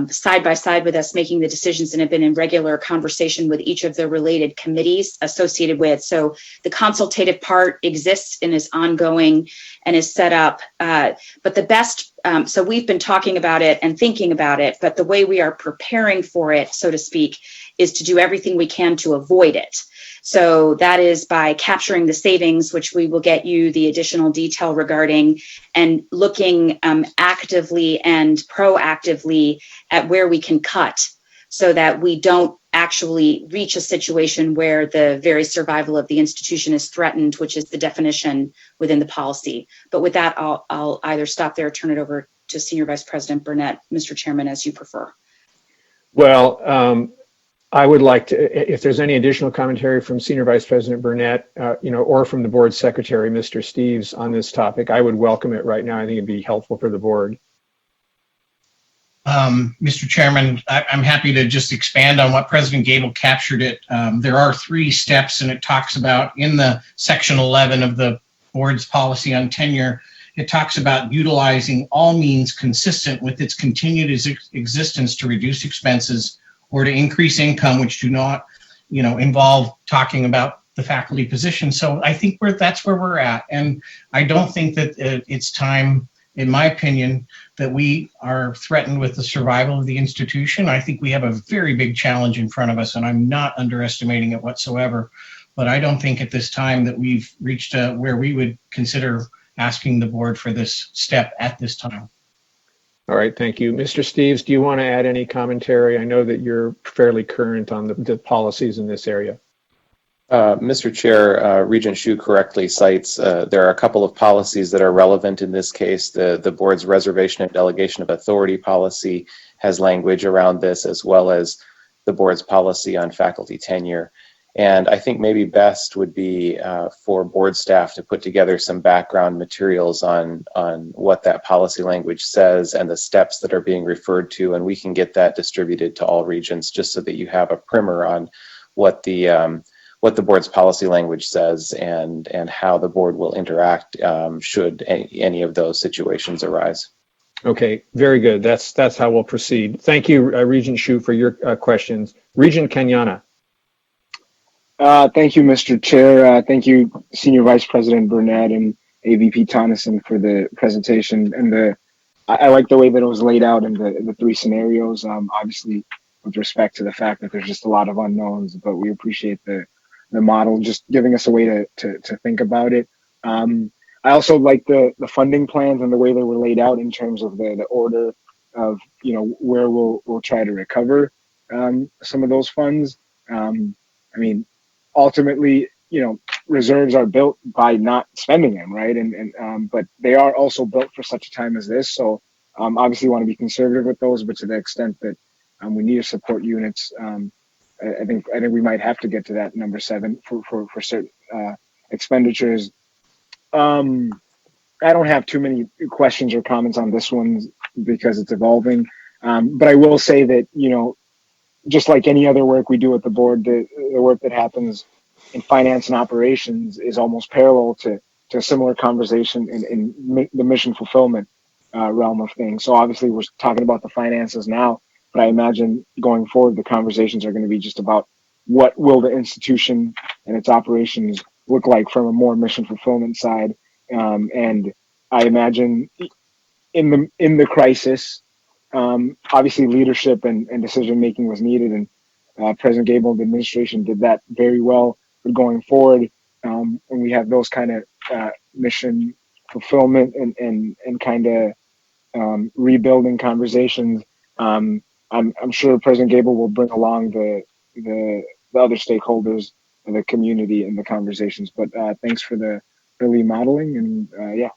side by side with us making the decisions, and have been in regular conversation with each of the related committees associated with. So the consultative part exists and is ongoing and is set up. But the best, so we've been talking about it and thinking about it, but the way we are preparing for it, so to speak, is to do everything we can to avoid it. So that is by capturing the savings, which we will get you the additional detail regarding, and looking actively and proactively at where we can cut so that we don't actually reach a situation where the very survival of the institution is threatened, which is the definition within the policy. But with that, I'll either stop there or turn it over to Senior Vice President Burnett, Mr. Chairman, as you prefer. Well, I would like to, if there's any additional commentary from Senior Vice President Burnett, or from the board secretary, Mr. Steves, on this topic, I would welcome it right now. I think it'd be helpful for the board. Mr. Chairman, I'm happy to just expand on what President Gable captured it. There are 3 steps, and it talks about in the section 11 of the board's policy on tenure, it talks about utilizing all means consistent with its continued existence to reduce expenses or to increase income, which do not, involve talking about the faculty position. So I think that's where we're at. And I don't think that it's time, in my opinion, that we are threatened with the survival of the institution. I think we have a very big challenge in front of us, and I'm not underestimating it whatsoever. But I don't think at this time that we've reached where we would consider asking the board for this step at this time. All right, thank you. Mr. Steves, do you want to add any commentary? I know that you're fairly current on the policies in this area. Mr. Chair, Regent Shu correctly cites there are a couple of policies that are relevant in this case. The board's reservation and delegation of authority policy has language around this, as well as the board's policy on faculty tenure. And I think maybe best would be for board staff to put together some background materials on what that policy language says and the steps that are being referred to, and we can get that distributed to all regents, just so that you have a primer on what the board's policy language says and how the board will interact should any of those situations arise. Okay, very good. That's how we'll proceed. Thank you, Regent Shu, for your questions. Regent Kenyana. Thank you, Mr. Chair. Thank you, Senior Vice President Burnett and AVP Tonneson, for the presentation. And I like the way that it was laid out in the 3 scenarios, obviously with respect to the fact that there's just a lot of unknowns, but we appreciate the model just giving us a way to think about it. I also like the funding plans and the way they were laid out in terms of the order of, where we'll try to recover some of those funds. I mean, ultimately, reserves are built by not spending them, right? But they are also built for such a time as this. So obviously, want to be conservative with those, but to the extent that we need to support units, I think we might have to get to that number 7 for certain expenditures. I don't have too many questions or comments on this one because it's evolving. But I will say that just like any other work we do at the board, the work that happens in finance and operations is almost parallel to a similar conversation in the mission fulfillment realm of things. So obviously we're talking about the finances now, but I imagine going forward, the conversations are going to be just about what will the institution and its operations look like from a more mission fulfillment side. And I imagine in the crisis, obviously leadership and decision making was needed, and President Gable and the administration did that very well. But going forward, when we have those kind of mission fulfillment and kind of rebuilding conversations, I'm sure President Gable will bring along the other stakeholders in the community in the conversations. But thanks for the early modeling, and yeah.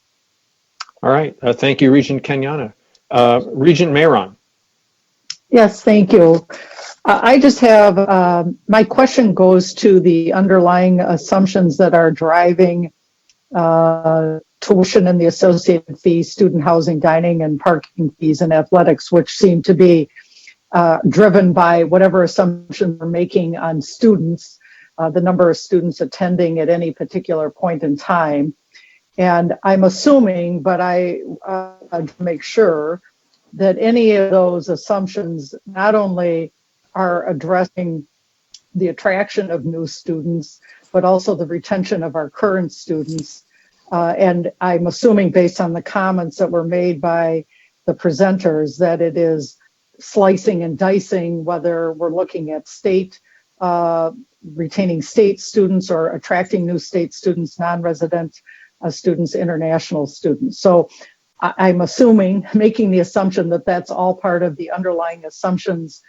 All right. Thank you, Regent Kenyana. Regent Mayron. Yes, thank you. I just have, my question goes to the underlying assumptions that are driving tuition and the associated fees, student housing, dining, and parking fees and athletics, which seem to be driven by whatever assumptions we're making on students, the number of students attending at any particular point in time. And I'm assuming, but I make sure that any of those assumptions not only are addressing the attraction of new students, but also the retention of our current students. And I'm assuming, based on the comments that were made by the presenters, that it is slicing and dicing whether we're looking at state, retaining state students or attracting new state students, non-resident students, international students. So I'm assuming, making the assumption that that's all part of the underlying assumptions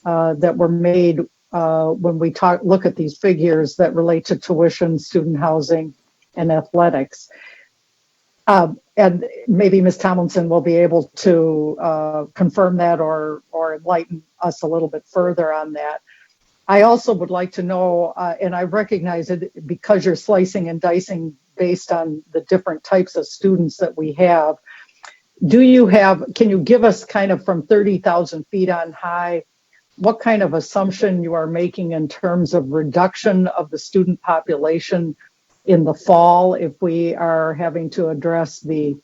that were made when we look at these figures that relate to tuition, student housing, and athletics. And maybe Ms. Tomlinson will be able to confirm that or enlighten us a little bit further on that. I also would like to know, and I recognize it because you're slicing and dicing based on the different types of students that we have. Can you give us kind of from 30,000 feet on high, what kind of assumption you are making in terms of reduction of the student population in the fall if we are having to address the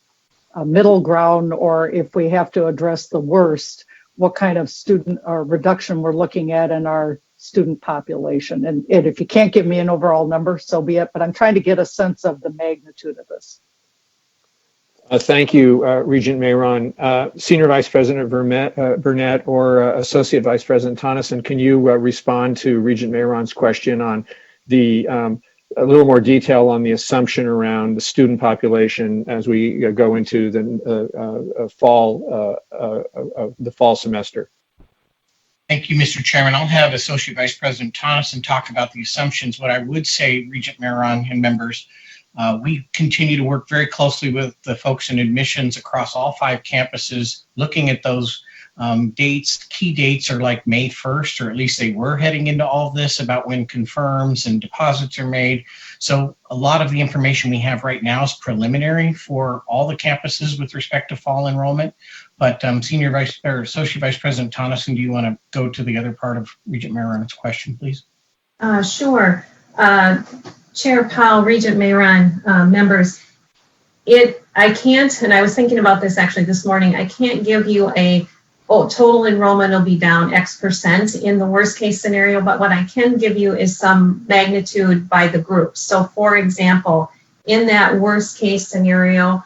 middle ground, or if we have to address the worst, what kind of student or reduction we're looking at in our student population? And if you can't give me an overall number, so be it, but I'm trying to get a sense of the magnitude of this. Thank you, Regent Mayron. Senior Vice President Burnett or Associate Vice President Tonneson, can you respond to Regent Mayron's question on a little more detail on the assumption around the student population as we go into the fall semester? Thank you, Mr. Chairman. I'll have Associate Vice President Tonneson talk about the assumptions. What I would say, Regent Mayron and members, we continue to work very closely with the folks in admissions across all 5 campuses, looking at those dates. Key dates are like May 1st, or at least they were heading into all of this about when confirms and deposits are made. So a lot of the information we have right now is preliminary for all the campuses with respect to fall enrollment. But Associate Vice President Tonneson, do you want to go to the other part of Regent Mayron's question, please? Sure. Chair Powell, Regent Mayron, members, I can't, and I was thinking about this actually this morning, I can't give you total enrollment will be down X% in the worst case scenario, but what I can give you is some magnitude by the groups. So for example, in that worst case scenario,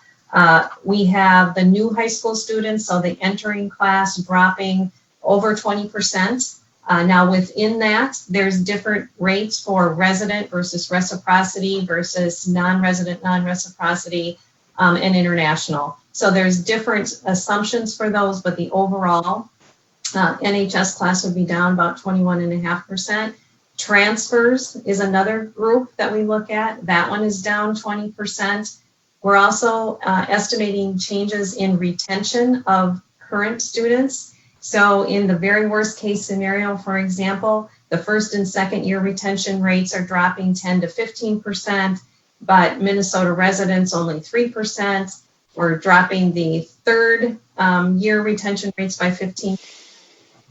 we have the new high school students, so the entering class dropping over 20%. Now within that, there's different rates for resident versus reciprocity versus non-resident, non-reciprocity, and international. So there's different assumptions for those, but the overall NHS class would be down about 21.5%. Transfers is another group that we look at. That one is down 20%. We're also estimating changes in retention of current students. So in the very worst case scenario, for example, the first and second year retention rates are dropping 10 to 15%, but Minnesota residents only 3%. We're dropping the third year retention rates by 15%.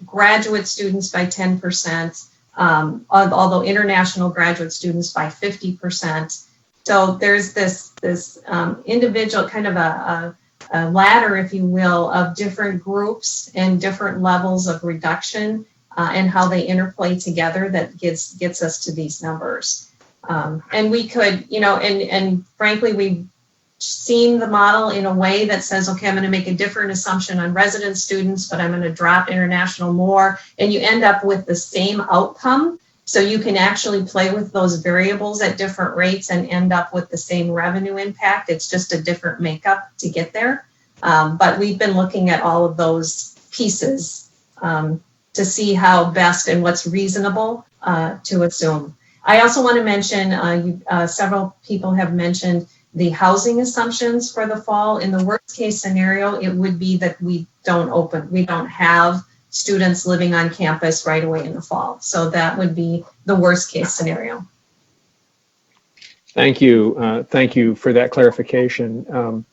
graduate students by 10%, although international graduate students by 50%. So there's this individual kind of a ladder, if you will, of different groups and different levels of reduction and how they interplay together that gets us to these numbers. And we could, and frankly, we've seen the model in a way that says, okay, I'm going to make a different assumption on resident students, but I'm going to drop international more, and you end up with the same outcome. So you can actually play with those variables at different rates and end up with the same revenue impact. It's just a different makeup to get there. But we've been looking at all of those pieces to see how best and what's reasonable to assume. I also want to mention, several people have mentioned the housing assumptions for the fall. In the worst case scenario, it would be that we don't have students living on campus right away in the fall. So that would be the worst case scenario. Thank you. Thank you for that clarification,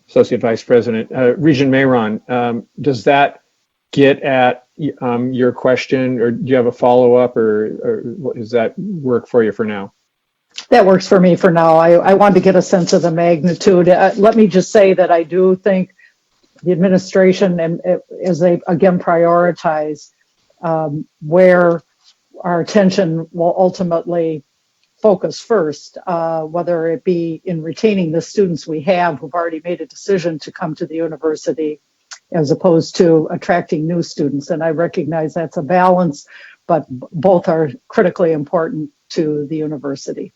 Associate Vice President. Regent Mayron, does that get at your question, or do you have a follow-up, or does that work for you for now? That works for me for now. I wanted to get a sense of the magnitude. Let me just say that I do think the administration, and as they again prioritize where our attention will ultimately focus first, whether it be in retaining the students we have who've already made a decision to come to the university, as opposed to attracting new students. And I recognize that's a balance, but both are critically important to the university.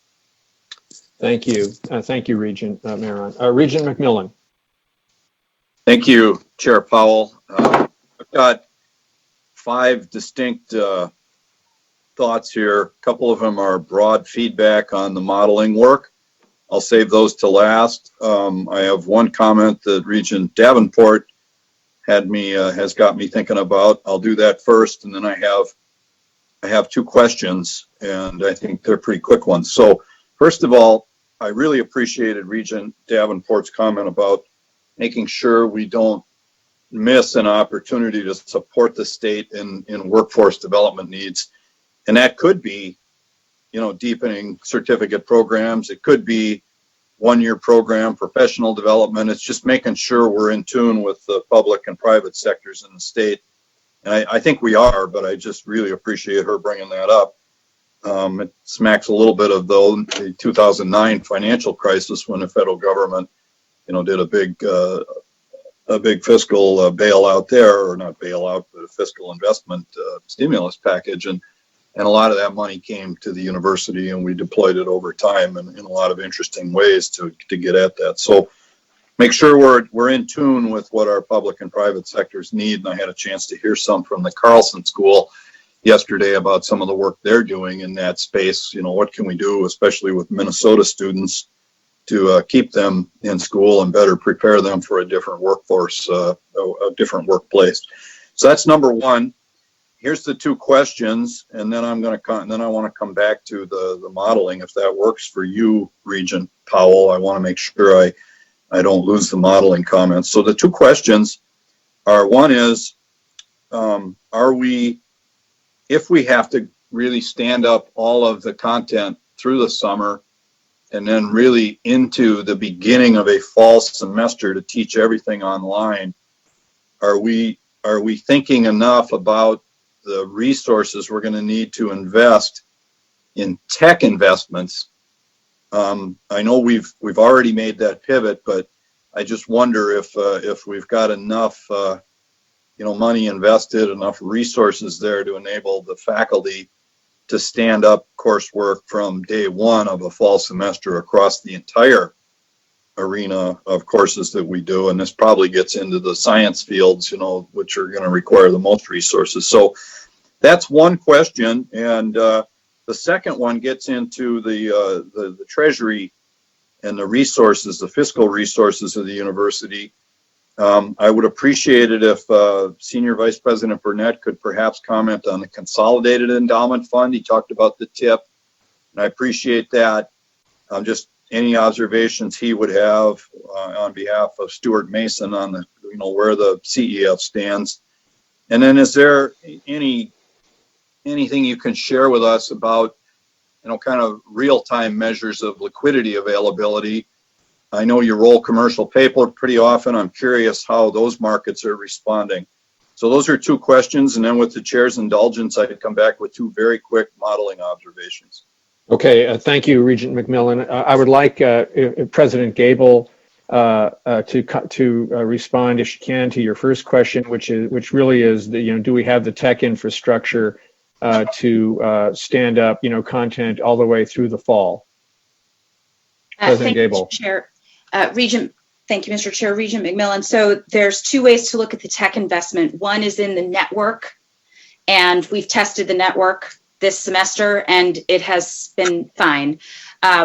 Thank you. Thank you, Regent Mayron. Regent McMillan. Thank you, Chair Powell. I've got 5 distinct thoughts here. A couple of them are broad feedback on the modeling work. I'll save those to last. I have one comment that Regent Davenport has got me thinking about. I'll do that first, and then I have 2 questions, and I think they're pretty quick ones. So first of all, I really appreciated Regent Davenport's comment about making sure we don't miss an opportunity to support the state in workforce development needs. And that could be, deepening certificate programs. It could be one-year program, professional development. It's just making sure we're in tune with the public and private sectors in the state. And I think we are, but I just really appreciate her bringing that up. It smacks a little bit of the 2009 financial crisis when the federal government, did a big fiscal bailout there, or not bailout, but a fiscal investment stimulus package. And a lot of that money came to the university, and we deployed it over time in a lot of interesting ways to get at that. So make sure we're in tune with what our public and private sectors need. And I had a chance to hear some from the Carlson School yesterday about some of the work they're doing in that space. What can we do, especially with Minnesota students, to keep them in school and better prepare them for a different workforce, a different workplace. So that's number one. Here's the 2 questions, and then I want to come back to the modeling, if that works for you, Regent Powell. I want to make sure I don't lose the modeling comments. So the 2 questions are, one is, if we have to really stand up all of the content through the summer and then really into the beginning of a fall semester to teach everything online, are we thinking enough about the resources we're going to need to invest in tech investments? I know we've already made that pivot, but I just wonder if we've got enough money invested, enough resources there to enable the faculty to stand up coursework from day one of a fall semester across the entire arena of courses that we do. And this probably gets into the science fields, which are going to require the most resources. So that's one question. And the second one gets into the Treasury and the resources, the fiscal resources of the university. I would appreciate it if Senior Vice President Burnett could perhaps comment on the Consolidated Endowment Fund. He talked about the TIP, and I appreciate that. Just any observations he would have on behalf of Stuart Mason on where the CEF stands. And then is there anything you can share with us about, kind of real-time measures of liquidity availability? I know you roll commercial paper pretty often. I'm curious how those markets are responding. So those are two questions. And then with the chair's indulgence, I could come back with two very quick modeling observations. Okay, thank you, Regent McMillan. I would like President Gable to respond, if she can, to your first question, which really is do we have the tech infrastructure to stand up content all the way through the fall? President Gable. Thank you, Chair. Thank you, Mr. Chair. Regent McMillan. So there's two ways to look at the tech investment. One is in the network, and we've tested the network this semester, and it has been fine.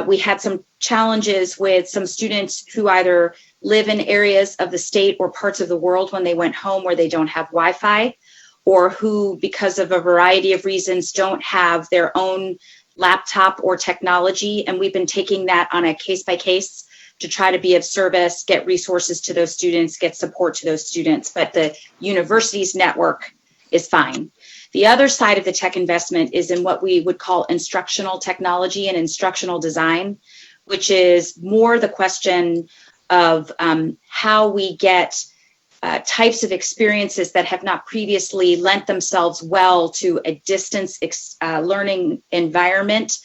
We had some challenges with some students who either live in areas of the state or parts of the world when they went home where they don't have Wi-Fi, or who, because of a variety of reasons, don't have their own laptop or technology. And we've been taking that on a case-by-case to try to be of service, get resources to those students, get support to those students. But the university's network is fine. The other side of the tech investment is in what we would call instructional technology and instructional design, which is more the question of how we get types of experiences that have not previously lent themselves well to a distance learning environment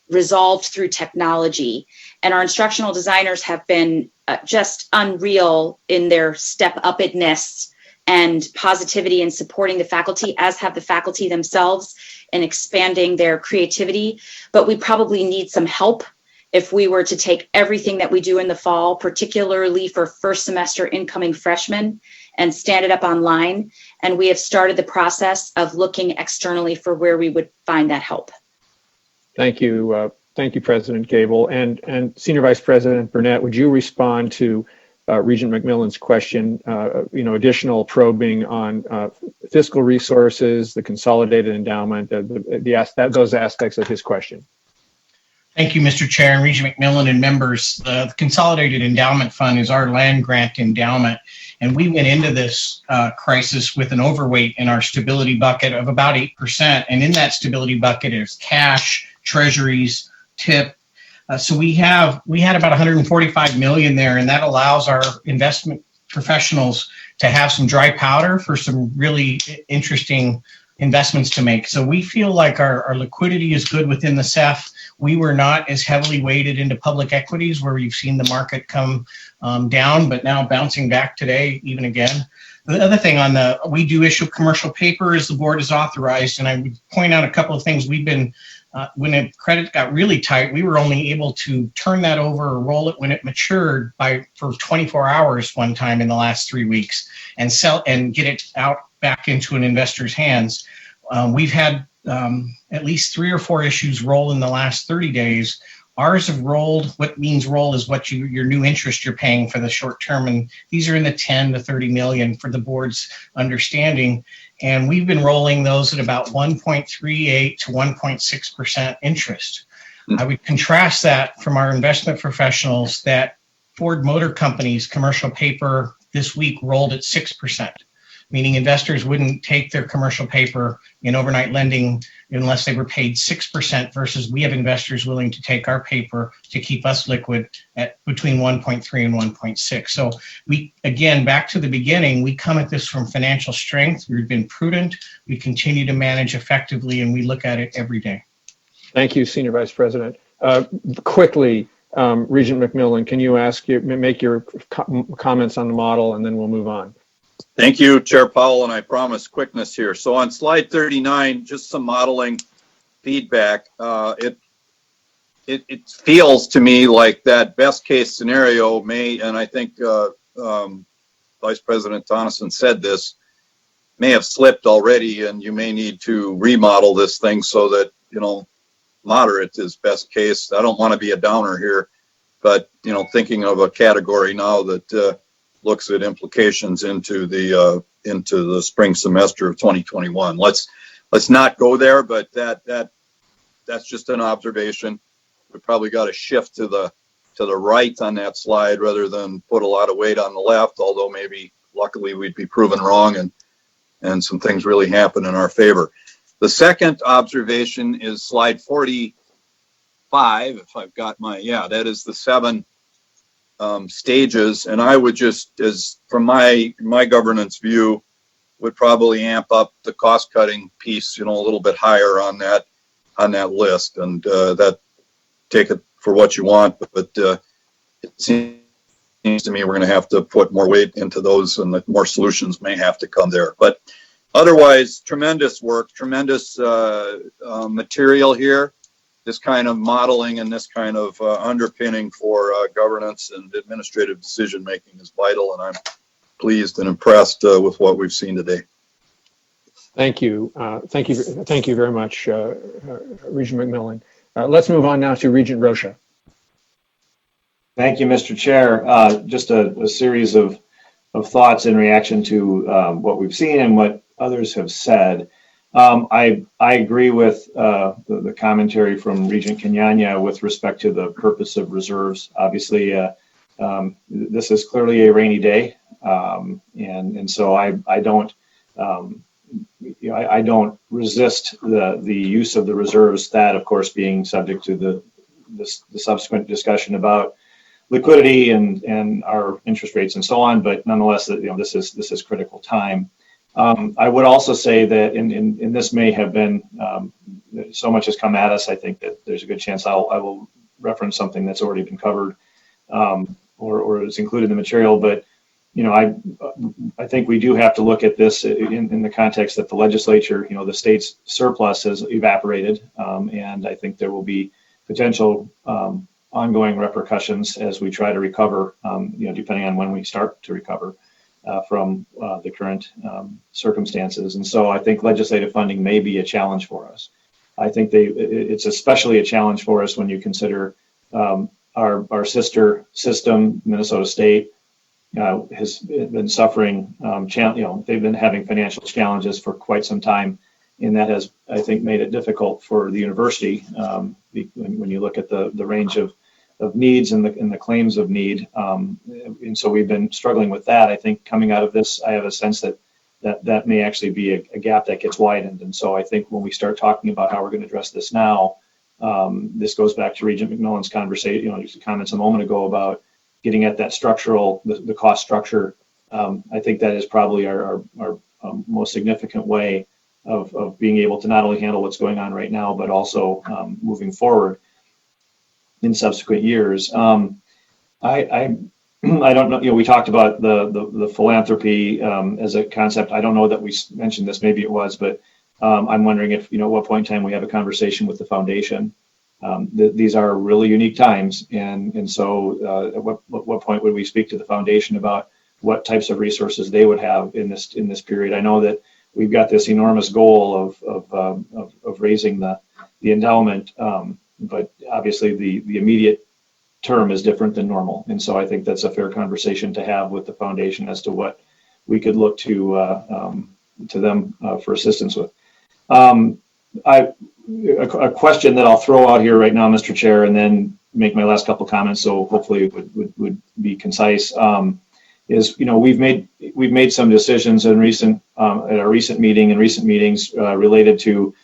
resolved through technology. And our instructional designers have been just unreal in their step-up-itness and positivity in supporting the faculty, as have the faculty themselves in expanding their creativity. But we probably need some help if we were to take everything that we do in the fall, particularly for first semester incoming freshmen, and stand it up online. And we have started the process of looking externally for where we would find that help. Thank you. Thank you, President Gable. And Senior Vice President Burnett, would you respond to Regent McMillan's question, additional probing on fiscal resources, the consolidated endowment, those aspects of his question? Thank you, Mr. Chair and Regent McMillan and members. The Consolidated Endowment Fund is our land grant endowment, and we went into this crisis with an overweight in our stability bucket of about 8%. And in that stability bucket is cash, treasuries, tip. So we had about 145 million there, and that allows our investment professionals to have some dry powder for some really interesting investments to make. So we feel like our liquidity is good within the CEF. We were not as heavily weighted into public equities where you've seen the market come down, but now bouncing back today, even again. The other thing we do issue commercial paper as the board is authorized, and I would point out a couple of things. We've been, when the credit got really tight, we were only able to turn that over or roll it when it matured for 24 hours one time in the last 3 weeks and sell and get it out back into an investor's hands. We've had at least 3 or 4 issues roll in the last 30 days. Ours have rolled. What means roll is what your new interest you're paying for the short term, and these are in the 10 to 30 million for the board's understanding. And we've been rolling those at about 1.38 to 1.6% interest. I would contrast that from our investment professionals that Ford Motor Company's commercial paper this week rolled at 6%. Meaning investors wouldn't take their commercial paper in overnight lending unless they were paid 6%, versus we have investors willing to take our paper to keep us liquid at between 1.3 and 1.6. So we, again, back to the beginning, we come at this from financial strength. We've been prudent. We continue to manage effectively, and we look at it every day. Thank you, Senior Vice President. Quickly, Regent McMillan, can you make your comments on the model, and then we'll move on. Thank you, Chair Powell, and I promise quickness here. So on slide 39, just some modeling feedback. It feels to me like that best case scenario may, and I think Vice President Tonneson said this, may have slipped already, and you may need to remodel this thing so that, moderate is best case. I don't want to be a downer here, but, thinking of a category now that looks at implications into the spring semester of 2021. Let's not go there, but that's just an observation. We probably got to shift to the right on that slide rather than put a lot of weight on the left, although maybe luckily we'd be proven wrong and and some things really happen in our favor. The second observation is slide 45. If I've got my, yeah, that is the 7 stages. And I would just, as from my governance view, would probably amp up the cost cutting piece, a little bit higher on that list. And that, take it for what you want, but it seems to me we're going to have to put more weight into those, and that more solutions may have to come there. But otherwise, tremendous work, tremendous material here. This kind of modeling and this kind of underpinning for governance and administrative decision making is vital, and I'm pleased and impressed with what we've seen today. Thank you. Thank you very much, Regent McMillan. Let's move on now to Regent Rocha. Thank you, Mr. Chair. Just a series of thoughts in reaction to what we've seen and what others have said. I agree with the commentary from Regent Kenyanya with respect to the purpose of reserves. Obviously, this is clearly a rainy day, and so I don't resist the use of the reserves. That, of course, being subject to the subsequent discussion about liquidity and our interest rates and so on. But nonetheless, this is critical time. I would also say that in this may have been so much has come at us. I think that there's a good chance I will reference something that's already been covered or is included in the material. But I think we do have to look at this in the context that the legislature, the state's surplus has evaporated, and I think there will be potential ongoing repercussions as we try to recover, depending on when we start to recover from the current circumstances. And so I think legislative funding may be a challenge for us. I think it's especially a challenge for us when you consider our sister system, Minnesota State, has been suffering, they've been having financial challenges for quite some time. And that has, I think, made it difficult for the university when you look at the range of needs and the claims of need. And so we've been struggling with that. I think coming out of this, I have a sense that may actually be a gap that gets widened. And so I think when we start talking about how we're going to address this now, this goes back to Regent McMillan's conversation, comments a moment ago about getting at that structural, the cost structure. I think that is probably our most significant way of being able to not only handle what's going on right now, but also moving forward in subsequent years. I don't know, we talked about the philanthropy as a concept. I don't know that we mentioned this, maybe it was, but I'm wondering if, at what point in time we have a conversation with the foundation. These are really unique times. And so at what point would we speak to the foundation about what types of resources they would have in this period? I know that we've got this enormous goal of raising the endowment, but obviously the immediate term is different than normal. And so I think that's a fair conversation to have with the foundation as to what we could look to them for assistance with. A question that I'll throw out here right now, Mr. Chair, and then make my last couple comments, so hopefully it would be concise, is, we've made some decisions in at our recent meeting and recent meetings related to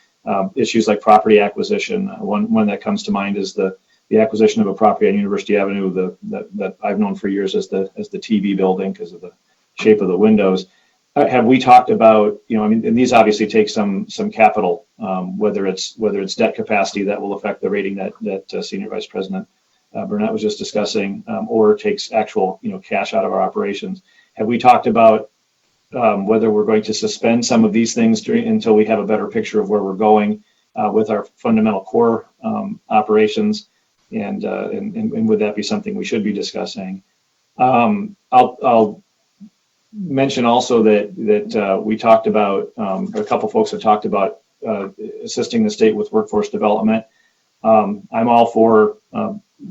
issues like property acquisition. One that comes to mind is the acquisition of a property on University Avenue that I've known for years as the TV building because of the shape of the windows. Have we talked about, and these obviously take some capital, whether it's debt capacity that will affect the rating that Senior Vice President Burnett was just discussing, or takes actual, cash out of our operations. Have we talked about whether we're going to suspend some of these things until we have a better picture of where we're going with our fundamental core operations, and would that be something we should be discussing? I'll mention also that we talked about, a couple folks have talked about assisting the state with workforce development. I'm all for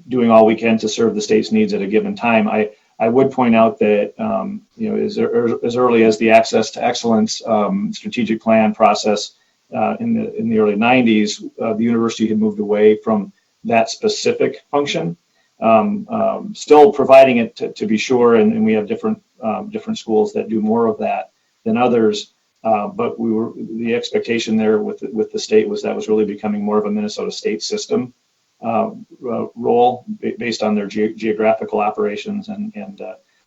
doing all we can to serve the state's needs at a given time. I would point out that as early as the Access to Excellence strategic plan process in the early 90s, the university had moved away from that specific function, still providing it to be sure, and we have different schools that do more of that than others. But the expectation there with the state was that was really becoming more of a Minnesota state system role based on their geographical operations and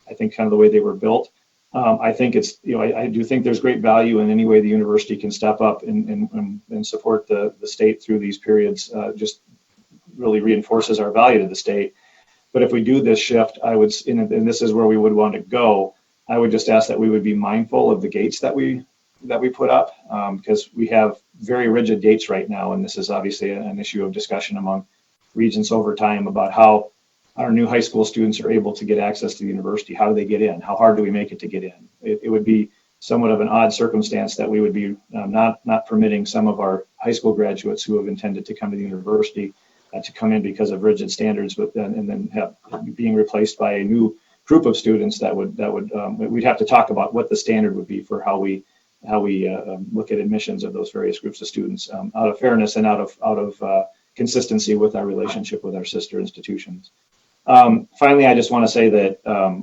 I think kind of the way they were built. I think it's, I do think there's great value in any way the university can step up and support the state through these periods, just really reinforces our value to the state. But if we do this shift, and this is where we would want to go, I would just ask that we would be mindful of the gates that we put up, because we have very rigid gates right now, and this is obviously an issue of discussion among regents over time about how our new high school students are able to get access to the university. How do they get in? How hard do we make it to get in? It would be somewhat of an odd circumstance that we would be not permitting some of our high school graduates who have intended to come to the university to come in because of rigid standards, but then being replaced by a new group of students that would we'd have to talk about what the standard would be for how we look at admissions of those various groups of students, out of fairness and out of consistency with our relationship with our sister institutions. Finally, I just want to say that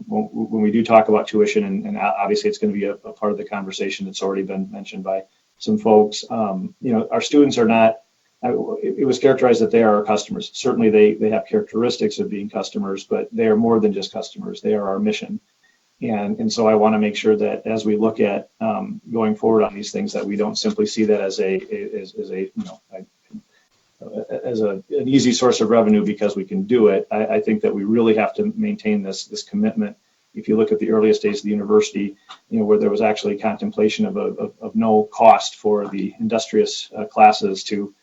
when we do talk about tuition, and obviously it's going to be a part of the conversation that's already been mentioned by some folks, our students are not, it was characterized that they are our customers. Certainly they have characteristics of being customers, but they are more than just customers. They are our mission. And so I want to make sure that as we look at going forward on these things, that we don't simply see that as an easy source of revenue because we can do it. I think that we really have to maintain this commitment. If you look at the earliest days of the university, where there was actually contemplation of no cost for the industrious classes to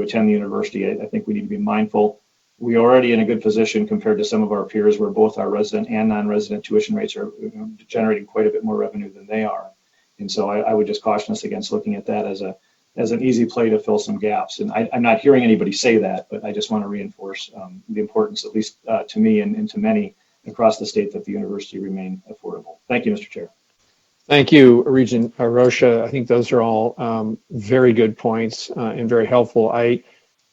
attend the university, I think we need to be mindful. We are already in a good position compared to some of our peers where both our resident and non-resident tuition rates are generating quite a bit more revenue than they are. And so I would just caution us against looking at that as an easy play to fill some gaps. And I'm not hearing anybody say that, but I just want to reinforce the importance, at least to me and to many across the state, that the university remain affordable. Thank you, Mr. Chair. Thank you, Regent Rocha. I think those are all very good points and very helpful.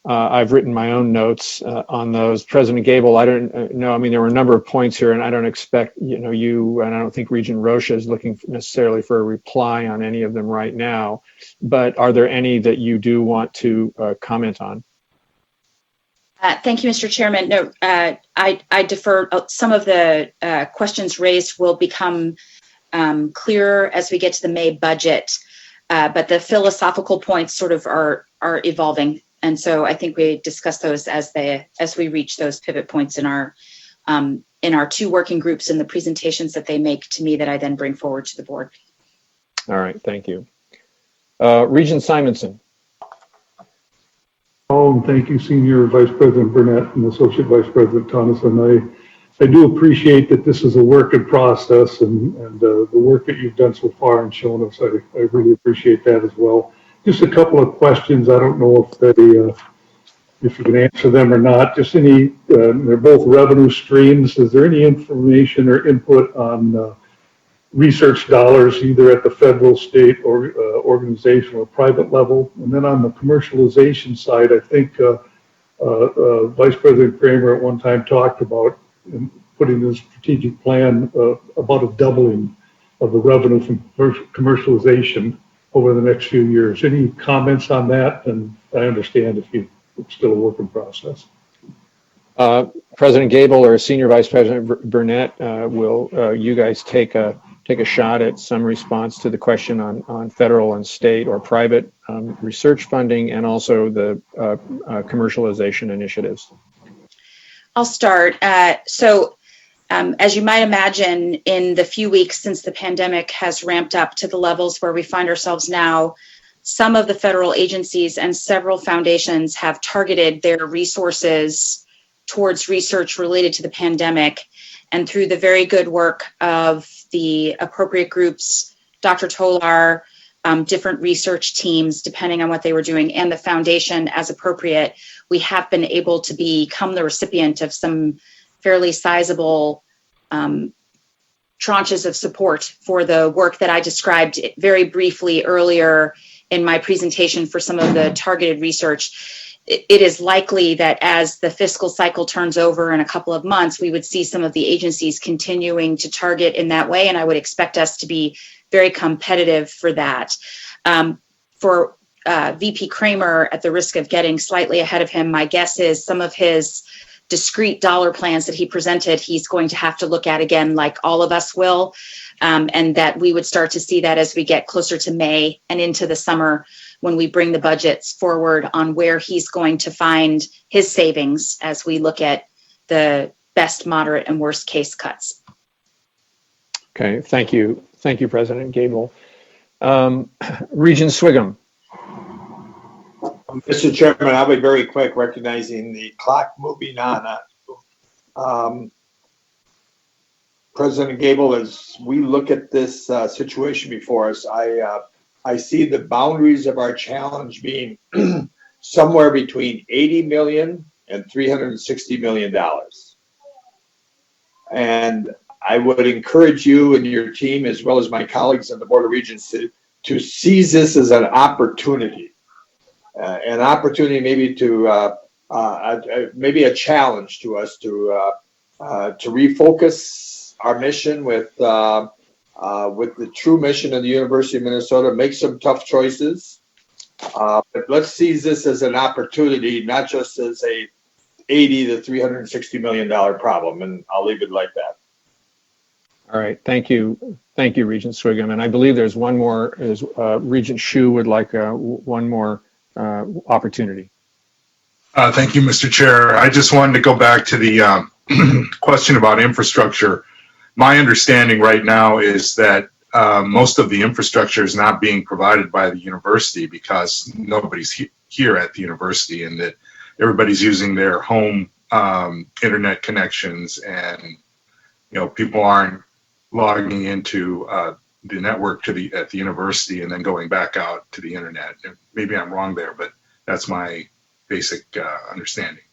I've written my own notes on those. President Gable, I don't know. I mean, there were a number of points here, and I don't expect you, and I don't think Regent Rocha is looking necessarily for a reply on any of them right now. But are there any that you do want to comment on? Thank you, Mr. Chairman. No, I defer. Some of the questions raised will become clearer as we get to the May budget, but the philosophical points sort of are evolving. And so I think we discuss those as we reach those pivot points in our two working groups and the presentations that they make to me that I then bring forward to the board. All right, thank you. Regent Simonson. Thank you, Senior Vice President Burnett and Associate Vice President Tonneson. I do appreciate that this is a work in process, and the work that you've done so far and shown us, I really appreciate that as well. Just a couple of questions. I don't know if you can answer them or not. Just they're both revenue streams. Is there any information or input on research dollars, either at the federal, state, or organizational or private level? And then on the commercialization side, I think Vice President Kramer at one time talked about putting in a strategic plan about a doubling of the revenue from commercialization over the next few years. Any comments on that? And I understand if it's still a work in process. President Gable or Senior Vice President Burnett, will you guys take a shot at some response to the question on federal and state or private research funding and also the commercialization initiatives? I'll start. As you might imagine, in the few weeks since the pandemic has ramped up to the levels where we find ourselves now, some of the federal agencies and several foundations have targeted their resources towards research related to the pandemic. And through the very good work of the appropriate groups, Dr. Tolar, different research teams, depending on what they were doing, and the foundation as appropriate, we have been able to become the recipient of some fairly sizable tranches of support for the work that I described very briefly earlier in my presentation for some of the targeted research. it is likely that as the fiscal cycle turns over in a couple of months, we would see some of the agencies continuing to target in that way, and I would expect us to be very competitive for that. For VP Kramer, at the risk of getting slightly ahead of him, my guess is some of his discrete dollar plans that he presented, he's going to have to look at again, like all of us will, and that we would start to see that as we get closer to May and into the summer, when we bring the budgets forward on where he's going to find his savings as we look at the best, moderate, and worst case cuts. Okay, thank you. Thank you, President Gable. Regent Swigum. Mr. Chairman, I'll be very quick, recognizing the clock moving on. President Gable, as we look at this situation before us, I see the boundaries of our challenge being somewhere between $80 million and $360 million. And I would encourage you and your team, as well as my colleagues on the Board of Regents, to seize this as an opportunity. Maybe to maybe a challenge to us to refocus our mission with the true mission of the University of Minnesota, make some tough choices. But let's seize this as an opportunity, not just as a $80 to $360 million problem. And I'll leave it like that. All right, thank you. Thank you, Regent Swigum. And I believe there's one more, Regent Hsu would like one more opportunity. Thank you, Mr. Chair. I just wanted to go back to the question about infrastructure. My understanding right now is that most of the infrastructure is not being provided by the university because nobody's here at the university, and that everybody's using their home internet connections, and people aren't logging into the network at the university and then going back out to the internet. Maybe I'm wrong there, but that's my basic understanding.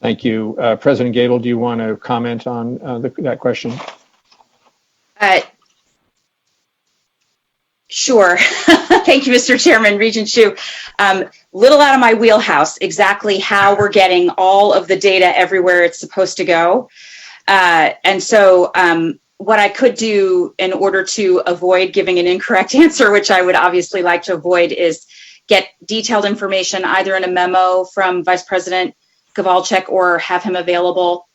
Thank you. President Gable, do you want to comment on that question? Sure. Thank you, Mr. Chairman. Regent Hsu. Little out of my wheelhouse, exactly how we're getting all of the data everywhere it's supposed to go. And so what I could do in order to avoid giving an incorrect answer, which I would obviously like to avoid, is get detailed information either in a memo from Vice President Kowalczyk or have him available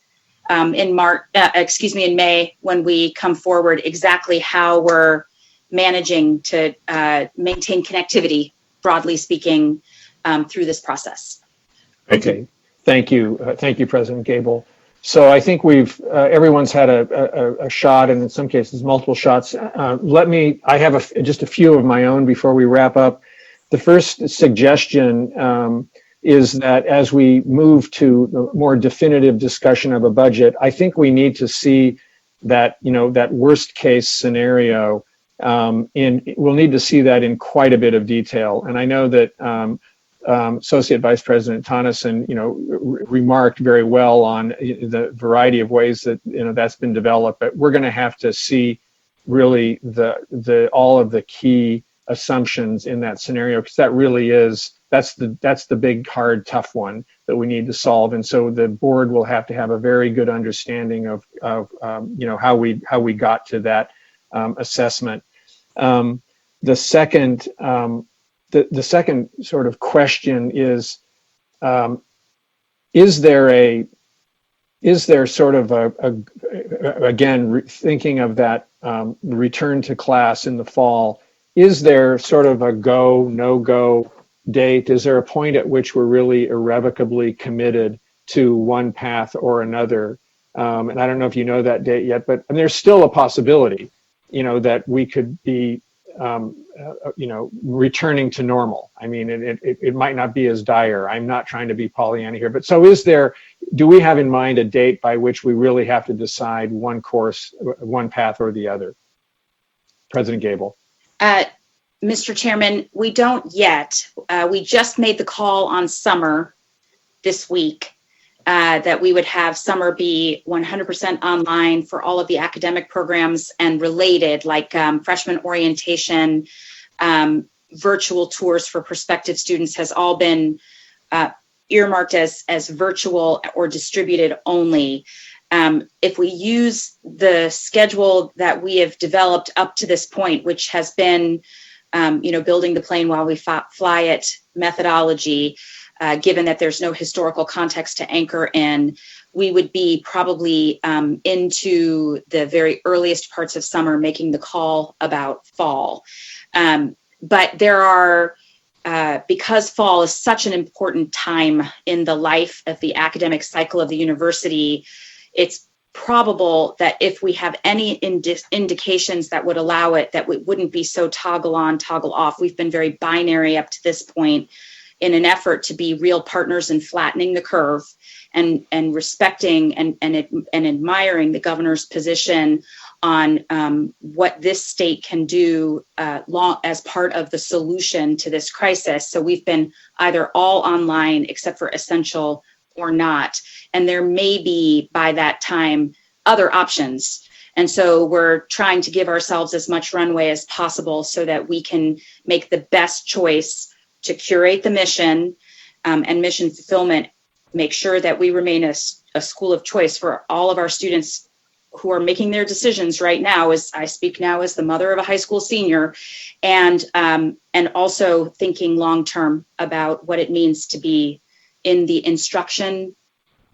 in May, when we come forward, exactly how we're managing to maintain connectivity, broadly speaking, through this process. Okay, thank you. Thank you, President Gable. So I think everyone's had a shot, and in some cases multiple shots. I have just a few of my own before we wrap up. The first suggestion is that as we move to the more definitive discussion of a budget, I think we need to see that, that worst case scenario we'll need to see that in quite a bit of detail. And I know that Associate Vice President Tonneson, remarked very well on the variety of ways that that's been developed. But we're going to have to see really all of the key assumptions in that scenario, because that really is that's the big, hard, tough one that we need to solve. And so the board will have to have a very good understanding of how we got to that assessment. The second sort of question is there sort of again, thinking of that return to class in the fall, is there sort of a go, no go date? Is there a point at which we're really irrevocably committed to one path or another? And I don't know if you know that date yet, but there's still a possibility, that we could be returning to normal. I mean, it might not be as dire. I'm not trying to be Pollyanna here, but so do we have in mind a date by which we really have to decide one course, one path or the other? President Gable. Mr. Chairman, we don't yet. We just made the call on summer this week, that we would have summer be 100% online for all of the academic programs and related, like freshman orientation, virtual tours for prospective students has all been earmarked as virtual or distributed only. If we use the schedule that we have developed up to this point, which has been, building the plane while we fly it methodology, given that there's no historical context to anchor in, we would be probably into the very earliest parts of summer making the call about fall. But there are, because fall is such an important time in the life of the academic cycle of the university, it's probable that if we have any indications that would allow it, that we wouldn't be so toggle on, toggle off. We've been very binary up to this point in an effort to be real partners in flattening the curve and respecting and admiring the governor's position on what this state can do as part of the solution to this crisis. So we've been either all online except for essential or not. And there may be by that time other options. And so we're trying to give ourselves as much runway as possible so that we can make the best choice to curate the mission and mission fulfillment, make sure that we remain a school of choice for all of our students who are making their decisions right now. As I speak now as the mother of a high school senior, and also thinking long term about what it means to be in the instruction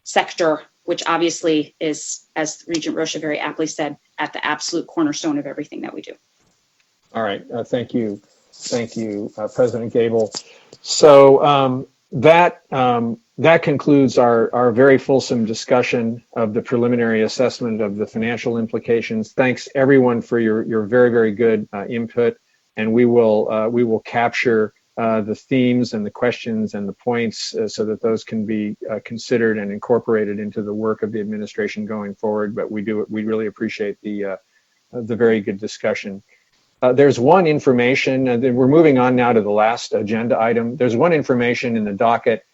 sector, which obviously is, as Regent Rocha very aptly said, at the absolute cornerstone of everything that we do. All right, thank you, President Gable. So that concludes our very fulsome discussion of the preliminary assessment of the financial implications. Thanks everyone for your very, very good input, and we will capture the themes and the questions and the points so that those can be considered and incorporated into the work of the administration going forward. But we really appreciate the very good discussion. There's one information, we're moving on now to the last agenda item. There's one information in the docket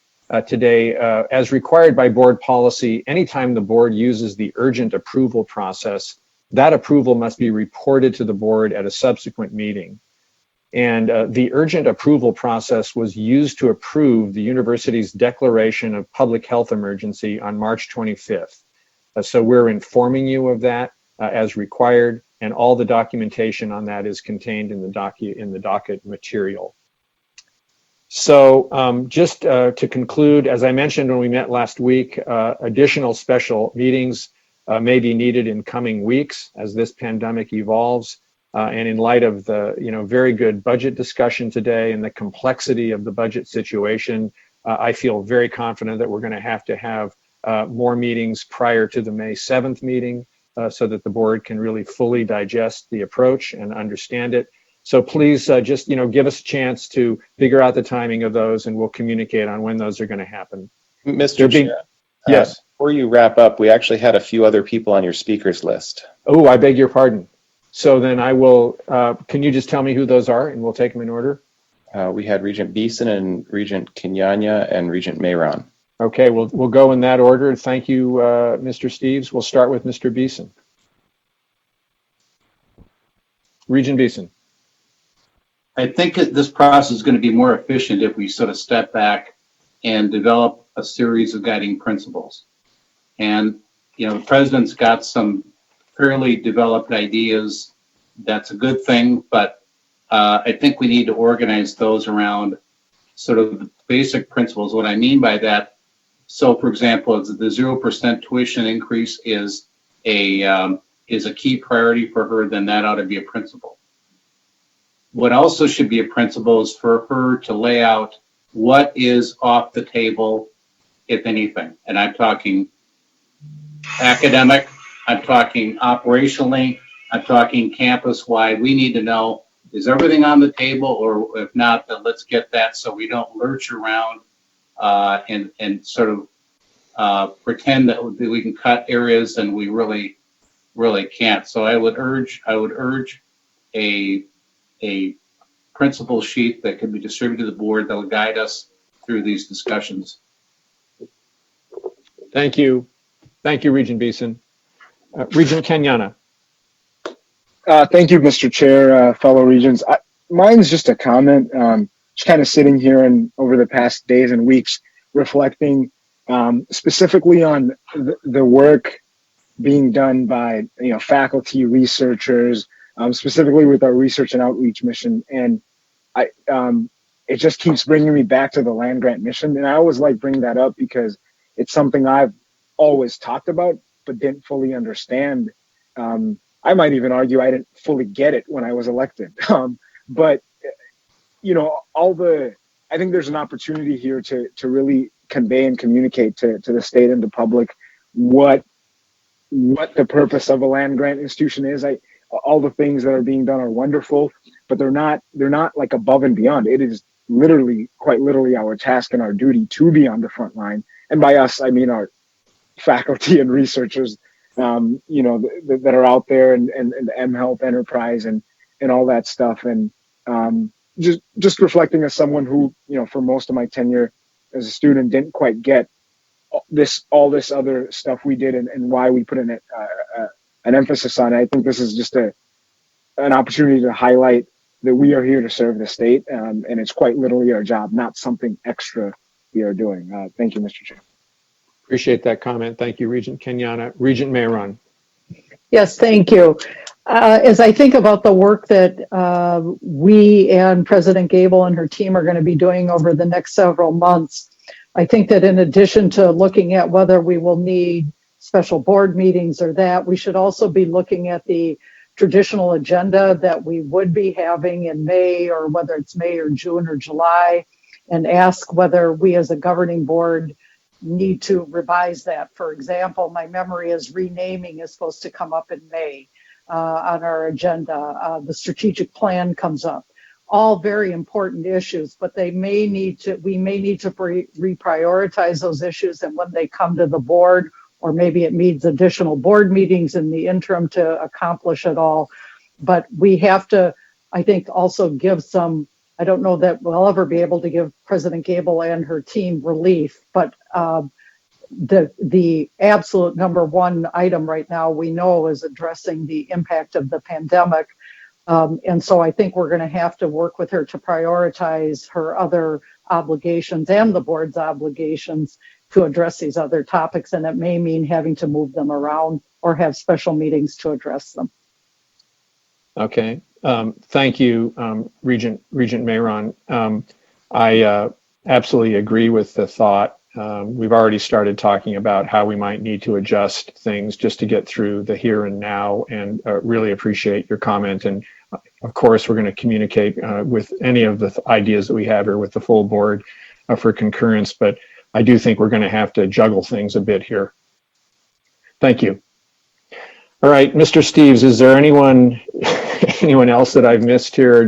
today. As required by board policy, anytime the board uses the urgent approval process, that approval must be reported to the board at a subsequent meeting. And the urgent approval process was used to approve the university's declaration of public health emergency on March 25th. So we're informing you of that as required, and all the documentation on that is contained in the docket material. So just to conclude, as I mentioned when we met last week, additional special meetings may be needed in coming weeks as this pandemic evolves. And in light of the very good budget discussion today and the complexity of the budget situation, I feel very confident that we're going to have more meetings prior to the May 7th meeting so that the board can really fully digest the approach and understand it. So please just give us a chance to figure out the timing of those, and we'll communicate on when those are going to happen. Mr. Chair, yes. Before you wrap up, we actually had a few other people on your speakers list. Oh, I beg your pardon. So then I will, can you just tell me who those are and we'll take them in order? We had Regent Beeson and Regent Kenyanya and Regent Mayron. Okay, we'll go in that order. Thank you, Mr. Steves. We'll start with Mr. Beeson. Regent Beeson. I think this process is going to be more efficient if we sort of step back and develop a series of guiding principles. And, the president's got some fairly developed ideas. That's a good thing, but I think we need to organize those around sort of the basic principles. What I mean by that, so for example, the 0% tuition increase is a key priority for her, then that ought to be a principle. What also should be a principle is for her to lay out what is off the table, if anything. And I'm talking academic, I'm talking operationally, I'm talking campus-wide. We need to know, is everything on the table, or if not, then let's get that so we don't lurch around and sort of pretend that we can cut areas and we really can't. So I would urge a principle sheet that can be distributed to the board that will guide us through these discussions. Thank you. Thank you, Regent Beeson. Regent Kenyana. Thank you, Mr. Chair, fellow regents. Mine's just a comment. Just kind of sitting here and over the past days and weeks, reflecting specifically on the work being done by faculty, researchers, specifically with our research and outreach mission. And it just keeps bringing me back to the land grant mission. And I always like bringing that up because it's something I've always talked about, but didn't fully understand. I might even argue I didn't fully get it when I was elected. But I think there's an opportunity here to really convey and communicate to the state and the public what the purpose of a land grant institution is. All the things that are being done are wonderful, but they're not like above and beyond. It is quite literally our task and our duty to be on the front line. And by us, I mean our faculty and researchers, that are out there and the mHealth enterprise and all that stuff. And just reflecting as someone who, for most of my tenure as a student didn't quite get all this other stuff we did and why we put an emphasis on it. I think this is just an opportunity to highlight that we are here to serve the state, and it's quite literally our job, not something extra we are doing. Thank you, Mr. Chair. Appreciate that comment. Thank you, Regent Kenyana. Regent Mayron. Yes, thank you. As I think about the work that we and President Gable and her team are going to be doing over the next several months, I think that in addition to looking at whether we will need special board meetings or that, we should also be looking at the traditional agenda that we would be having in May, or whether it's May or June or July, and ask whether we as a governing board need to revise that. For example, my memory is renaming is supposed to come up in May on our agenda. The strategic plan comes up. All very important issues, but we may need to reprioritize those issues, and when they come to the board, or maybe it needs additional board meetings in the interim to accomplish it all. But we have to, I think, also give some, I don't know that we'll ever be able to give President Gable and her team relief, but the absolute number one item right now we know is addressing the impact of the pandemic. And so I think we're going to have to work with her to prioritize her other obligations and the board's obligations to address these other topics. And it may mean having to move them around or have special meetings to address them. Okay. Thank you, Regent Mayron. I absolutely agree with the thought. We've already started talking about how we might need to adjust things just to get through the here and now, and really appreciate your comment. And of course, we're going to communicate with any of the ideas that we have here with the full board for concurrence, but I do think we're going to have to juggle things a bit here. Thank you. All right, Mr. Steves, is there anyone else that I've missed here, or are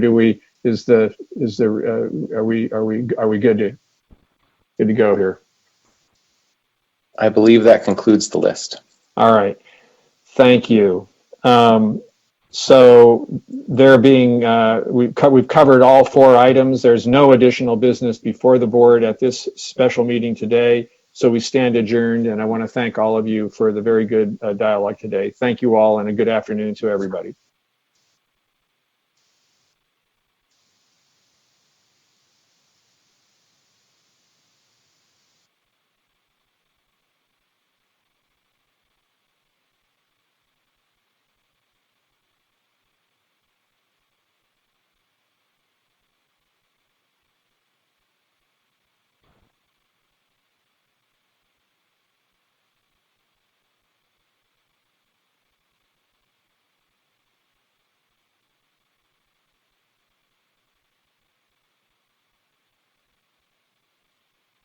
we good to go here? I believe that concludes the list. All right, thank you. So there being, we've covered all 4 items. There's no additional business before the board at this special meeting today. So we stand adjourned, and I want to thank all of you for the very good dialogue today. Thank you all, and a good afternoon to everybody.